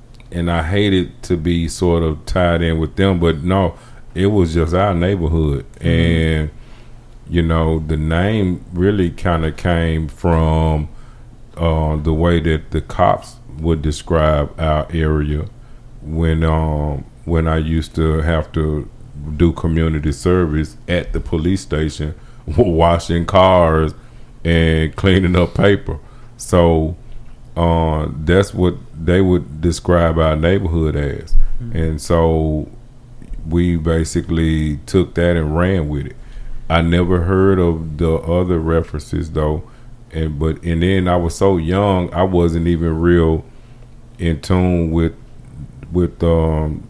I hated to be sort of tied in with them, but no, it was just our neighborhood. And the name really kind of came from the way that the cops would describe our area when I used to have to do community service at the police station, washing cars and cleaning up paper. So that's what they would describe our neighborhood as. And so we basically took that and ran with it. I never heard of the other references though, and then I was so young, I wasn't even real in tune with the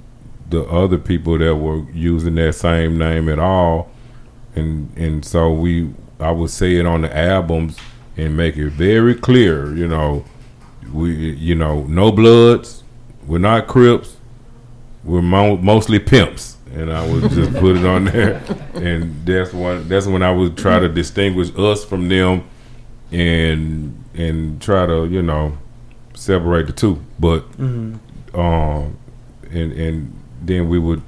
other people that were using that same name at all, and so I would say it on the albums and make it very clear, we no Bloods, we're not Crips, we're mostly pimps. And I would just put it on there, and that's when I would try to distinguish us from them, and try to separate the two. But and then we would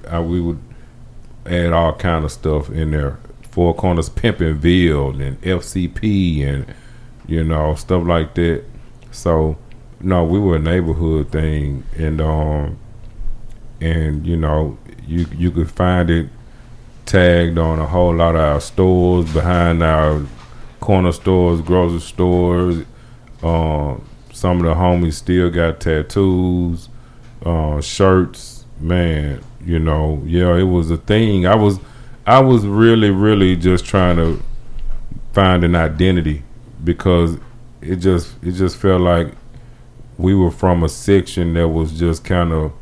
add all kind of stuff in there, Four Corners Pimpin'Ville and FCP and stuff like that. So no, we were a neighborhood thing, and you could find it tagged on a whole lot of our stores, behind our corner stores, grocery stores. Some of the homies still got tattoos, shirts. Man, it was a thing. I was really, really just trying to find an identity, because it just felt like we were from a section that was just kind of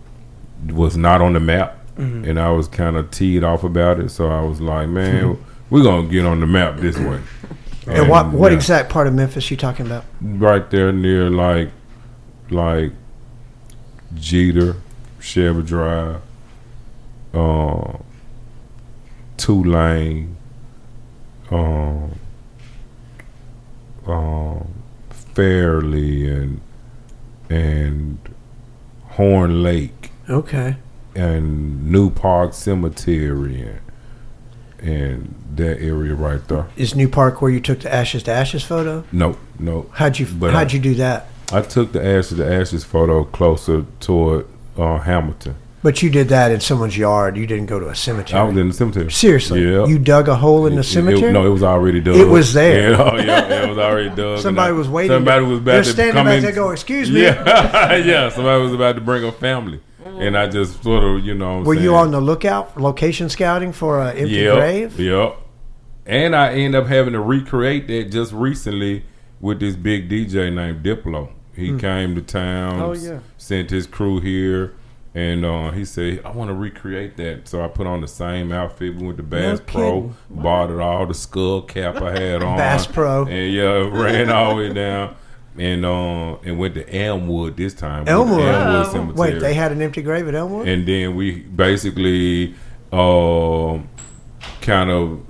was not on the map. And I was kind of teed off about it, so I was like, man, we're gonna get on the map this way. And what exact part of Memphis you talking about? Right there near like Jeter, Chevy Drive, Tulane, Fairley, and Horn Lake. Okay. And New Park Cemetery and that area right there. Is New Park where you took the Ashes to Ashes photo? No. How'd you do that? I took the Ashes to Ashes photo closer toward Hamilton. But you did that in someone's yard. You didn't go to a cemetery. I was in the cemetery. Seriously? Yeah. You dug a hole in the cemetery? No, it was already dug. It was there. Yeah, it was already dug. Somebody was waiting. Somebody was about they're to standing come back in. there go, excuse me. Yeah, somebody was about to bring a family. And I just sort of, Were you on the lookout, location scouting for an empty grave? Yep. And I ended up having to recreate that just recently with this big DJ named Diplo. He came to town, sent his crew here, and he said, I want to recreate that. So I put on the same outfit. We went to Bass Pro, bought it all, the skull cap I had on. Bass Pro. And ran all the way down. and went to Elmwood this time. Elmwood Cemetery. Wait, they had an empty grave at Elmwood? And then we basically kind of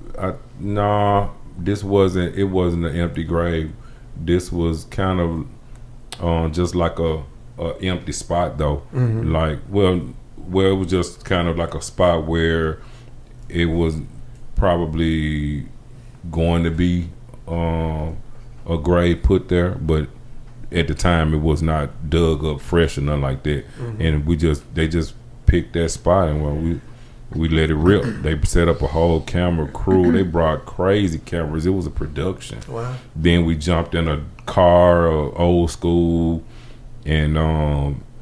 this wasn't an empty grave. This was kind of just like a empty spot though. Mm-hmm. Like well it was just kind of like a spot where it was probably going to be a grave put there, but at the time it was not dug up fresh or nothing like that. Mm-hmm. And they just picked that spot, and we let it rip. They set up a whole camera crew. They brought crazy cameras. It was a production. Wow. Then we jumped in a car, old school, and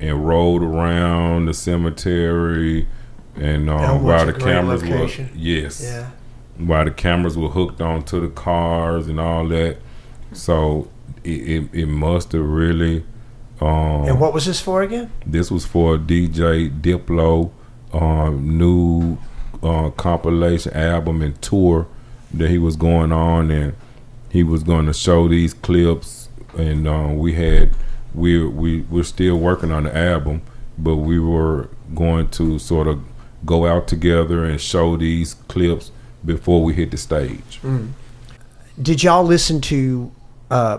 rode around the cemetery, and while the cameras while the cameras were hooked onto the cars and all that. So it must have really. And what was this for again? This was for DJ Diplo new compilation album and tour that he was going on, and he was going to show these clips, and we're still working on the album, but we were going to sort of go out together and show these clips before we hit the stage. Did y'all listen to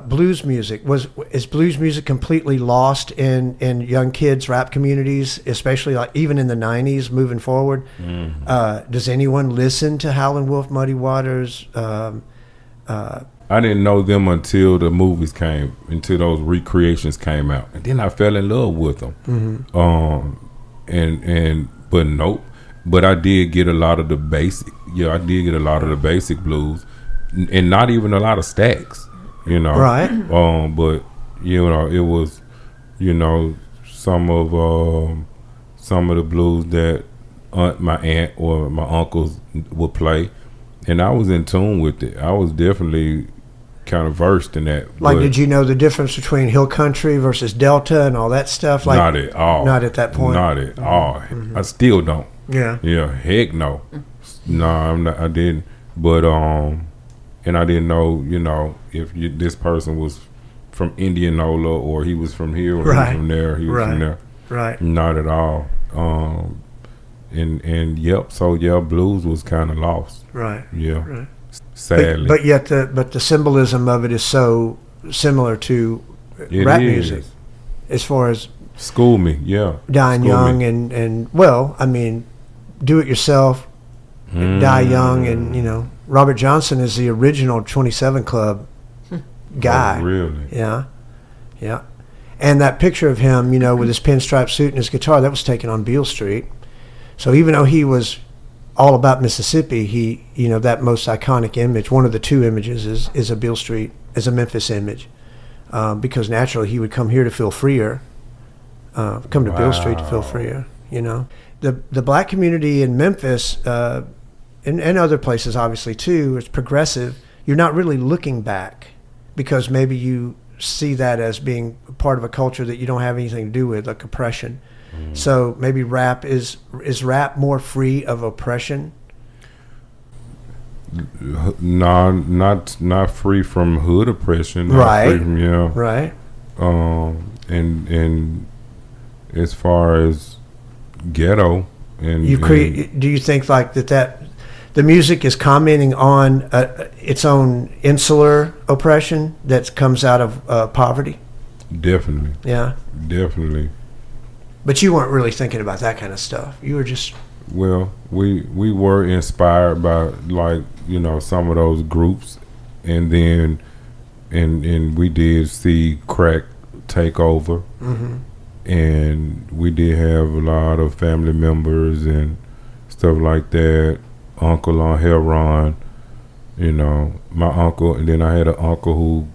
blues music? Is blues music completely lost in young kids' rap communities, especially like even in the 90s moving forward? Does anyone listen to Howlin' Wolf, Muddy Waters? I didn't know them until the movies came, until those recreations came out, and then I fell in love with them. Mm-hmm. But nope. But I did get a lot of the basic. Yeah, I did get a lot of the basic blues, and not even a lot of stacks. You know, right? But it was, some of the blues that my aunt or my uncles would play, and I was in tune with it. I was definitely kind of versed in that. Like, did you know the difference between hill country versus delta and all that stuff? Like, not at all. Not at that point. Not at all. Mm-hmm. I still don't. Yeah. Yeah. Heck no. No, I'm not. I didn't. But and I didn't know, if this person was from Indianola or he was from here or he was from there. He was from there. Right. Not at all. And yep. So yeah, blues was kind of lost. Right. Yeah. Right. Sadly. But yet the symbolism of it is so similar to rap music, as far as School Me. Yeah. Dying young and well, I mean, do it yourself. Die young, and Robert Johnson is the original 27 Club guy. Oh, really? Yeah. And that picture of him, with his pinstripe suit and his guitar, that was taken on Beale Street. So even though he was all about Mississippi, he, that most iconic image, one of the two images is a Beale Street, is a Memphis image, because naturally he would come here to feel freer, come to Beale Street to feel freer. The black community in Memphis. And other places obviously too, it's progressive. You're not really looking back because maybe you see that as being part of a culture that you don't have anything to do with, like oppression. So maybe rap is rap more free of oppression? No, not free from hood oppression. Right. Free from, Right. And as far as ghetto and do you think like that the music is commenting on its own insular oppression that comes out of poverty? Definitely. Yeah. Definitely. But you weren't really thinking about that kind of stuff. You were just... Well, we were inspired by, some of those groups, and then and we did see crack take over. Mm-hmm. And we did have a lot of family members and stuff like that. Uncle on heroin, my uncle, and then I had an uncle who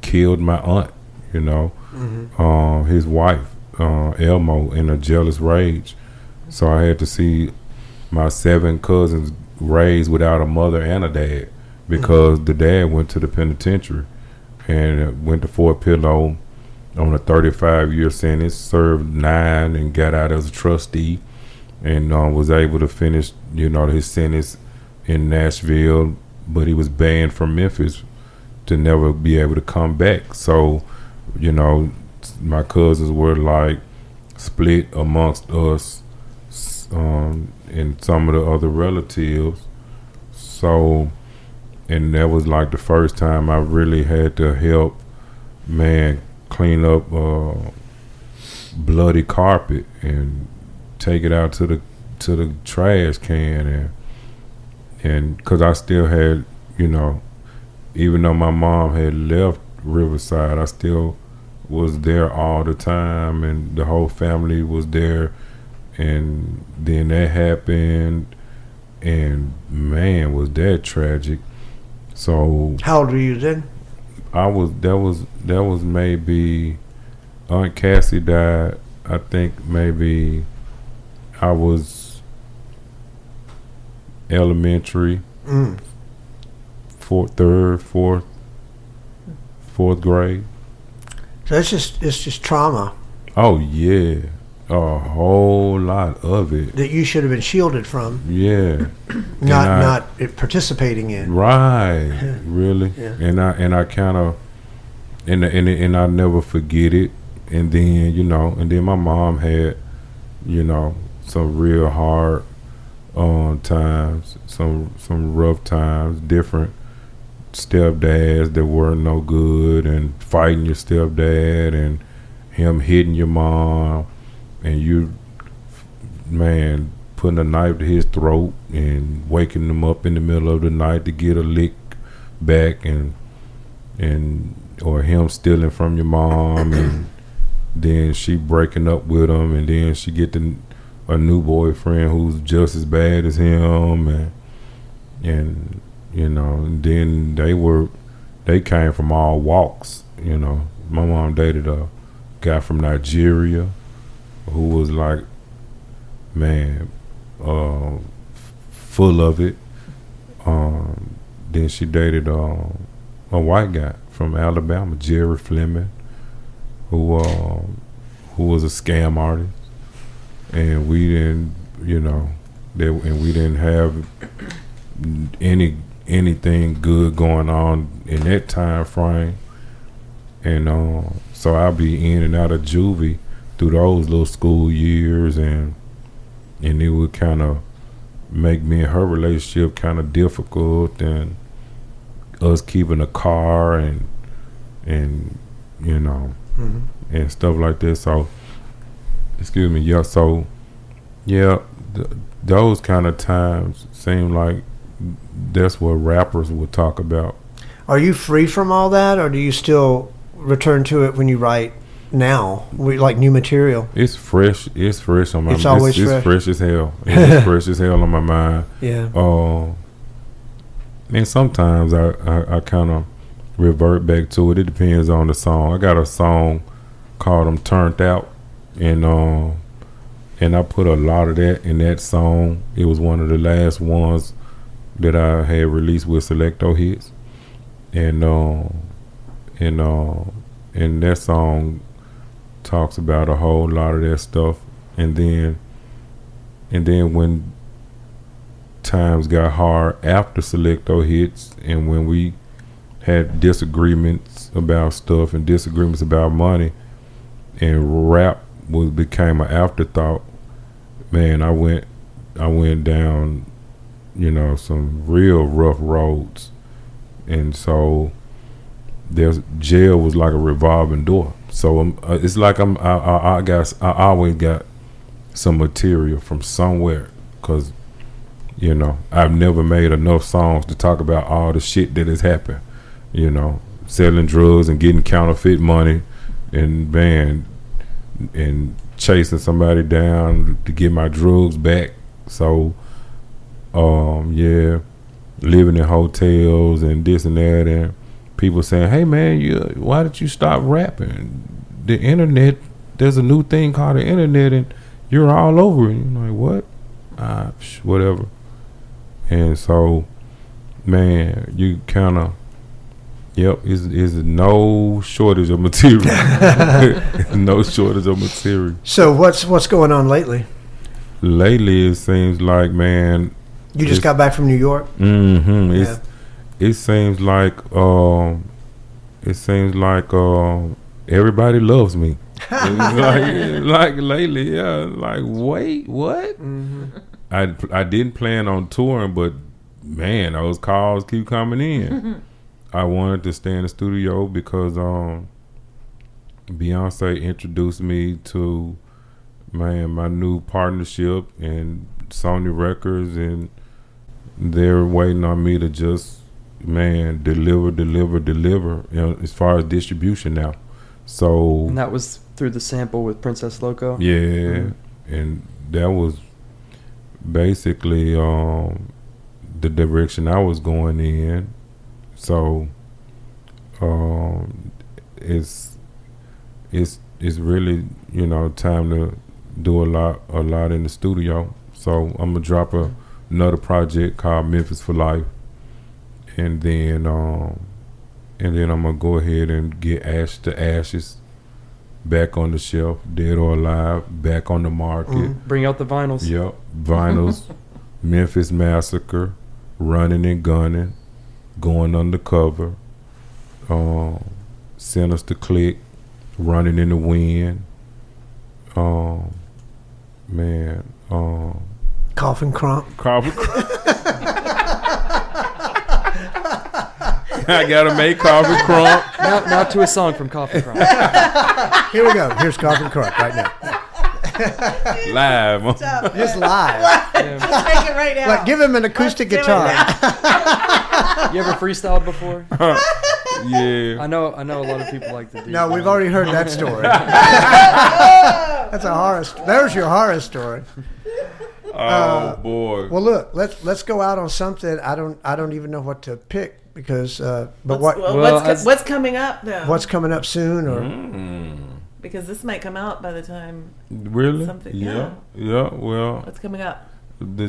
killed my aunt, Mm-hmm. His wife, Elmo, in a jealous rage. So I had to see my 7 cousins raised without a mother and a dad because the dad went to the penitentiary and went to Fort Pillow on a 35-year sentence, served 9 and got out as a trustee, and was able to finish, his sentence in Nashville, but he was banned from Memphis to never be able to come back. So you know, my cousins were like split amongst us, and some of the other relatives. So, and that was like the first time I really had to help, man, clean up bloody carpet and take it out to the trash can, and because I still had, you know, even though my mom had left Riverside, I still was there all the time, and the whole family was there. And then that happened, and man, was that tragic. So how old were you then? That was maybe Aunt Cassie died. I think maybe I was elementary, fourth grade. So it's just trauma. Oh yeah, a whole lot of it that you should have been shielded from. Yeah, not participating in. Right, Yeah. really. Yeah. And I kind of and I never forget it. And then and my mom had some real hard times, some rough times, different stepdads that weren't no good, and fighting your stepdad and him hitting your mom, and you, man, putting a knife to his throat and waking him up in the middle of the night to get a lick back, and or him stealing from your mom, and then she breaking up with him, and then she get a new boyfriend who's just as bad as him, and and then they came from all walks. My mom dated a guy from Nigeria who was like, man, full of it. Then she dated a white guy from Alabama, Jerry Fleming, who was a scam artist, and we didn't, we didn't have anything good going on in that time frame, and so I'll be in and out of juvie through those little school years, and it would kind of make me and her relationship kind of difficult, and us keeping a car and and stuff like this. So, excuse me, yeah. So, yeah, those kind of times seem like that's what rappers would talk about. Are you free from all that, or do you still return to it when you write now, like new material? It's fresh. It's fresh on my mind. It's always fresh. It's fresh as hell. It's fresh as hell on my mind. Yeah. And sometimes I kind of revert back to it. It depends on the song. I got a song called "I'm Turned Out," and I put a lot of that in that song. It was one of the last ones that I had released with Selecto Hits, and that song talks about a whole lot of that stuff. And then when times got hard after Selecto Hits, and when we had disagreements about stuff and disagreements about money, and rap became an afterthought, man, I went down some real rough roads. And so jail was like a revolving door. So it's like I always got some material from somewhere, because I've never made enough songs to talk about all the shit that has happened, selling drugs and getting counterfeit money, and chasing somebody down to get my drugs back. So yeah, living in hotels and this and that, and people saying, "Hey man, why did you stop rapping? The internet, there's a new thing called the internet, and you're all over it." And you're like, "What?" Whatever. And so, man, you kind of, is no shortage of material. No shortage of material. So what's going on lately? Lately, it seems like, man, you just got back from New York. Mm-hmm. Yeah. It seems like everybody loves me. like lately, yeah. Like, wait, what? I didn't plan on touring, but man, those calls keep coming in. I wanted to stay in the studio because Beyonce introduced me to my new partnership and Sony Records, and they're waiting on me to just deliver, as far as distribution now. So, and that was through the sample with Princess Loco. Yeah, and that was basically the direction I was going in. So it's really, time to do a lot in the studio. So I'm gonna drop another project called Memphis for Life, and then I'm gonna go ahead and get Ash to Ashes back on the shelf, Dead or Alive back on the market. Bring out the vinyls. Yep, vinyls. Memphis Massacre, Running and Gunning, Going Undercover, Sinister Click, Running in the Wind. Coffin Crunk. I gotta make Coffin Crunk. Now to a song from Coffin Crunk. Here we go. Here's Coffin Crunk right now. Live. Just live. Just make it right now. Like, give him an acoustic guitar. You ever freestyled before? Yeah. I know a lot of people like to do No, that. we've already heard that story. That's a horror. There's your horror story. Oh boy. Well, look, let's go out on something. I don't even know what to pick because what's coming up though? What's coming up soon or because this might come out by the time really something. Yeah. Well, what's coming up? The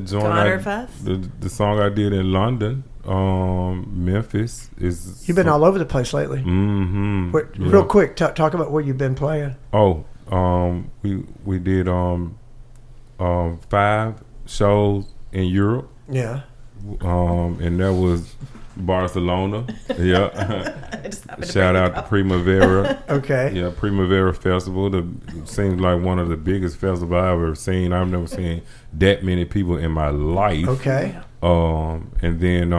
Fest? The song I did in London, Memphis is. You've been all over the place lately. Mm-hmm. Real quick, talk about where you've been playing. Oh, we did 5 shows in Europe. Yeah. And that was Barcelona. Yeah. Shout out to Primavera. Okay. Yeah, Primavera Festival. Seems like one of the biggest festivals I've ever seen. I've never seen that many people in my life. Okay. And then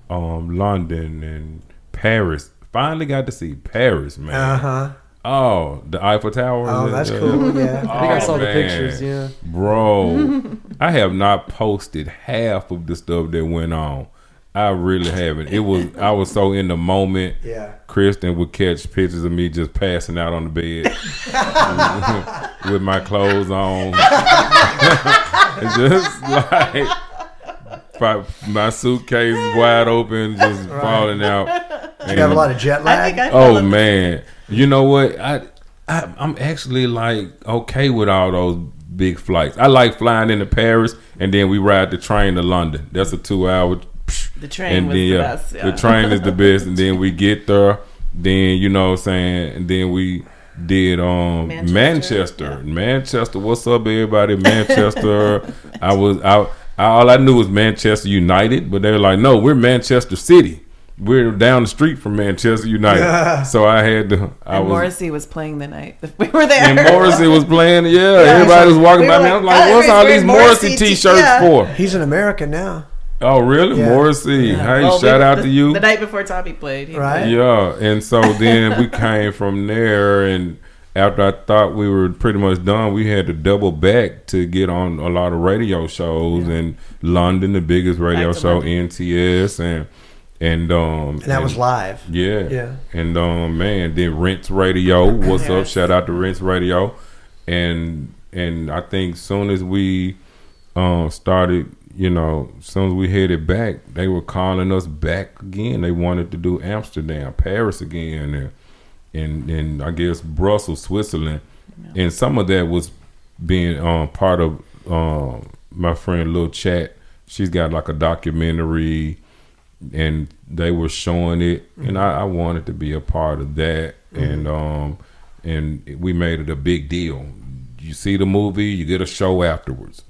London and Paris. Finally got to see Paris, man. Uh-huh. Oh, the Eiffel Tower. Oh, that's cool. Yeah. I think I saw the pictures. Yeah, bro. I have not posted half of the stuff that went on. I really haven't. I was so in the moment. Yeah. Kristen would catch pictures of me just passing out on the bed with my clothes on. Just like my suitcase wide open, just falling out. You have a lot of jet lag? Oh man. You know what? I'm actually like okay with all those big flights. I like flying into Paris and then we ride the train to London. That's a 2-hour. The train was the best. Yeah. The train is the best, and then we get there. Then you know what I'm saying, and then we did Manchester. Yeah. Manchester, what's up, everybody? Manchester. All I knew was Manchester United, but they were like, no, we're Manchester City. We're down the street from Manchester United. Yeah. So I had to. Morrissey was playing the night we were there. And Morrissey was playing. Yeah, everybody was walking by me. I was like, what's all these Morrissey T-shirts for? He's in America now. Oh, really? Yeah. Morrissey. Yeah. Hey, shout out to you. The night before Tommy played. Right. Yeah, and so then we came from there, and after I thought we were pretty much done, we had to double back to get on a lot of radio shows in London, the biggest radio show, NTS, and that was live. Yeah. Yeah. And man, then Rents Radio. What's up? Shout out to Rents Radio. And I think soon as we started, as soon as we headed back, they were calling us back again. They wanted to do Amsterdam, Paris again, and I guess Brussels, Switzerland. Yeah. And some of that was being part of my friend Lil Chat. She's got like a documentary, and they were showing it, and I wanted to be a part of that, and we made it a big deal. You see the movie, you get a show afterwards,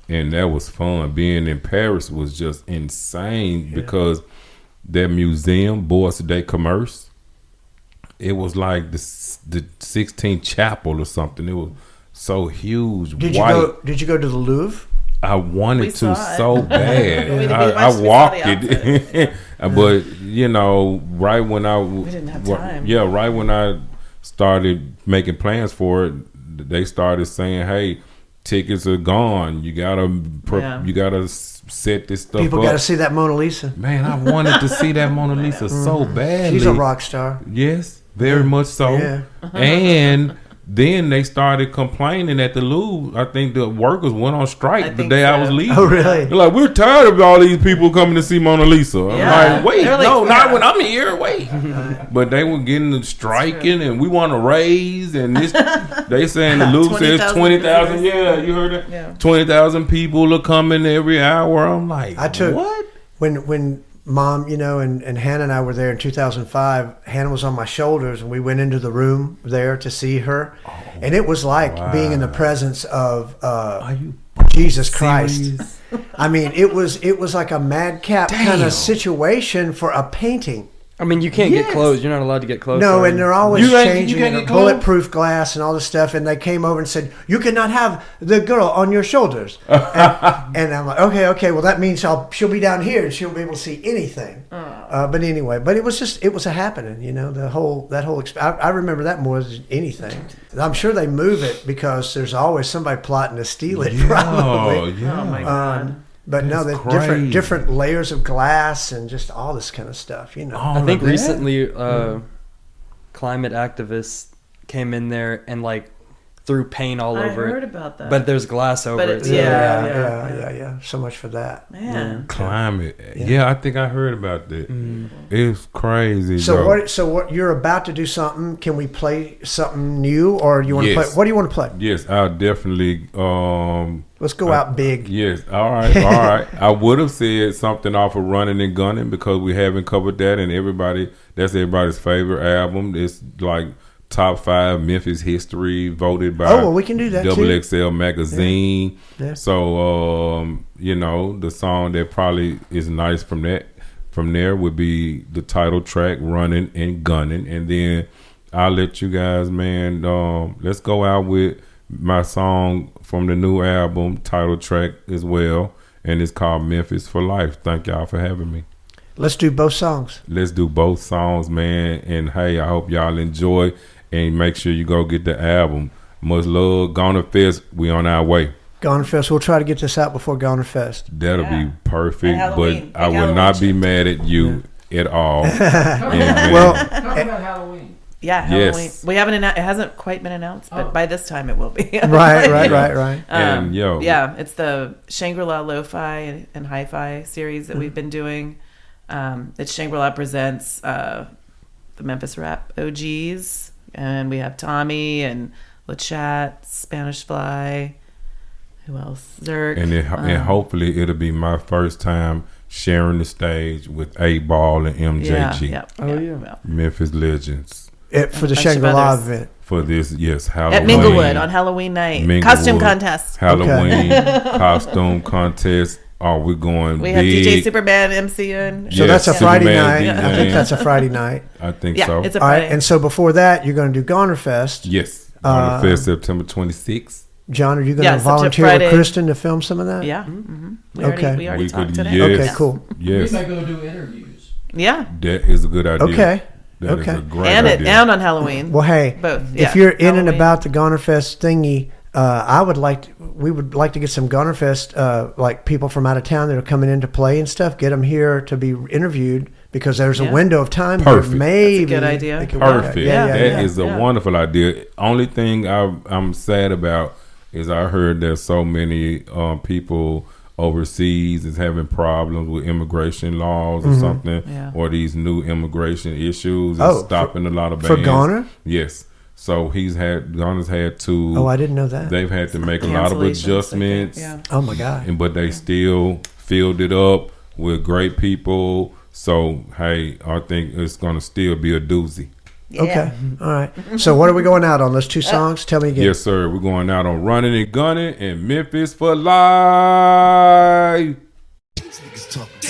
and that was fun. Being in Paris was just insane because that museum, Bourse de Commerce, it was like the 16th Chapel or something. It was so huge. Did you go to the Louvre? I wanted to so bad. Yeah. I walked it, but you know, right when we didn't have time. Yeah, right when I started making plans for it, they started saying, "Hey, tickets are gone. You gotta set this stuff People up." got to see that Mona Lisa. Man, I wanted to see that Mona Lisa so badly. She's a rock star. Yes, very much so. Yeah. And then they started complaining at the Louvre. I think the workers went on strike the day I was leaving. Oh, really? They're like, we're tired of all these people coming to see Mona Lisa. I'm like, wait, not when I'm here. Wait. But they were getting striking, and we want to raise. And this, they saying the Louvre says 20,000. Yeah, you heard it. Yeah. 20,000 people are coming every hour. I'm like, what? When Mom, you know, and Hannah and I were there in 2005. Hannah was on my shoulders, and we went into the room there to see her, and it was like being in the presence of Jesus Christ. I mean, it was like a madcap kind of situation for a painting. I mean, you can't get close. You're not allowed to get close. No, and they're always changing and bulletproof glass and all this stuff. And they came over and said, "You cannot have the girl on your shoulders." and I'm like, okay. Well, that means she'll be down here and she'll be able to see anything. But anyway, it was a happening. You know, that whole. I remember that more than anything. I'm sure they move it because there's always somebody plotting to steal it. Probably. Yeah. Oh my God. But no, the different layers of glass and just all this kind of stuff, you know. I think recently climate activists came in there and like threw paint all over it. I heard about that. But there's glass over it. Yeah. So much for that. Man. Climate. Yeah, I think I heard about that. It's crazy. So what you're about to do something, can we play something new or you want to play? What do you want to play? Yes, I'll definitely let's go out big. Yes. All right. I would have said something off of Running and Gunning because we haven't covered that, and that's everybody's favorite album. It's like top 5 Memphis history voted by we can do that XXL magazine. Yeah. So you know, the song that probably is nice from there would be the title track Running and Gunning, and then I'll let you guys, man, let's go out with my song from the new album, title track as well, and it's called Memphis for Life. Thank y'all for having me. Let's do both songs. Let's do both songs, man. And hey, I hope y'all enjoy, and make sure you go get the album. Much love, Goner Fest. We on our way. Goner Fest. We'll try to get this out before Goner Fest. That'll be perfect, but I will not be mad at you at all. Well, talk about Halloween. Yeah, Halloween. Yes. We haven't it hasn't quite been announced, but by this time it will be. Right. And it's the Shangri-La Lo-Fi and Hi-Fi series that we've been doing. It's Shangri-La presents the Memphis rap OGs, and we have Tommy and LaChat, Spanish Fly. Who else? Zerk. And hopefully it'll be my first time sharing the stage with 8Ball and MJG. Memphis legends. For the Shangri-La event. For this, Halloween. At Minglewood on Halloween night. Costume contest. Halloween costume contest. Oh, we're going We big. have DJ Superman MCing. So that's a Friday night. I think that's a Friday night. I think so. It's a Friday. All right, and so before that, you're going to do Goner Fest. Yes. Goner Fest, September 26th. John, are you going to volunteer with Kristen to film some of that? Yeah. Mm-hmm. We already talked today. Yes. Okay, cool. Yes. We might go do interviews. Yeah. That is a good idea. Okay. That is a great and idea. And on Halloween. Well, hey, both. If you're in and about the Goner Fest thingy, we would like to get some Goner Fest, like people from out of town that are coming in to play and stuff, get them here to be interviewed because there's a window of time. Perfect. Where maybe that's a good idea. Perfect. That is a wonderful idea. Only thing I'm sad about is I heard there's so many people overseas is having problems with immigration laws or something, or these new immigration issues and stopping a lot of bands. For Goner? Yes. So Goner's had to. Oh, I didn't know that. They've had to make a lot of adjustments. Oh my God. But they still filled it up with great people. So hey, I think it's gonna still be a doozy. Yeah. Okay. All right. So what are we going out on? Those two songs? Tell me again. Yes, sir. We're going out on Running and Gunning and Memphis for Life. These niggas talk about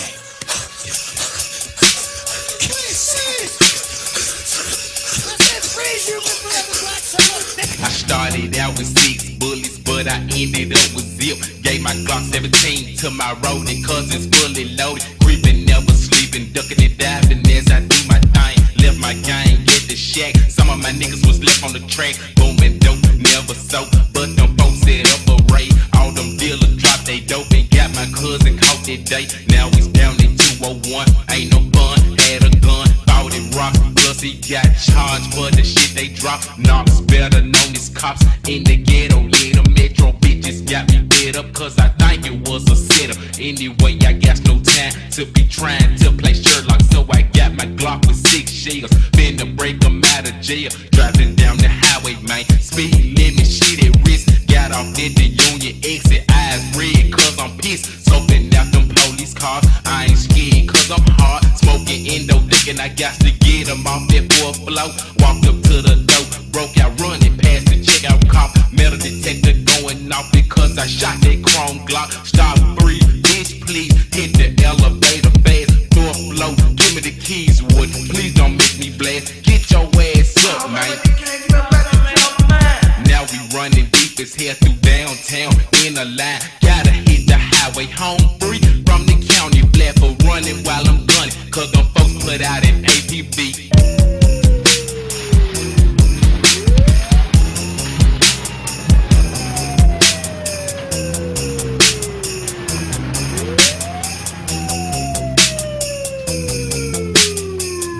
started out with 6 bullets, but I ended up with zip. Gave my Glock 17 to my roadie, cause it's fully loaded. Creeping, never sleeping, ducking and diving as I do my thing. Left my gang at the shack. Some of my niggas was left on the track. Booming dope, never soap. But them folks set up a raid. All them dealers dropped they dope and got my cousin caught that day. Now he's down in 201. Ain't no fun, had a gun, bought it rock. Plus he got charged for the shit they dropped. Knocks better known as cops in the ghetto. Yeah, the metro bitches got me fed up cause I think it was a setup. Anyway, I got no time to be trying to play Sherlock, so I got my Glock with 6 shells. Finna break them out of jail. Driving down the highway, man. Speed limit, shit at risk. Got off at the Union exit, eyes red cause I'm pissed. Scoping out them police cars, I ain't scared cause I'm hard. Smoking endo, thinking I got to get them off that 4th floor. Walked up to the door, broke out running past the checkout cop. Metal detector going off because I shot that chrome Glock. Stop, breathe, bitch, please hit the elevator fast. 4th floor, give me the keys, wood. Please don't make me blast. Get your ass up, man. Now we running deep as hell through downtown in a line. Gotta hit the highway home free from the county. Black for running while I'm gunning, cause them folks put out an APB.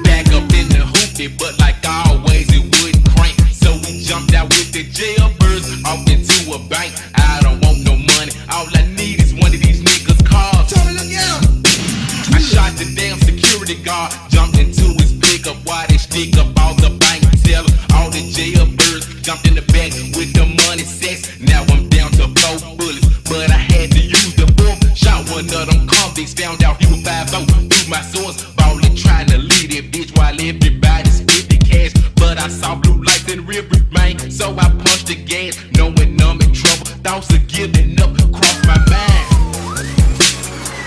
Back up in the hoopty, but like always it wouldn't crank. So we jumped out with the jailbirds off into a bank. I don't want no money, all I need is one of these niggas' cars. I shot the damn security guard, jumped into his pickup while they stick up all the bank tellers. All the jailbirds jumped in the back with the money sets. Now I'm down to 4 bullets, but I had to use the book. Shot one of them convicts, found out he was 5'0". Threw my swords, ballin', trying to lead that bitch while everybody spit the cash. But I saw blue lights in river man, so I punched the gas, knowing I'm in trouble. Thoughts of giving up crossed my mind.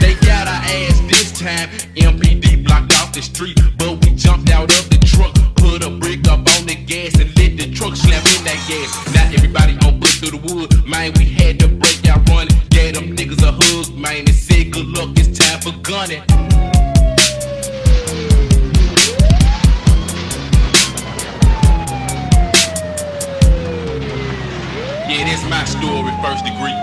They got our ass this time. MPD blocked off the street, but we jumped out of the truck, put a brick up on the gas and let the truck slam in that gas. Now everybody on foot through the wood, man. We had to break out running. Gave them niggas a hug, man, and said good luck, it's time for gunning. Yeah, that's my story, first degree.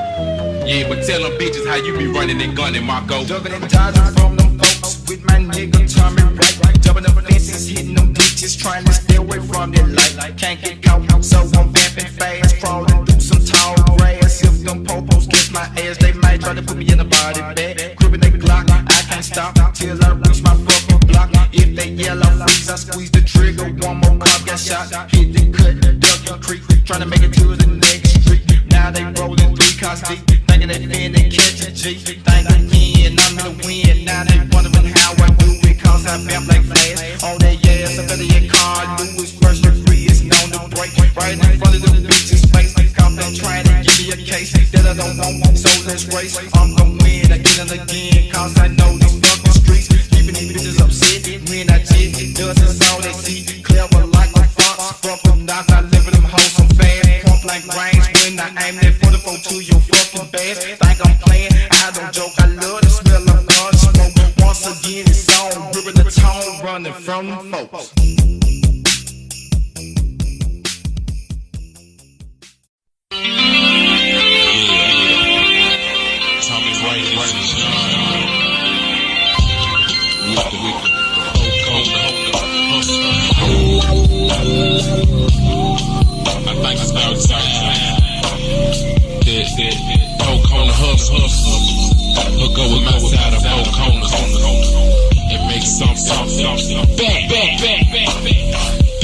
Yeah, but tell them bitches how you be running and gunning, Marco. Jugging and dodging from them folks with my nigga Tommy Wright. Jumping them fences, hitting them ditches, trying to stay away from that light. Can't get caught, so I'm vamping fast, crawling through some tall grass. If them popos kiss my ass, they might try to put me in a body bag. Gripping the Glock, I can't stop till I reach my fucking block. If they yell, I freeze, I squeeze the trigger. One more cop got shot, hit the cut, duck and creek, trying to make it to the next street. Now they rolling 3 cars deep, thinking they finna catch a G. Think again, I'm in the wind. Now they wondering how I do it, cause I vamp like flash. On that ass, I better get car, Lewis first degree, it's known to break. Right in front of the bitch's face, cop them trying to give me a case that I don't want, so let's race. I'm gon' win again and again, cause I know these fucking streets. Keeping these bitches upset, when I jet, dozens all they see. Clever like a fox, from them knocks, I live with them hoes some fast. Pump like range, when I aim that 44 to your fucking bass. Think I'm playing, I don't joke, I love the smell of gun smoke. Once again it's on, ripping the tone, running from them folks. Tommy Wright, I think it's about time that Coke on the hustle. Hook up with my side of 4 corners and make something back.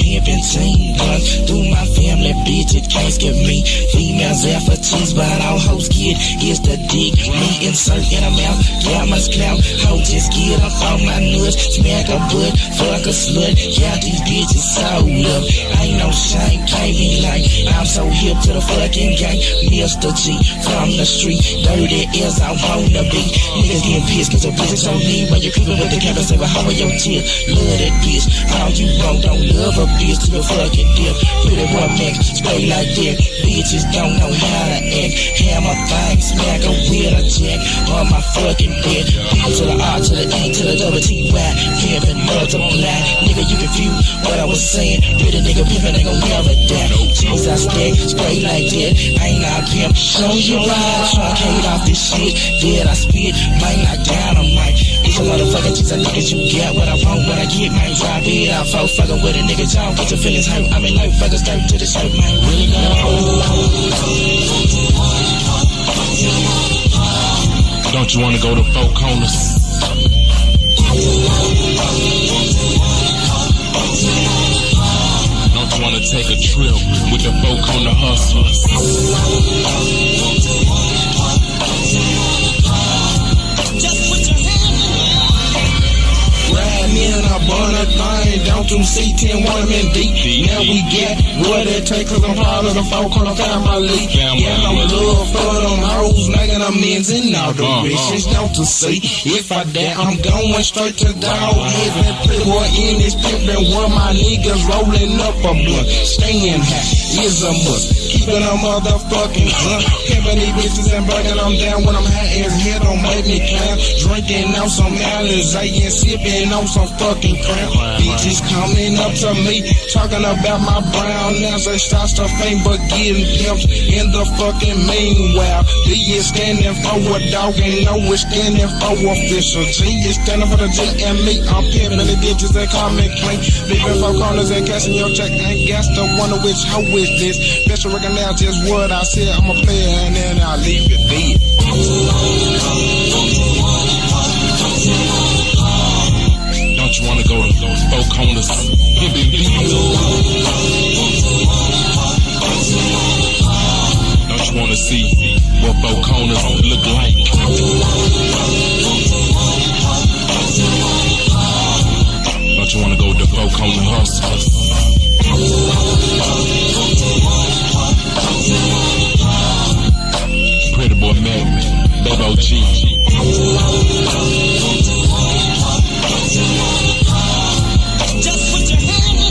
Pimpin' team guns through my family, bitch, it can't skip me. Females there for cheese, but all hoes get is the dick. Me insert in her mouth, yeah, my clout. Hoe just get up on my nuts, smack a butt, fuck a slut. Yeah, these bitches sold up. Ain't no shame, can't be like I'm so hip to the fucking game. Mr. G from the street, dirty as I wanna be. Niggas getting pissed cause your bitches so mean. When you creepin' with the campus, say, how are your tears? Love that bitch, all you want, don't love a bitch to the fucking dip. Pretty boy Max, spray like that. Bitches don't know how to act. Hammer thing, smack a with a jack on my fucking bed. B to the R to the E to the double T Y. Pimpin' multiply. Nigga, you confused what I was saying. Pretty nigga pimpin' ain't gon' never die. Cheese I stack, spray like that. Ain't not pimp. Show your ride, truncate off this shit. Dead I spit, might not dynamite. It's a motherfucking cheese, niggas you get what I want, what I get, man. Drop it out, folks fucking with a nigga, y'all get your feelings hurt. I mean, like fuckers straight to the shirt, man. Really Don't you wanna go to Four Corners? Don't you wanna take a trip with the Four Corner hustlers? in a burner thing, down to C10, one in deep. Now we get what it takes, cause I'm part of the Four Corner family. Yeah, no love for them hoes, making them ends in all directions. Down to see, if I die, I'm going straight to dog heads and playboy in this pimpin' where my niggas rolling up a blunt. Staying high is a must, keeping a motherfucking blunt. Pimpin' these bitches and breaking them down when I'm high as hell, don't make me clown. Drinking on some Alizé and sipping on some fucking crown. Bitches coming up to me, talking about my brown ass. They start to faint but getting pimped in the fucking meanwhile. D is standing for a dog and no is standing for official. G is standing for the G and me. I'm pimping the bitches that call me clean. Leaving Four Corners and cashing your check. Ain't got to wonder which hoe is this. Best to recognize just what I said. I'm a player and then I'll leave it dead. Don't you wanna go to those Four Corners? Don't you wanna see what Four Corners look like? Don't you wanna go to Four Corner hustlers? Pretty boy Mac, Baby OG. Just put your hand in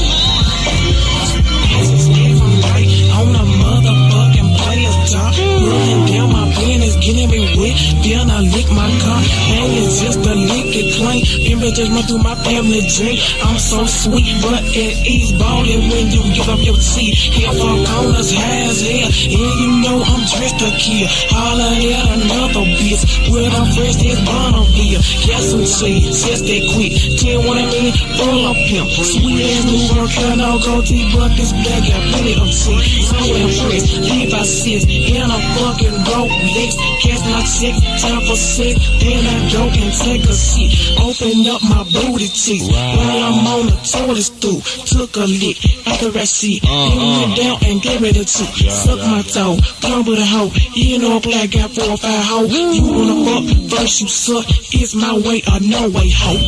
mine. On a motherfucking player's top. Running down my penis, getting me wet. Then I lick my car. And it's just a lick it clean. Pimpin' just run through my family drink. I'm so sweet, but at ease ballin' when you give up your seat. Here Four Corners high as hell. And you know I'm dressed to kill. Holler at another bitch. With a fresh as Bonneville. Got some cheese, just that quick. 10 what I mean, full of pimp. Sweet ass new work, no goatee, but this black got plenty of cheese. So impressed, leave I sit in a fucking Rolex. Catch my check, time for sex. Then I go and take a seat. Open up my booty cheeks while I'm on the toilet stool. Took a lick after I see. Then went down and gave it a two. Suck my toe, come with a hoe. You know a black got 4 or 5 hoes. You wanna fuck, first you suck. It's my way or no way, hoe.